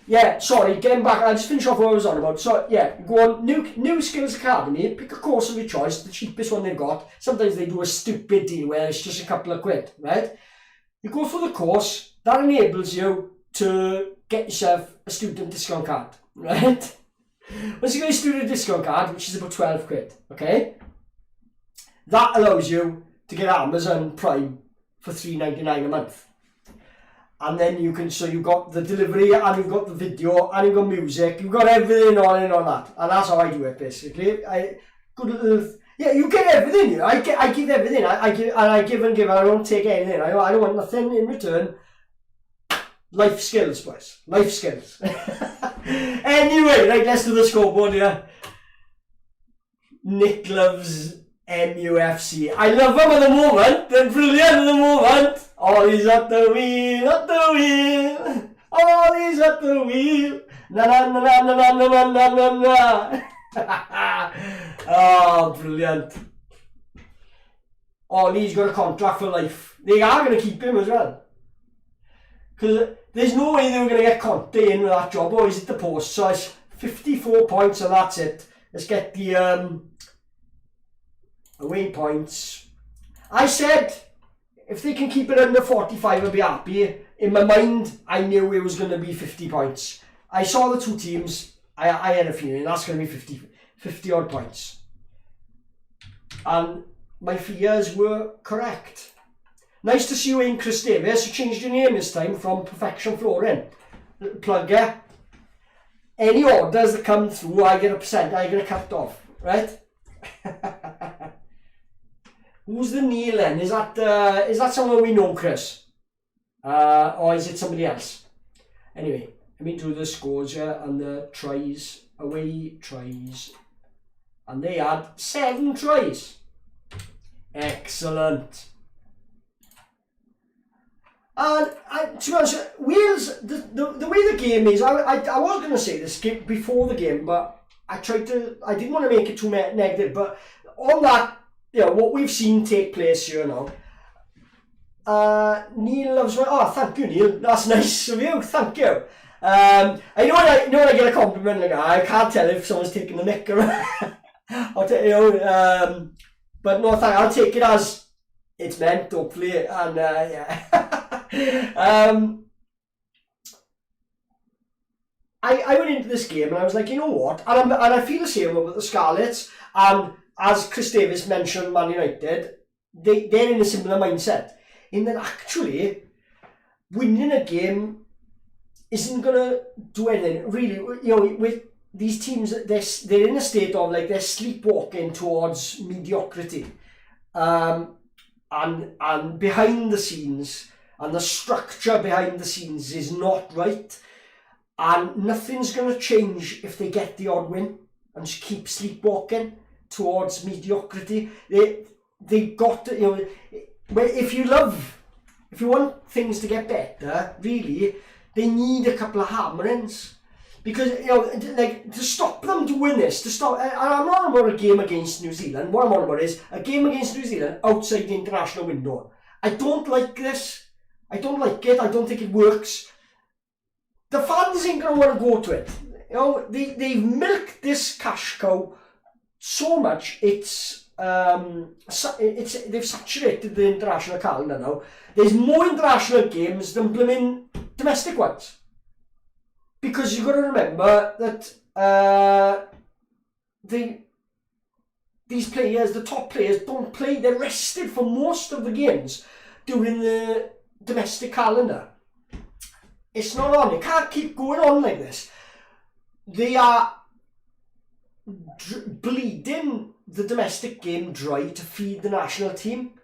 Yeah, sorry, getting back, I'll just finish off what I was on about. So, yeah, go on, New Skills Academy, pick a course of your choice, the cheapest one they've got. Sometimes they do a stupid deal where it's just a couple of quid, right? You go for the course, that enables you to get yourself a student discount card, right? Once you get a student discount card, which is about 12 quid, okay? That allows you to get Amazon Prime for $3.99 a month. And then you can, so you've got the delivery and you've got the video and you've got music, you've got everything on and on that. And that's how I do it basically. Yeah, you get everything. I give everything. I give and give. I don't take anything. I don't want nothing in return. Life skills, boys. Life skills. Anyway, right, let's do the scoreboard here. Nick loves MUFC. I love them at the moment. They're brilliant at the moment. Ollie's at the wheel, at the wheel. Ollie's at the wheel. Na na na na na na na na na. Oh, brilliant. Ollie's got a contract for life. They are going to keep him as well. Because there's no way they were going to get Conte in with that job. Or is it the post? So it's 54 points and that's it. Let's get the away points. I said, if they can keep it under 45, I'll be happy. In my mind, I knew it was going to be 50 points. I saw the two teams. I had a feeling that's going to be 50 odd points. And my fears were correct. Nice to see you in, Chris Davis. You changed your name this time from Perfection Flooring. Plugger. Any orders that come through, I get a cut off, right? Who's the Neil then? Is that someone we know, Chris? Or is it somebody else? Anyway, let me do the scores here and the tries, away tries. And they had 7 tries. Excellent. And to be honest, Wales, the way the game is, I was going to say this before the game, but I didn't want to make it too negative, but on that, what we've seen take place here now, Neil loves my, oh, thank you, Neil, that's nice of you, thank you. I know when I get a compliment, like, I can't tell if someone's taking the mick or but no, I'll take it as it's meant, hopefully, and yeah. I went into this game and I was like, you know what, and I feel the same about the Scarlets, and as Chris Davis mentioned, Man United, they're in a similar mindset, in that actually winning a game isn't going to do anything, really. With these teams, they're in a state of, like, they're sleepwalking towards mediocrity, and behind the scenes, and the structure behind the scenes is not right, and nothing's going to change if they get the odd win and just keep sleepwalking towards mediocrity. They got to, if you want things to get better, really, they need a couple of hammerings. Because, you know, like, to stop them doing this, I'm not on about a game against New Zealand. What I'm on about is a game against New Zealand outside the international window. I don't like this. I don't like it. I don't think it works. The fans ain't going to want to go to it. You know, they've milked this cash cow so much, they've saturated the international calendar now. There's more international games than blooming domestic ones. Because you've got to remember that these players, the top players, don't play. They're rested for most of the games during the domestic calendar. It's not on. You can't keep going on like this. They are bleeding the domestic game dry to feed the national team.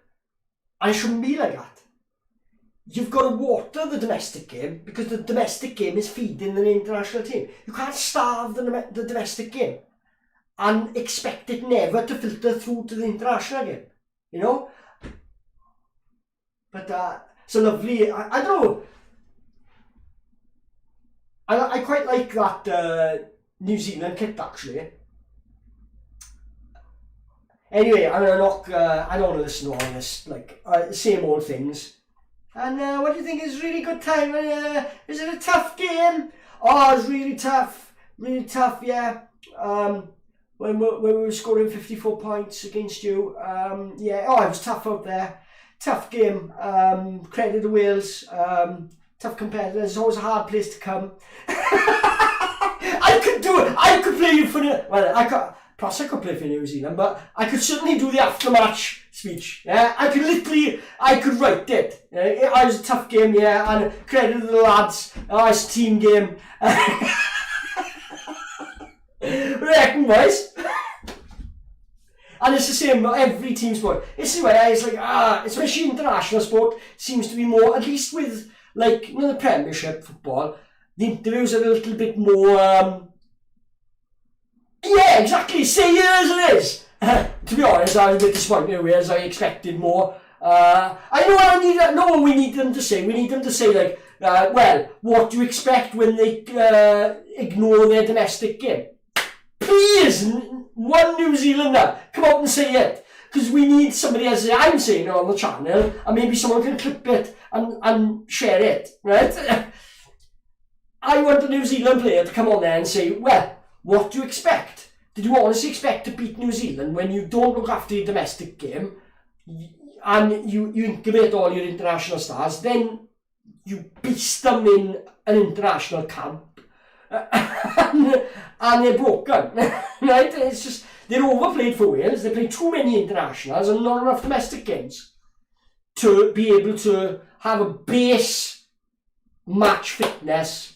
And it shouldn't be like that. You've got to water the domestic game because the domestic game is feeding the international team. You can't starve the domestic game and expect it never to filter through to the international game, you know? But it's a lovely, I don't know, I quite like that New Zealand kit actually. Anyway, I'm gonna knock, I don't want to listen to all this, like, same old things. And what do you think is a really good time? Is it a tough game? Oh, it was really tough, yeah. When we were scoring 54 points against you, yeah, oh, it was tough out there. Tough game, credit to Wales, tough competitors, it's always a hard place to come. I could do it, I could play you for, perhaps I could play for New Zealand, but I could certainly do the after-match speech. Yeah, I could write it. It was a tough game, yeah, and credit to the lads. Oh, it's a team game. Reckon, boys. And it's the same every team sport. This is why it's like, especially international sport, seems to be more, at least with, like, you know, the Premiership football, the interviews are a little bit more, yeah, exactly, say it as it is. To be honest, I was a bit disappointed as I expected more. I know we need them to say. We need them to say, like, well, what do you expect when they ignore their domestic game? Please, one New Zealander, come out and say it. Because we need somebody, as I'm saying it on the channel, and maybe someone can clip it and share it, right? I want a New Zealand player to come on there and say, well, what do you expect? Did you honestly expect to beat New Zealand when you don't look after your domestic game and you incubate all your international stars, then you beast them in an international camp and they're broken, right? It's just, they're overplayed for Wales, they play too many internationals and not enough domestic games to be able to have a base match fitness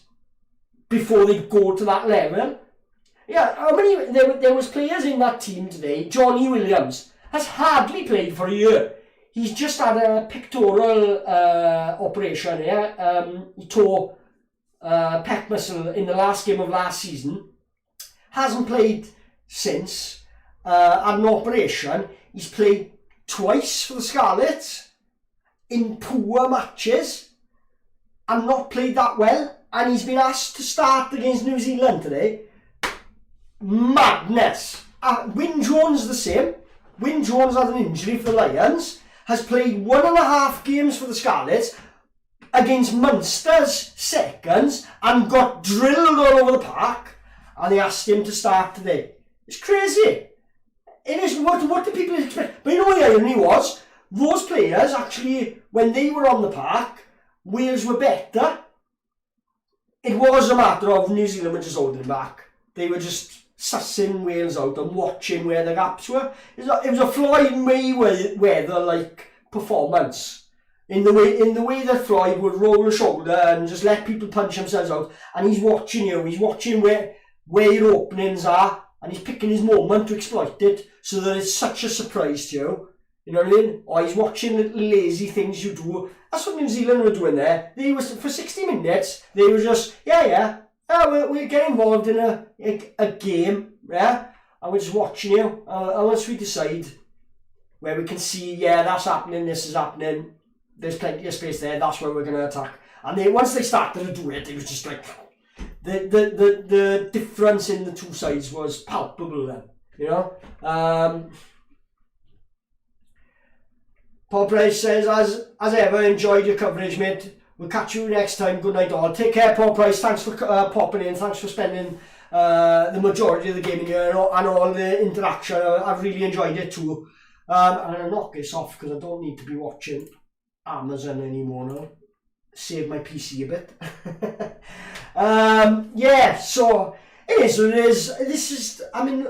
before they go to that level. Yeah, how many, there was players in that team today. Johnny Williams has hardly played for a year. He's just had a pectoral operation, yeah. He tore pec muscle in the last game of last season. Hasn't played since. Had an operation. He's played twice for the Scarlets in poor matches and not played that well. And he's been asked to start against New Zealand today. Madness. Wyn Jones the same. Wyn Jones had an injury for the Lions. Has played 1.5 games for the Scarlets against Munster's seconds and got drilled all over the park. And they asked him to start today. It's crazy. It is. What do people expect? But you know what the irony was? Those players actually, when they were on the park, Wales were better. It was a matter of New Zealand were just holding back. They were just sussing Wales out and watching where the gaps were. It was a Floyd Mayweather like performance. In the way that Floyd would roll a shoulder and just let people punch themselves out, and he's watching you. He's watching where your openings are, and he's picking his moment to exploit it, so that it's such a surprise to you. You know what I mean? Or he's watching little lazy things you do. That's what New Zealand were doing there. They was for 60 minutes. They were just we get involved in a game, yeah, and we're just watching you. And once we decide where we can see, yeah, that's happening, this is happening, there's plenty of space there, that's where we're going to attack. And then once they started to do it, it was just like, the difference in the two sides was palpable then, you know. Paul Price says, as ever, enjoyed your coverage, mate. We'll catch you next time. Good night all. Take care, Paul Price. Thanks for popping in. Thanks for spending the majority of the game in here and all the interaction. I've really enjoyed it too. And I'm going to knock this off because I don't need to be watching Amazon anymore now. Save my PC a bit. Yeah, so it is what it is. This is, I mean,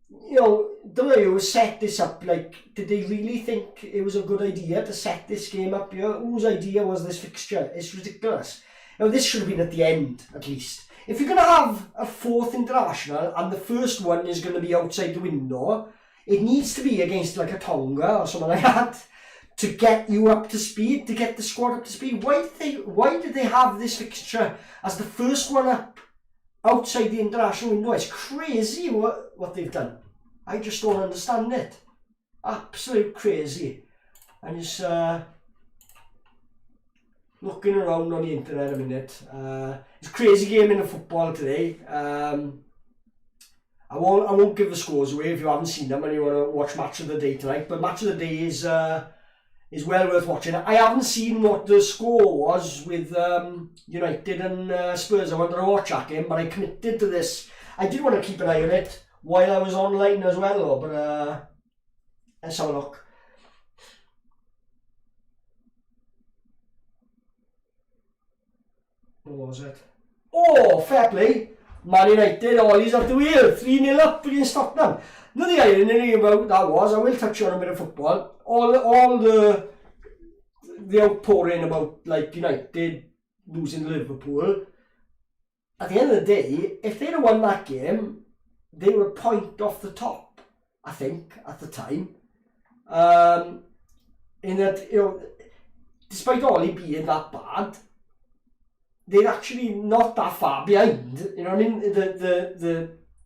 you know, the way you set this up, like, did they really think it was a good idea to set this game up here? Whose idea was this fixture? It's ridiculous. You know, this should have been at the end, at least. If you're going to have a fourth international and the first one is going to be outside the window, it needs to be against like a Tonga or something like that to get you up to speed, to get the squad up to speed. Why did they have this fixture as the first one up outside the international window? It's crazy what they've done. I just don't understand it. Absolute crazy. I'm just looking around on the internet a minute. It's a crazy game in the football today. I won't give the scores away if you haven't seen them and you want to watch Match of the Day tonight. But Match of the Day is well worth watching. I haven't seen what the score was with United and Spurs. I wanted to watch that game, but I committed to this. I did want to keep an eye on it while I was online as well, though. But let's have a look. What was it? Oh, fair play. Man United, Ollie's at the wheel, 3-0 up against Tottenham. Now the irony about that was, I will touch on a bit of football, all the outpouring about like United losing to Liverpool, at the end of the day, if they'd have won that game, they were a point off the top, I think, at the time. In that, you know, despite Ollie being that bad, they're actually not that far behind. You know what I mean?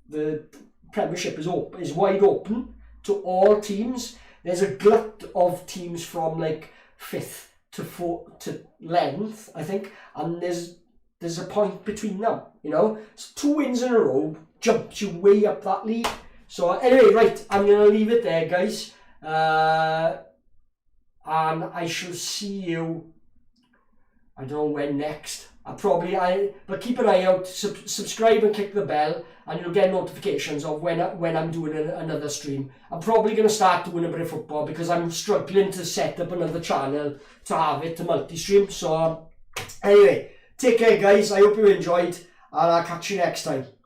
The Premiership is wide open to all teams. There's a glut of teams from like 5th to 4th to length, I think, and there's a point between them. You know, so 2 wins in a row jumps you way up that league. So anyway, right, I'm gonna leave it there, guys, and I shall see you. I don't know when next. But keep an eye out, subscribe and click the bell, and you'll get notifications of when I'm doing another stream. I'm probably going to start doing a bit of football because I'm struggling to set up another channel to have it to multi-stream. So anyway, take care guys, I hope you enjoyed, and I'll catch you next time.